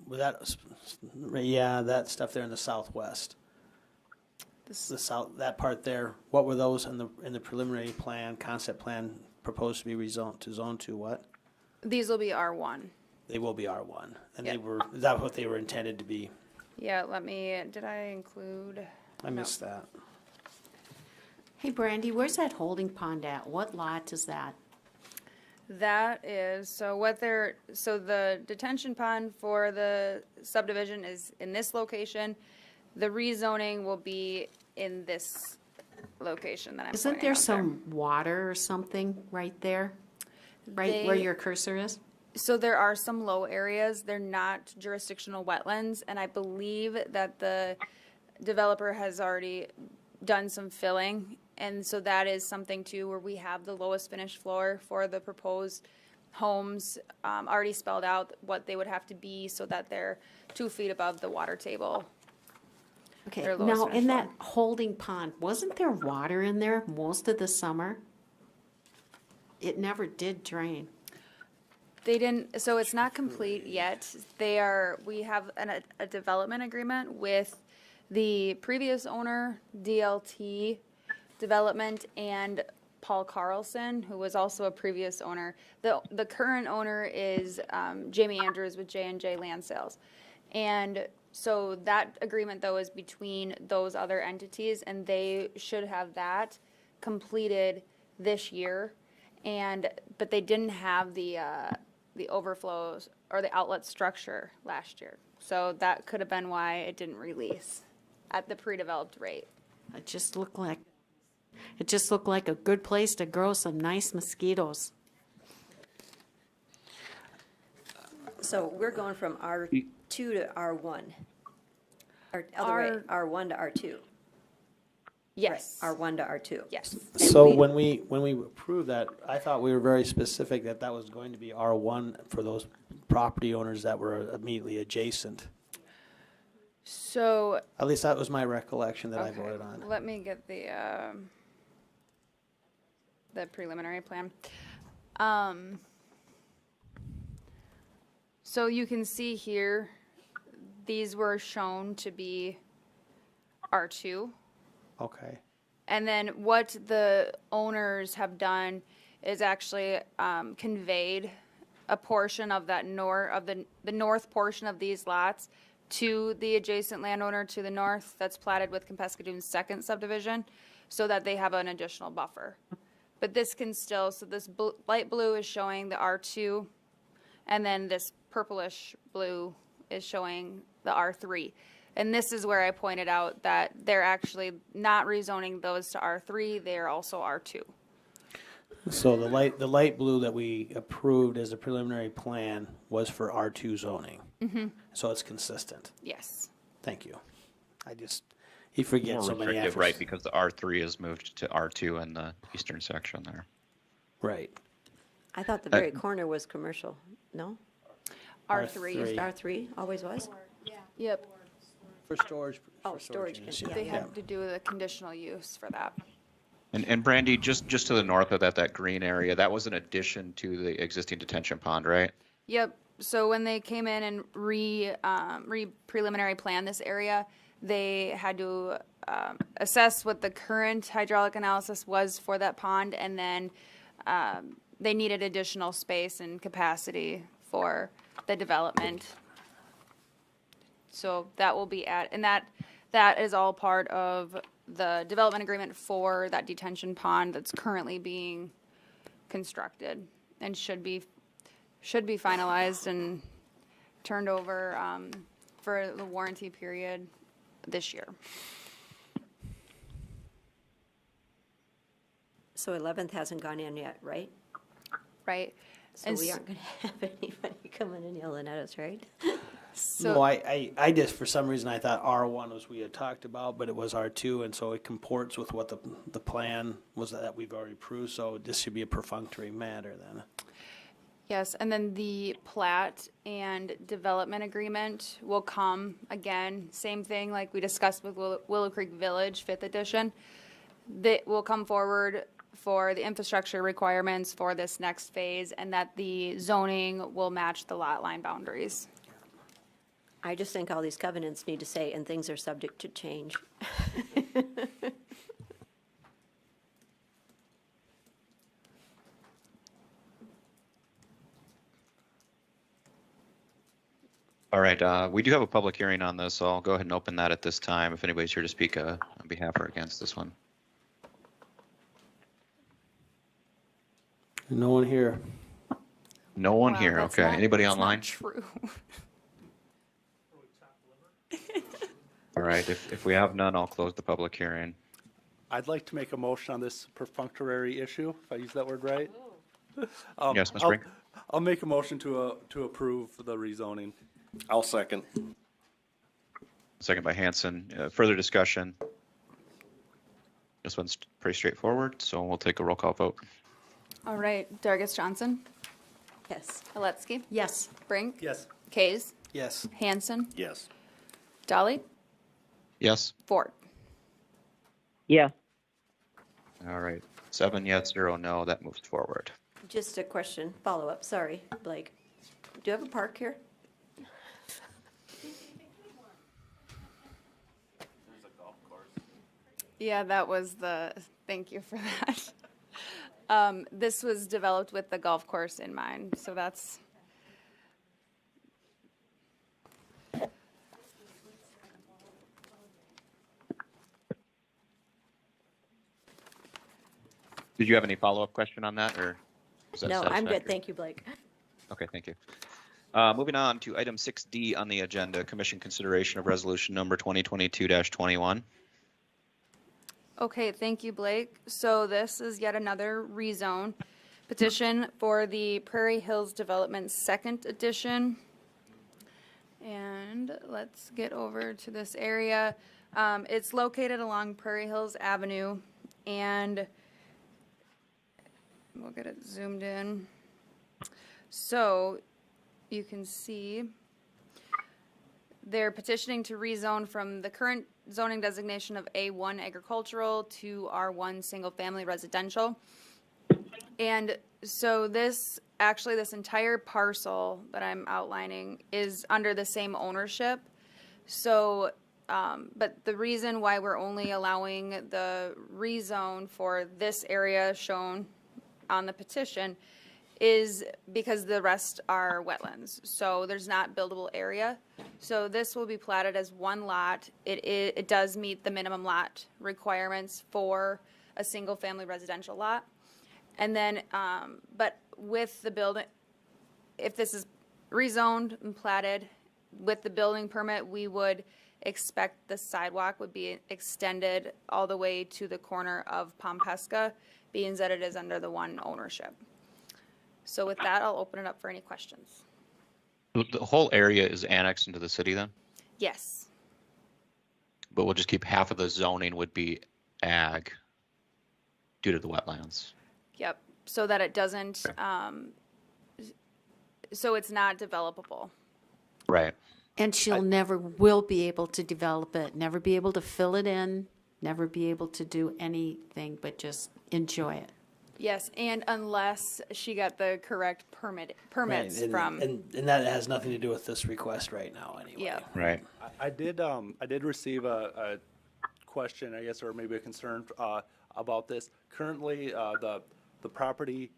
that stuff there in the southwest? The south, that part there, what were those in the preliminary plan, concept plan, proposed to be rezoned to zone to what? These will be R1. They will be R1, and Yep. they were, is that what they were intended to be? Yeah, did I include? I missed that. Hey, Brandy, where's that holding pond at? What lot is that? That is, so the detention pond for the subdivision is in this location. The rezoning will be in this location that I'm Isn't pointing there out some water or something right there? Right where your cursor is? So there are some low areas. They're not jurisdictional wetlands, and I believe that the developer has already done some filling, and so that is something too where we have the lowest finished floor for the proposed homes already spelled out what they would have to be so that they're 2 feet above the water table. Okay, Their lowest now finished in floor. that holding pond, wasn't there water in there most of the summer? It never did drain. They didn't, so it's not complete yet. We have a development agreement with the previous owner, DLT Development, and Paul Carlson, who was also a previous owner. The current owner is Jamie Andrews with J&J Land Sales. And so that agreement, though, is between those other entities, and they should have that completed this year. But they didn't have the overflows or the outlet structure last year. So that could have been why it didn't release at the pre-developed rate. It just looked like a good place to grow some nice mosquitoes. So we're going from R2 to R1. Or other way, R1 to R2. Yes. Right, R1 to R2. Yes. So when we approved that, I thought we were very specific that was going to be R1 for those property owners that were immediately adjacent. So. At least that was my recollection that I Okay, voted on. let me get the preliminary plan. So you can see here, these were shown to be R2. Okay. And then what the owners have done is actually conveyed a portion of that the north portion of these lots to the adjacent landowner to the north that's platted with Compescu Dune's second subdivision, so that they have an additional buffer. But this can still, so this light blue is showing the R2, and then this purplish blue is showing the R3. And this is where I pointed out that they're actually not rezoning those to R3, they are also R2. So the light blue that we approved as a preliminary plan was for R2 zoning. Mm-hmm. So it's consistent. Yes. Thank you. He forgets so More many restrictive, efforts. right, because the R3 is moved to R2 in the eastern section there. Right. I thought the very corner was commercial. No? R3. R3 always was? Yep. For storage. Oh, storage. units, Yeah. They had to do the conditional use for that. And Brandy, just to the north of that green area, that was an addition to the existing detention pond, right? Yep. So when they came in and preliminary plan this area, they had to assess what the current hydraulic analysis was for that pond, and then they needed additional space and capacity for the development. So that will be and that is all part of the development agreement for that detention pond that's currently being constructed and should be finalized and turned over for the warranty period this year. So 11th hasn't gone in yet, right? Right. So we aren't going to have anybody coming and yelling at us, right? So No, I just, for some reason, I thought R1 was we had talked about, but it was R2, and so it comports with what the plan was that we've already approved, so this should be a perfunctory matter then. yes, and then the plat and development agreement will come again, same thing like we discussed with Willow Creek Village, 5th edition. That will come forward for the infrastructure requirements for this next phase, and that the zoning will match the lot line boundaries. I just think all these covenants need to say, and things are subject to change. All right, we do have a public hearing on this, so I'll go ahead and open that at this time if anybody's here to speak on behalf or against this one. No one here. No one Wow, here. that's Okay. not- Anybody that's not online? True. All right. If we have none, I'll close the public hearing. I'd like to make a motion on this perfunctory issue, if I use that word right. Yes, Ms. Brink? I'll make a motion to approve the rezoning. I'll second. Second by Hanson. Further discussion? This one's pretty straightforward, so we'll take a roll call vote. All right, Dargis Johnson, Yes. Aletsky, Yes. Brink, Yes. Kays, Yes. Hanson, Yes. Dolly, Yes? Ford. Yes. All right. 7 yes, 0 no. That moves forward. Just a question, follow-up, sorry, Blake. Do you have a park here? Yeah, that was thank you for that. This was developed with the golf course in mind, so that's. Did you have any follow-up question on that, or? Was that No, I'm good, satisfactory? thank you, Blake. Okay, thank you. Moving on to item 6D on the agenda, commission consideration of resolution number 2022-21. Okay, thank you, Blake. So this is yet another rezone petition for the Prairie Hills Development 2nd Edition. And let's get over to this area. It's located along Prairie Hills Avenue, and we'll get it zoomed in. So you can see they're petitioning to rezone from the current zoning designation of A1 agricultural to R1 single family residential. And so this entire parcel that I'm outlining is under the same ownership. So, but the reason why we're only allowing the rezone for this area shown on the petition is because the rest are wetlands. So there's not buildable area. So this will be platted as one lot. It does meet the minimum lot requirements for a single family residential lot. And then, but with the building, if this is rezoned and platted with the building permit, we would expect the sidewalk would be extended all the way to the corner of Compescu, being that it is under the one ownership. So with that, I'll open it up for any questions. The whole area is annexed into the city then? Yes. But we'll just keep half of the zoning would be ag due to the wetlands. Yep. So that it doesn't, so it's not developable. Right. And she'll never will be able to develop it, never be able to fill it in, never be able to do anything but just enjoy it. Yes, and unless she got the correct permits Right, from. and that has nothing to do with this request right now, anyway. Yeah. Right. I did receive a question, I guess, or maybe a concern about this. Currently, the property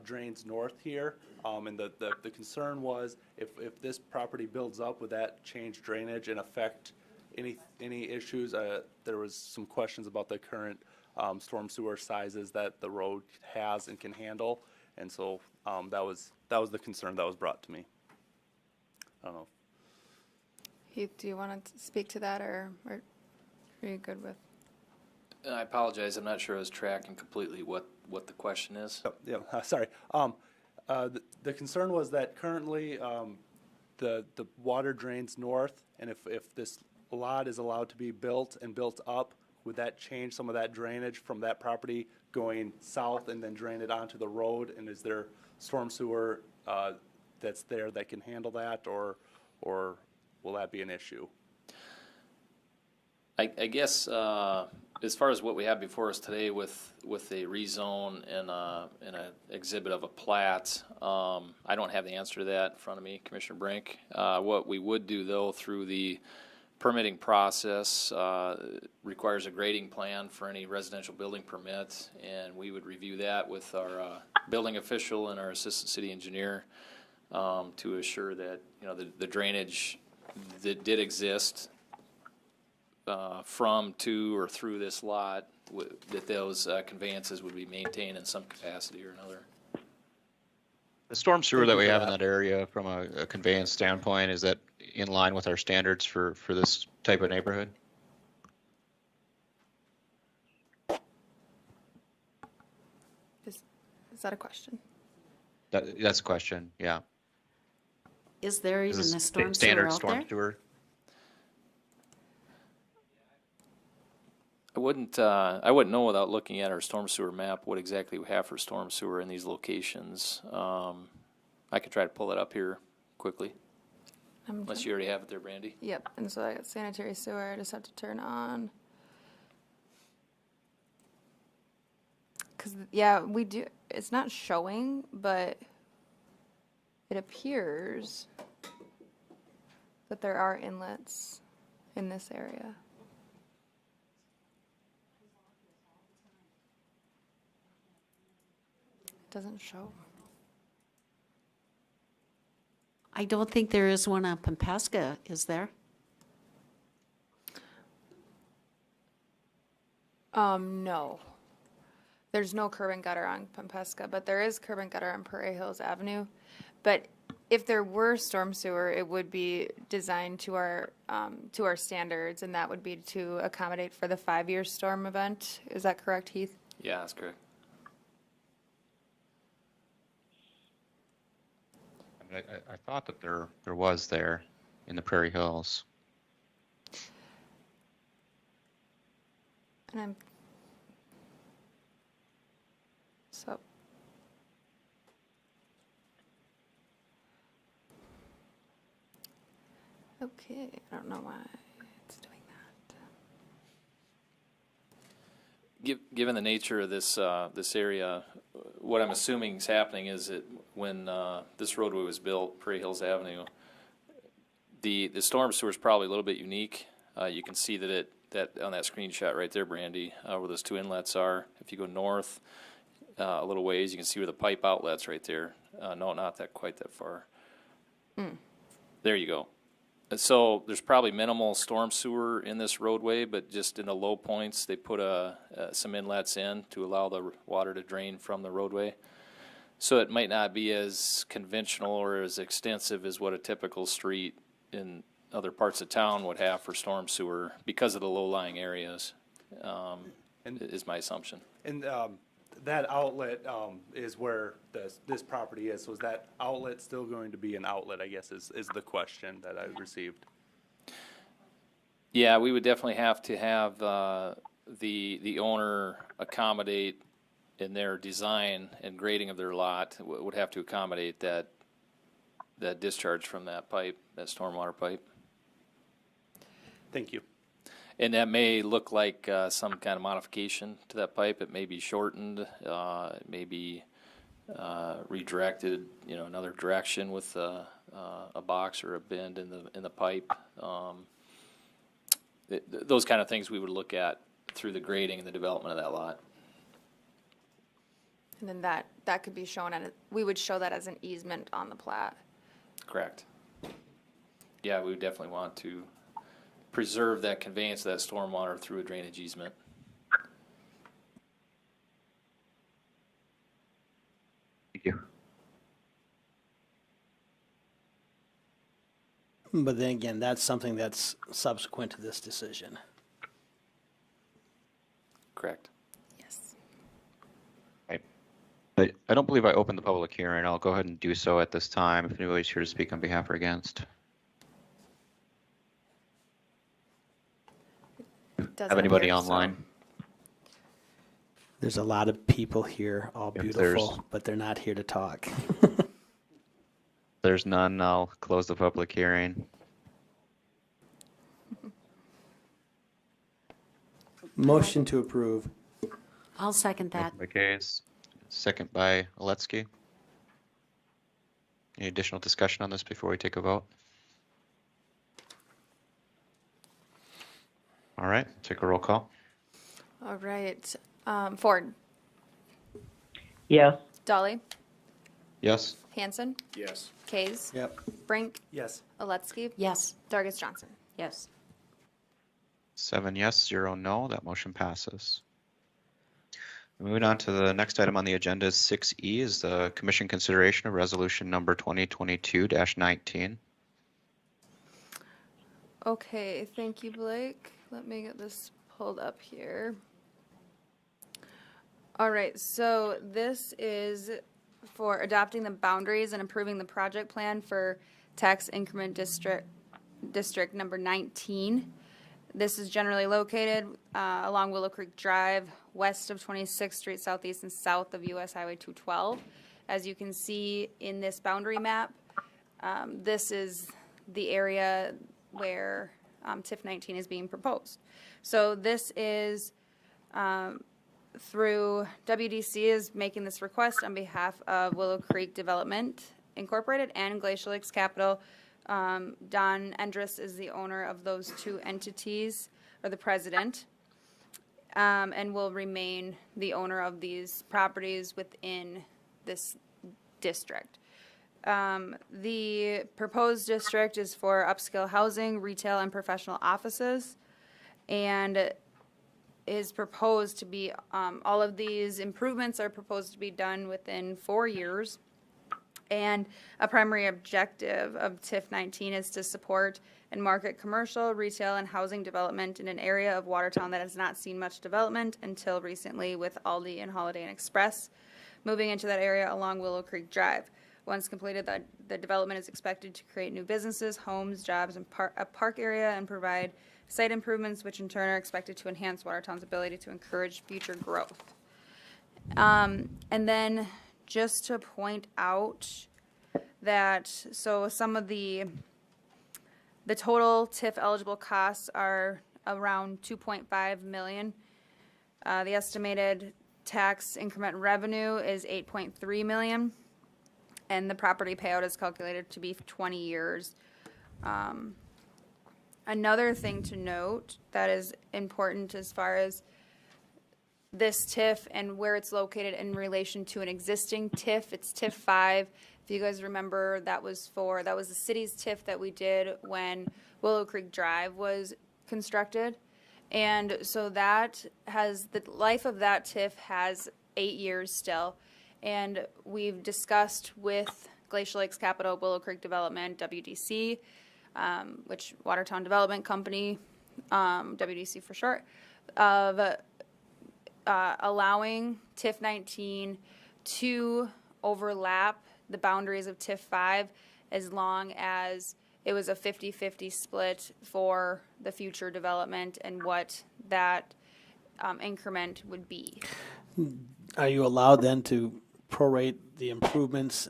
drains north here, and the concern was if this property builds up, would that change drainage and affect any issues? There was some questions about the current storm sewer sizes that the road has and can handle, and so that was the concern that was brought to me. I don't know. Heath, do you want to speak to that, or are you good with? I apologize, I'm not sure I was tracking completely what the question is. Oh, yeah, sorry. The concern was that currently the water drains north, and if this lot is allowed to be built and built up, would that change some of that drainage from that property going south and then drain it onto the road? And is there storm sewer that's there that can handle that, or will that be an issue? I guess as far as what we have before us today with a rezone and an exhibit of a plat, I don't have the answer to that in front of me, Commissioner Brink. What we would do, though, through the permitting process requires a grading plan for any residential building permit, and we would review that with our building official and our assistant city engineer to assure that the drainage that did exist from, to, or through this lot, that those conveyances would be maintained in some capacity or another. The storm sewer that we have in that area from a conveyance standpoint, is that in line with our standards for this type of neighborhood? Is that a question? That's a question, yeah. Is there even Is a this storm sewer standard out storm there? sewer? I wouldn't know without looking at our storm sewer map what exactly we have for storm sewer in these locations. I could try to pull it up here quickly. Unless you already have it there, Brandy. Yep, and so I got sanitary sewer, I just have to turn on. Because, yeah, we do, it's not showing, but it appears that there are inlets in this area. It doesn't show. I don't think there is one on Compescu, is there? No. There's no curb and gutter on Compescu, but there is curb and gutter on Prairie Hills Avenue. But if there were storm sewer, it would be designed to our standards, and that would be to accommodate for the 5-year storm event. Is that correct, Heath? Yeah, that's correct. I thought that there was there in the Prairie Hills. And I'm so okay. I don't know why it's doing that. Given the nature of this this area, what I'm assuming is happening is that when this roadway was built, Prairie Hills Avenue, the storm sewer is probably a little bit unique. You can see that that on that screenshot right there, Brandy, where those two inlets are. If you go north a little ways, you can see where the pipe outlet's right there. No, not that quite that far. There you go. So there's probably minimal storm sewer in this roadway, but just in the low points, they put some inlets in to allow the water to drain from the roadway. So it might not be as conventional or as extensive as what a typical street in other parts of town would have for storm sewer because of the low-lying areas, is my assumption. And that outlet is where this property is. So is that outlet still going to be an outlet, I guess, is the question that I received. Yeah, we would definitely have to have the owner accommodate in their design and grading of their lot, would have to accommodate that discharge from that pipe, that stormwater pipe. Thank you. And that may look like some kind of modification to that pipe. It may be shortened, it may be redirected, another direction with a box or a bend in the pipe. Those kind of things we would look at through the grading and the development of that lot. And then that could be shown, and we would show that as an easement on the plat. Correct. Yeah, we would definitely want to preserve that conveyance of that stormwater through a drainage easement. Thank you. But then again, that's something that's subsequent to this decision. Correct. Yes. Right. I don't believe I opened the public hearing. I'll go ahead and do so at this time if anybody's here to speak on behalf or against. Doesn't Have anybody appear online? There's a lot of people here, all If beautiful, but they're not here to talk. There's none. I'll close the public hearing. Motion to approve. I'll second that. Motion by Case, second by Oletsky. Any additional discussion on this before we take a vote? All right, take a roll call. All right. Ford, Yes. Dolly, Yes. Hanson, Yes. Kays, Yep. Brink, Yes. Oletsky, Yes. Dargis Johnson. Yes. 7 yes, 0 no. That motion passes. Moving on to the next item on the agenda is 6E is the commission consideration of resolution number 2022-19. Okay, thank you, Blake. Let me get this pulled up here. All right, so this is for adopting the boundaries and approving the project plan for tax increment district number 19. This is generally located along Willow Creek Drive, west of 26th Street Southeast and south of US Highway 212. As you can see in this boundary map, this is the area where TIF 19 is being proposed. So this is through WDC is making this request on behalf of Willow Creek Development Incorporated and Glacial Lakes Capital. Don Endress is the owner of those two entities, or the president, and will remain the owner of these properties within this district. The proposed district is for upscale housing, retail, and professional offices, and is proposed to be, all of these improvements are proposed to be done within 4 years. And a primary objective of TIF 19 is to support and market commercial, retail, and housing development in an area of Watertown that has not seen much development until recently with Aldi and Holiday Inn Express moving into that area along Willow Creek Drive. Once completed, the development is expected to create new businesses, homes, jobs, and a park area and provide site improvements, which in turn are expected to enhance Watertown's ability to encourage future growth. And then just to point out that, so some of the total TIF eligible costs are around 2.5 million. The estimated tax increment revenue is 8.3 million. And the property payout is calculated to be 20 years. Another thing to note that is important as far as this TIF and where it's located in relation to an existing TIF, it's TIF 5. If you guys remember, that was the city's TIF that we did when Willow Creek Drive was constructed. And so that has, the life of that TIF has 8 years still. And we've discussed with Glacial Lakes Capital, Willow Creek Development, WDC, which Watertown Development Company, WDC for short, of allowing TIF 19 to overlap the boundaries of TIF 5 as long as it was a 50-50 split for the future development and what that increment would be. Are you allowed then to prorate the improvements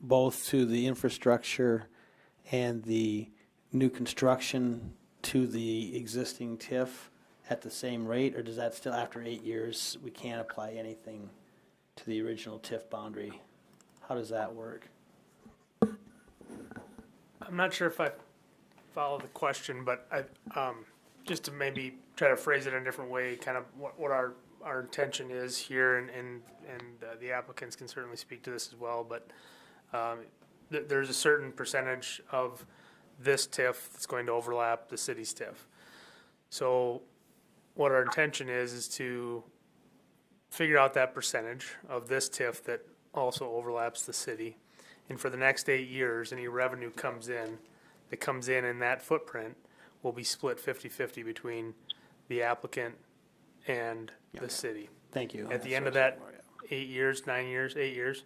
both to the infrastructure and the new construction to the existing TIF at the same rate, or does that still, after 8 years, we can't apply anything to the original TIF boundary? How does that work? I'm not sure if I follow the question, but just to maybe try to phrase it in a different way, kind of what our intention is here, and the applicants can certainly speak to this as well, but there's a certain percentage of this TIF that's going to overlap the city's TIF. So what our intention is to figure out that percentage of this TIF that also overlaps the city. And for the next 8 years, any revenue that comes in that footprint will be split 50-50 between the applicant and the city. Thank you. At the end of that 8 years, 9 years, 8 years,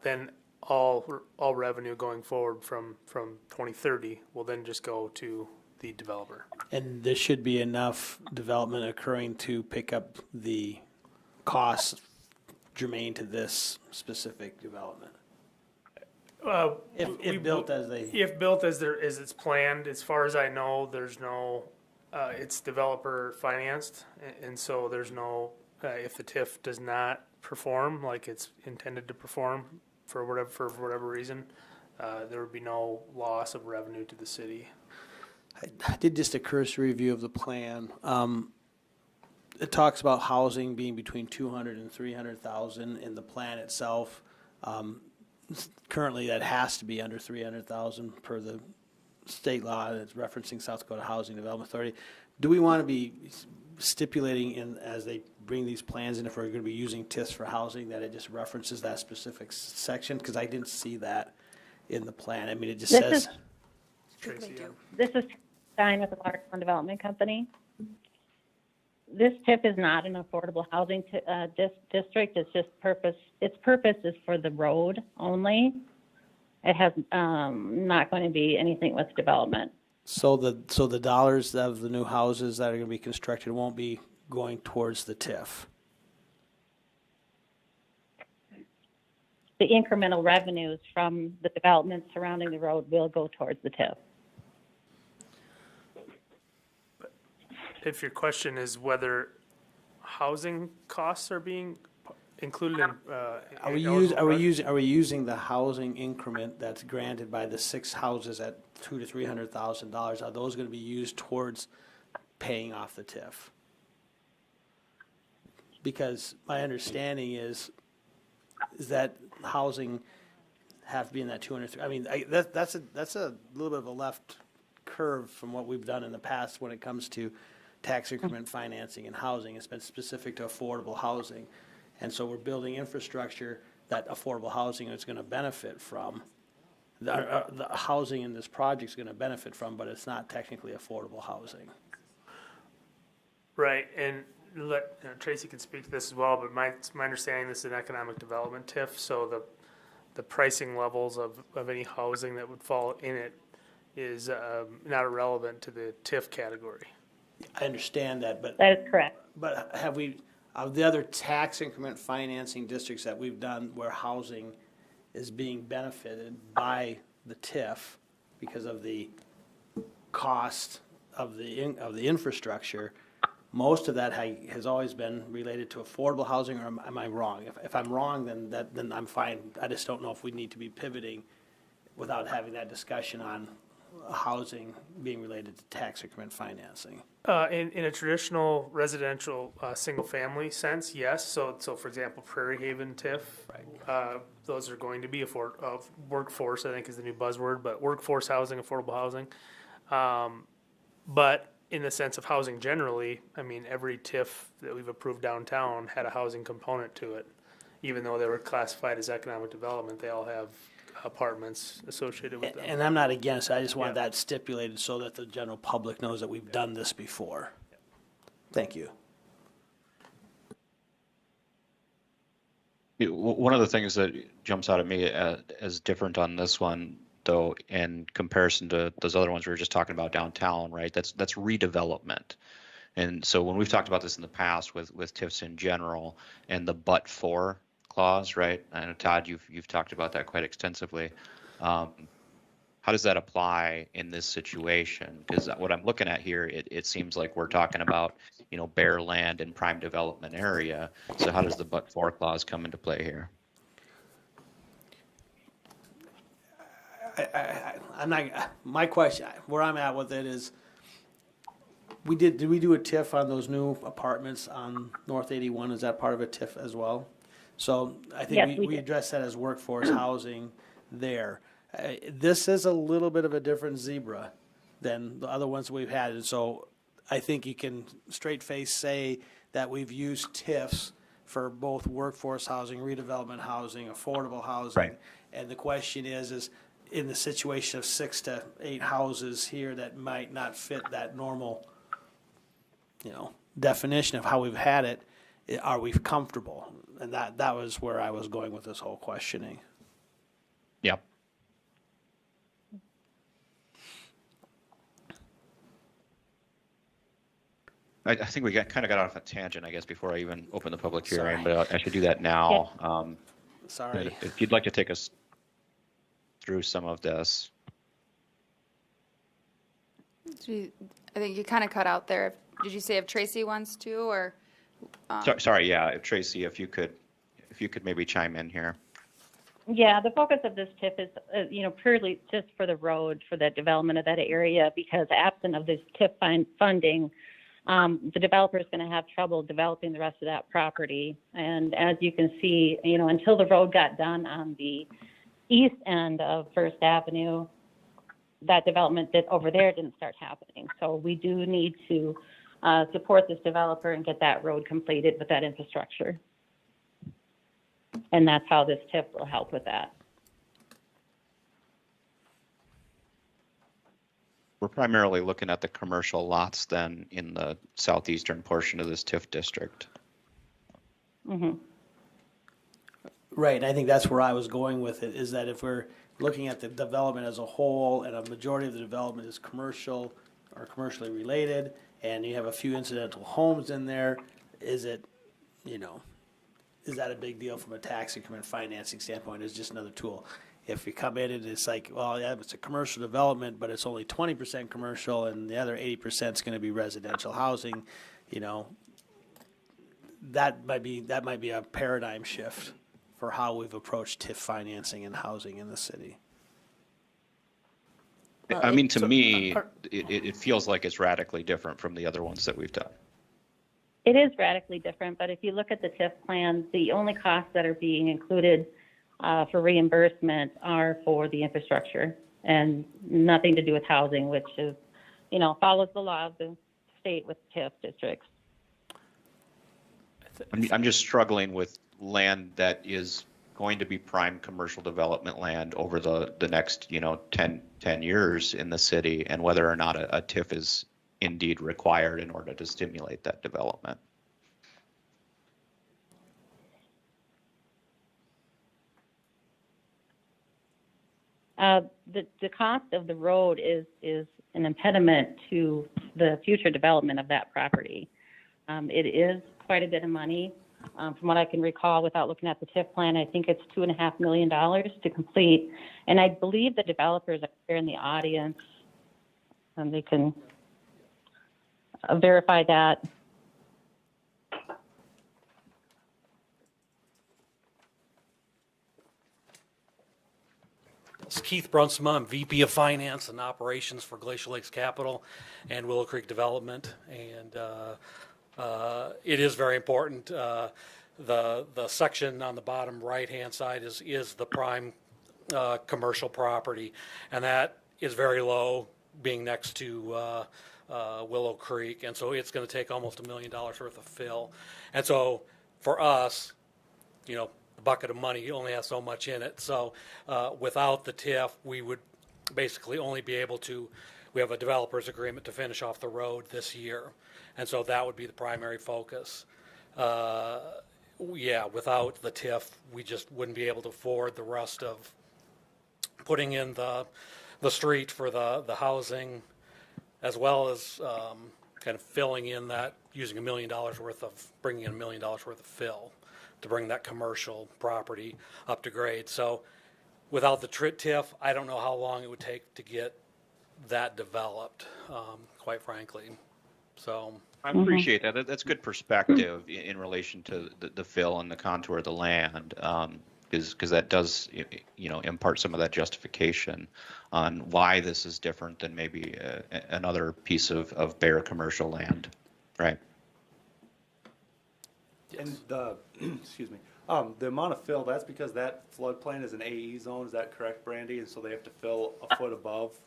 then all revenue going forward from 2030 will then just go to the developer. And there should be enough development occurring to pick up the costs germane to this specific development. If built as it's planned, as far as I know, there's no, it's developer financed, and so there's no, if the TIF does not perform like it's intended to perform for whatever reason, there would be no loss of revenue to the city. I did just a cursory review of the plan. It talks about housing being between 200 and 300,000 in the plan itself. Currently, that has to be under 300,000 per the state law. It's referencing South Dakota Housing Development Authority. Do we want to be stipulating in as they bring these plans in, if we're going to be using TIFs for housing, that it just references that specific section? Because I didn't see that in the plan. I mean, it just says. This is Stein with the Watertown Development Company. This TIF is not an affordable housing district. It's just its purpose is for the road only. It has not going to be anything with development. So the dollars of the new houses that are going to be constructed won't be going towards the TIF. The incremental revenues from the development surrounding the road will go towards the TIF. If your question is whether housing costs are being included in, Are we using the housing increment that's granted by the 6 houses at $200,000 to $300,000? Are those going to be used towards paying off the TIF? Because my understanding is that housing have to be in that 200. I mean, that's a little bit of a left curve from what we've done in the past when it comes to tax increment financing and housing. It's been specific to affordable housing. And so we're building infrastructure that affordable housing is going to benefit from. The housing in this project is going to benefit from, but it's not technically affordable housing. right, and Tracy can speak to this as well, but my understanding, this is an economic development TIF, so the pricing levels of any housing that would fall in it is not irrelevant to the TIF category. I understand that, but. That is correct. But have we, of the other tax increment financing districts that we've done where housing is being benefited by the TIF because of the cost of the infrastructure, most of that has always been related to affordable housing, or am I wrong? If I'm wrong, then I'm fine. I just don't know if we need to be pivoting without having that discussion on housing being related to tax increment financing. In a traditional residential single-family sense, yes. So for example, Prairie Haven TIF, right. Those are going to be workforce, I think is the new buzzword, but workforce housing, affordable housing. But in the sense of housing generally, I mean, every TIF that we've approved downtown had a housing component to it. Even though they were classified as economic development, they all have apartments associated with them. And I'm not against it. I just want that stipulated so that the general public knows that we've done this before. Thank you. One of the things that jumps out at me as different on this one, though, in comparison to those other ones we were just talking about downtown, right? That's redevelopment. And so when we've talked about this in the past with TIFs in general and the but for clause, right? I know, Todd, you've talked about that quite extensively. How does that apply in this situation? Because what I'm looking at here, it seems like we're talking about, bare land and prime development area. So how does the but for clause come into play here? My question, where I'm at with it is, did we do a TIF on those new apartments on North 81? Is that part of a TIF as well? So I think yes, we addressed that as workforce housing there. This is a little bit of a different zebra than the other ones we've had. And so I think you can straight face say that we've used TIFs for both workforce housing, redevelopment housing, affordable housing. Right. And the question is in the situation of 6 to 8 houses here that might not fit that normal, definition of how we've had it, are we comfortable? And that was where I was going with this whole questioning. Yep. I think we kind of got off a tangent, I guess, before I even opened the public hearing, but I should do that now. Sorry. If you'd like to take us through some of this. I think you kind of cut out there. Did you say if Tracy wants to, or? Sorry, yeah, if Tracy, if you could maybe chime in here. Yeah, the focus of this TIF is, purely just for the road, for the development of that area, because absent of this TIF funding, the developer is going to have trouble developing the rest of that property. And as you can see, until the road got done on the east end of First Avenue, that development over there didn't start happening. So we do need to support this developer and get that road completed with that infrastructure. And that's how this TIF will help with that. We're primarily looking at the commercial lots then in the southeastern portion of this TIF district. Mm-hmm. Right, and I think that's where I was going with it, is that if we're looking at the development as a whole, and a majority of the development is commercial or commercially related, and you have a few incidental homes in there, is it, is that a big deal from a tax increment financing standpoint? Is just another tool. If we come in and it's like, well, yeah, it's a commercial development, but it's only 20% commercial, and the other 80% is going to be residential housing, that might be a paradigm shift for how we've approached TIF financing and housing in the city. I mean, to me, it feels like it's radically different from the other ones that we've done. It is radically different, but if you look at the TIF plans, the only costs that are being included for reimbursement are for the infrastructure and nothing to do with housing, which is, follows the law of the state with TIF districts. I'm just struggling with land that is going to be prime commercial development land over the next 10 years in the city, and whether or not a TIF is indeed required in order to stimulate that development. The cost of the road is an impediment to the future development of that property. It is quite a bit of money. From what I can recall, without looking at the TIF plan, I think it's $2.5 million to complete. And I believe the developers are here in the audience, and they can verify that. Keith Brunsma. I'm VP of Finance and Operations for Glacial Lakes Capital and Willow Creek Development, and it is very important. The section on the bottom right-hand side is the prime commercial property, and that is very low, being next to Willow Creek, and so it's going to take almost $1 million worth of fill. And so for us, the bucket of money only has so much in it. So without the TIF, we would basically only be able to, we have a developer's agreement to finish off the road this year. And so that would be the primary focus. Without the TIF, we just wouldn't be able to afford the rest of putting in the street for the housing, as well as kind of filling in that, using $1 million worth of, bringing in $1 million worth of fill to bring that commercial property up to grade. So without the TIF, I don't know how long it would take to get that developed, quite frankly. So I appreciate that. That's good perspective in relation to the fill and the contour of the land, because that does, impart some of that justification on why this is different than maybe another piece of bare commercial land, right? And the, excuse me, the amount of fill, that's because that floodplain is an AE zone, is that correct, Brandy? And so they have to fill a foot above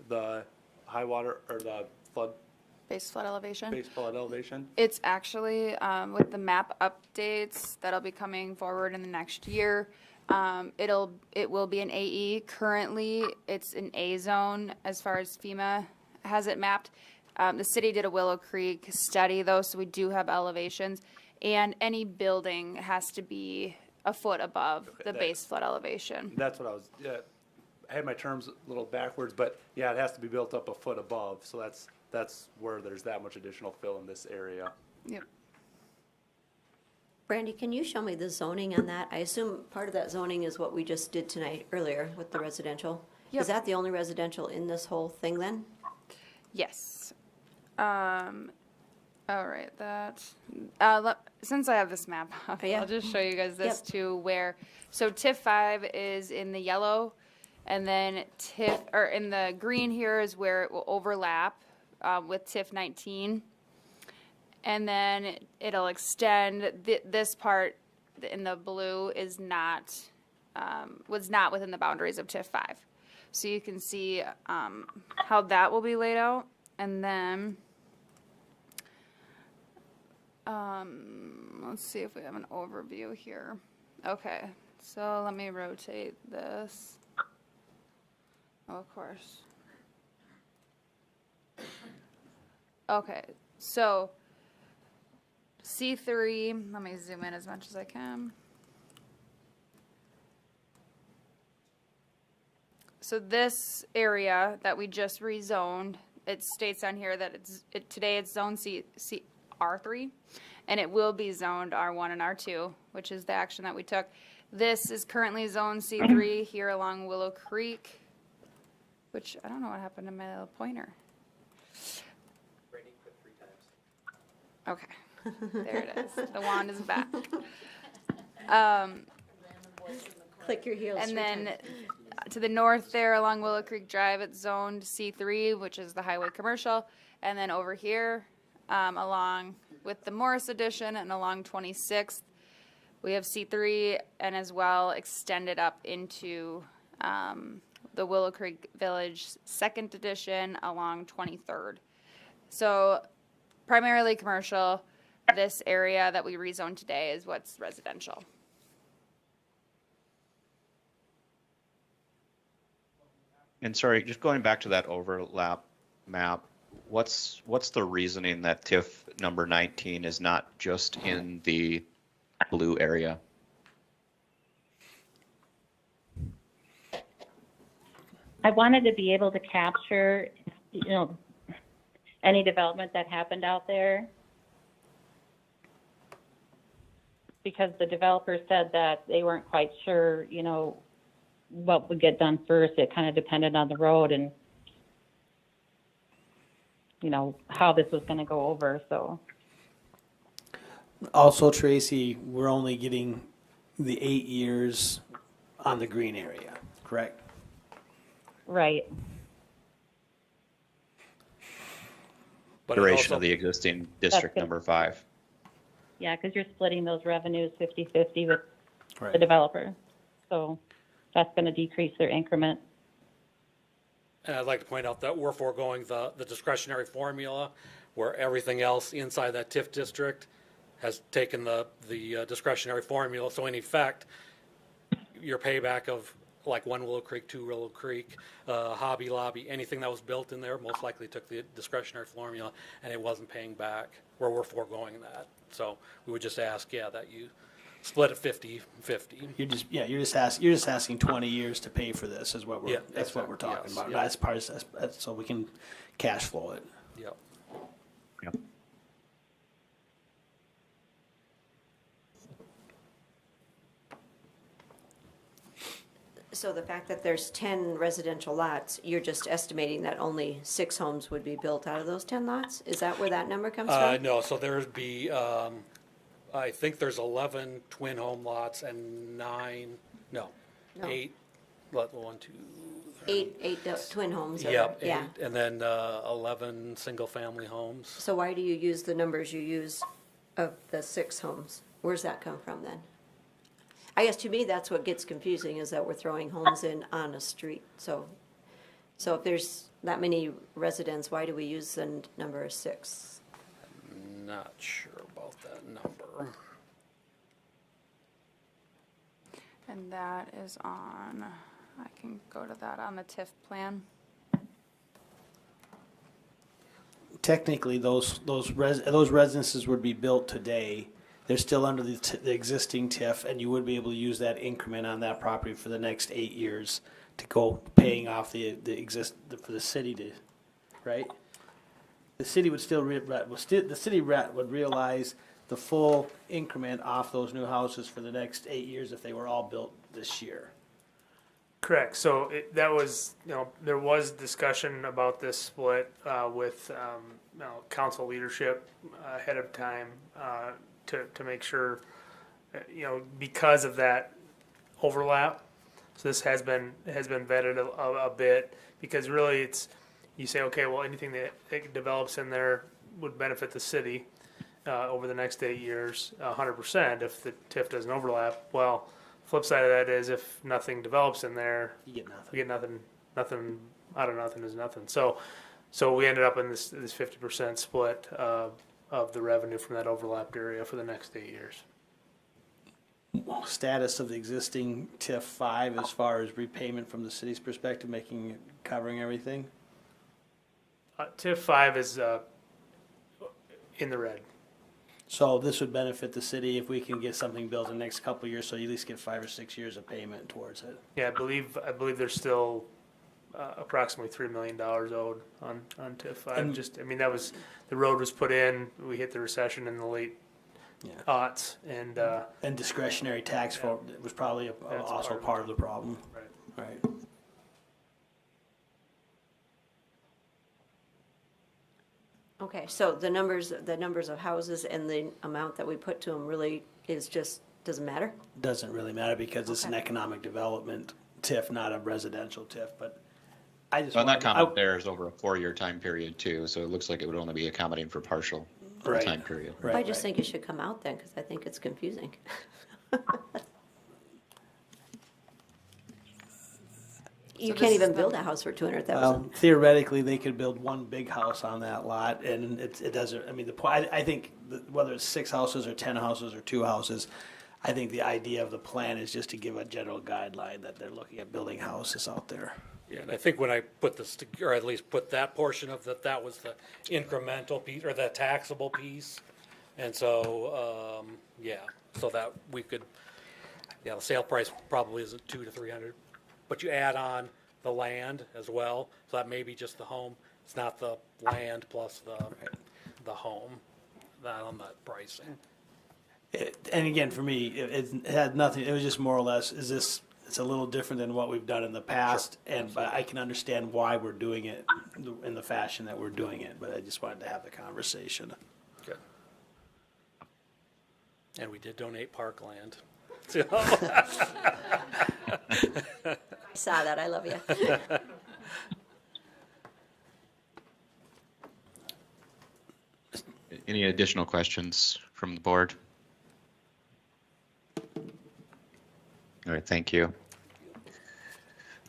the high water, or the flood? Base flood elevation? Base flood elevation? It's actually, with the map updates that'll be coming forward in the next year, it will be an AE. Currently, it's an A zone as far as FEMA has it mapped. The city did a Willow Creek study though, so we do have elevations. And any building has to be a foot above the base flood elevation. That's what I was, yeah, I had my terms a little backwards, but yeah, it has to be built up a foot above, so that's where there's that much additional fill in this area. Yep. Brandy, can you show me the zoning on that? I assume part of that zoning is what we just did tonight, earlier, with the residential. Yep. Is that the only residential in this whole thing then? Yes. All right, that, since I have this map up, Yeah. I'll just show you guys this Yep. too, where, so TIF 5 is in the yellow, and then in the green here is where it will overlap with TIF 19. And then it'll extend, this part in the blue is not, was not within the boundaries of TIF 5. So you can see how that will be laid out. And then, let's see if we have an overview here. Okay, so let me rotate this. Oh, of course. Okay, so C3, let me zoom in as much as I can. So this area that we just rezoned, it states on here that today it's zone R3, and it will be zoned R1 and R2, which is the action that we took. This is currently zone C3 here along Willow Creek, which I don't know what happened to my little pointer. Okay, there it is. The wand is back. Click your heels. And then to the north there along Willow Creek Drive, it's zoned C3, which is the highway commercial. And then over here, along with the Morris Addition and along 26th, we have C3 and as well extended up into the Willow Creek Village 2nd Edition along 23rd. So primarily commercial. This area that we rezoned today is what's residential. And sorry, just going back to that overlap map, what's the reasoning that TIF number 19 is not just in the blue area? I wanted to be able to capture, any development that happened out there. Because the developer said that they weren't quite sure, what would get done first. It kind of depended on the road and, how this was going to go over, so. Also, Tracy, we're only getting the 8 years on the green area, correct? Right. But Duration also, of the existing district good. number 5. Yeah, because you're splitting those revenues 50-50 with Right. the developer. So that's going to decrease their increment. and I'd like to point out that we're foregoing the discretionary formula, where everything else inside that TIF district has taken the discretionary formula. So in effect, your payback of like 1 Willow Creek, 2 Willow Creek, Hobby Lobby, anything that was built in there most likely took the discretionary formula and it wasn't paying back, where we're foregoing that. So we would just ask, that you split it 50-50. You're just asking 20 years to pay for this is what we're what we're talking about. That's part of that's so we can cash flow it. Yep. Yep. So the fact that there's 10 residential lots, you're just estimating that only 6 homes would be built out of those 10 lots? Is that where that number comes from? No, so there'd be, I think there's 11 twin home lots and 8, 1, 2. 8 twin homes. Yep, Yeah. 8, and then 11 single-family homes. So why do you use the numbers you use of the 6 homes? Where's that come from then? I guess to me, that's what gets confusing, is that we're throwing homes in on a street. So if there's that many residents, why do we use the number 6? Not sure about that number. And that is on, I can go to that on the TIF plan. Technically, those residences would be built today, they're still under the existing TIF, and you would be able to use that increment on that property for the next 8 years to go paying off for the city to, right? The city would still, the city would realize the full increment off those new houses for the next 8 years if they were all built this year. Correct. So that was, there was discussion about this split with council leadership ahead of time to make sure, because of that overlap. So this has been vetted a bit, because really you say, okay, well, anything that develops in there would benefit the city over the next 8 years, 100% if the TIF doesn't overlap. Well, flip side of that is if nothing develops in there, you get nothing. We get nothing. Nothing out of nothing is nothing. So we ended up in this 50% split of the revenue from that overlapped area for the next 8 years. Status of the existing TIF 5 as far as repayment from the city's perspective, covering everything? TIF 5 is in the red. So this would benefit the city if we can get something built in the next couple of years, so you at least get 5 or 6 years of payment towards it. Yeah, I believe there's still approximately $3 million owed on TIF 5. And that was, the road was put in, we hit the recession in the late aughts, and discretionary tax for was probably also part of the problem. Right. Okay, so the numbers of houses and the amount that we put to them really doesn't matter? Doesn't really matter because it's an economic development TIF, not a residential TIF, but I just. So that comment there is over a 4-year time period too, so it looks like it would only be accommodating for partial time period. Right, I just think it should come out then, because I think it's confusing. You can't even build a house for $200,000. Theoretically, they could build one big house on that lot, and it doesn't. I mean, I think whether it's 6 houses or 10 houses or 2 houses, I think the idea of the plan is just to give a general guideline that they're looking at building houses out there. Yeah, and I think when I put this, or at least put that portion of that was the incremental piece or the taxable piece, and so so that we could, the sale price probably isn't $200 to $300. But you add on the land as well, so that may be just the home. It's not the land plus the home, that on that pricing. And again, for me, it had nothing. It was just more or less. It's a little different than what we've done in the past, but I can understand why we're doing it in the fashion that we're doing it. But I just wanted to have the conversation. Okay. And we did donate parkland. I saw that. I love you. Any additional questions from the board? All right, thank you.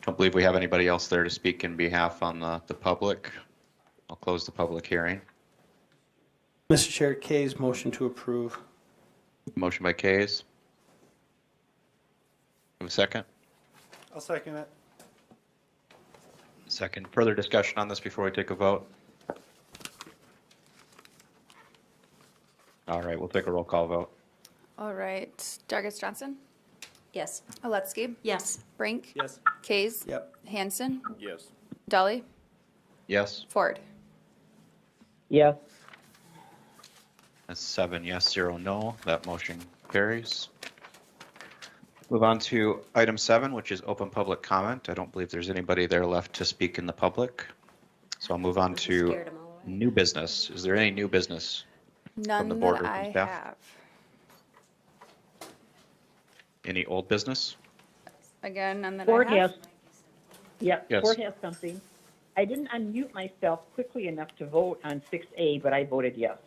Don't believe we have anybody else there to speak in behalf on the public. I'll close the public hearing. Mr. Chair, Kay's motion to approve. Motion by Kays. Have a second? I'll second it. Second. Further discussion on this before we take a vote? All right, we'll take a roll call vote. All right. Dargis Johnson? Yes. Aletsky? Yes. Brink? Yes. Kays? Yep. Hanson? Yes. Dolly? Yes. Ford? Yes. That's 7 yes, 0 no. That motion carries. Move on to item 7, which is open public comment. I don't believe there's anybody there left to speak in the public. So I'll move on to new business. Is there any new business from the board or None from that I staff? have. Any old business? Again, none that Ford I have. has, yep, Yes. Ford has something. I didn't unmute myself quickly enough to vote on 6A, but I voted yes.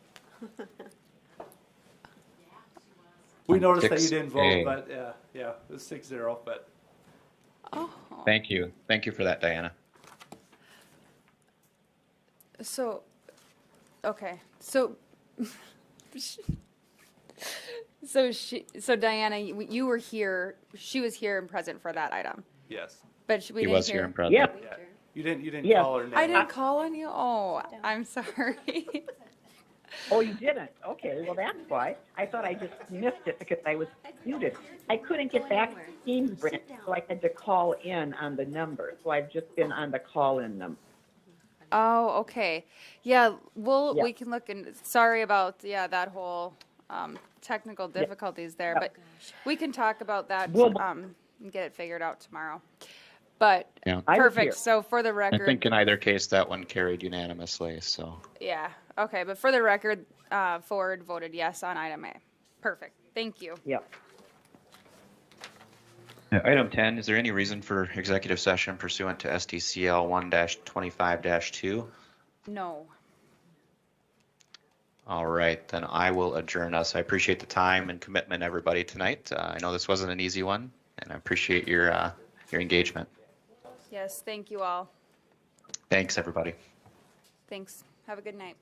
We noticed that you 6A. didn't vote, but it was 6-0, but. Oh. Thank you. Thank you for that, Diana. So, okay. So, so Diana, you were here. She was here and present for that item. Yes. But we He didn't was hear. here and present. Yeah. You didn't Yes. call her name. I didn't call on you. Oh, I'm sorry. Oh, you didn't? Okay, well, that's why. I thought I just missed it because I was muted. I couldn't get back to Teams, Brent, so I had to call in on the number. So I've just been on the call-in number. Oh, okay. Yeah, Yeah. we can look and, sorry about, that whole, technical difficulties there, but we can talk about that, and get it figured out tomorrow. But, Yeah. perfect. So for the I record. think in either case, that one carried unanimously, so. Yeah, okay, but for the record, Ford voted yes on item A. Perfect, thank you. Yep. Item 10, is there any reason for executive session pursuant to SDCL 1-25-2? No. All right, then I will adjourn us. I appreciate the time and commitment, everybody, tonight. I know this wasn't an easy one, and I appreciate your engagement. Yes, thank you all. Thanks, everybody. Thanks. Have a good night.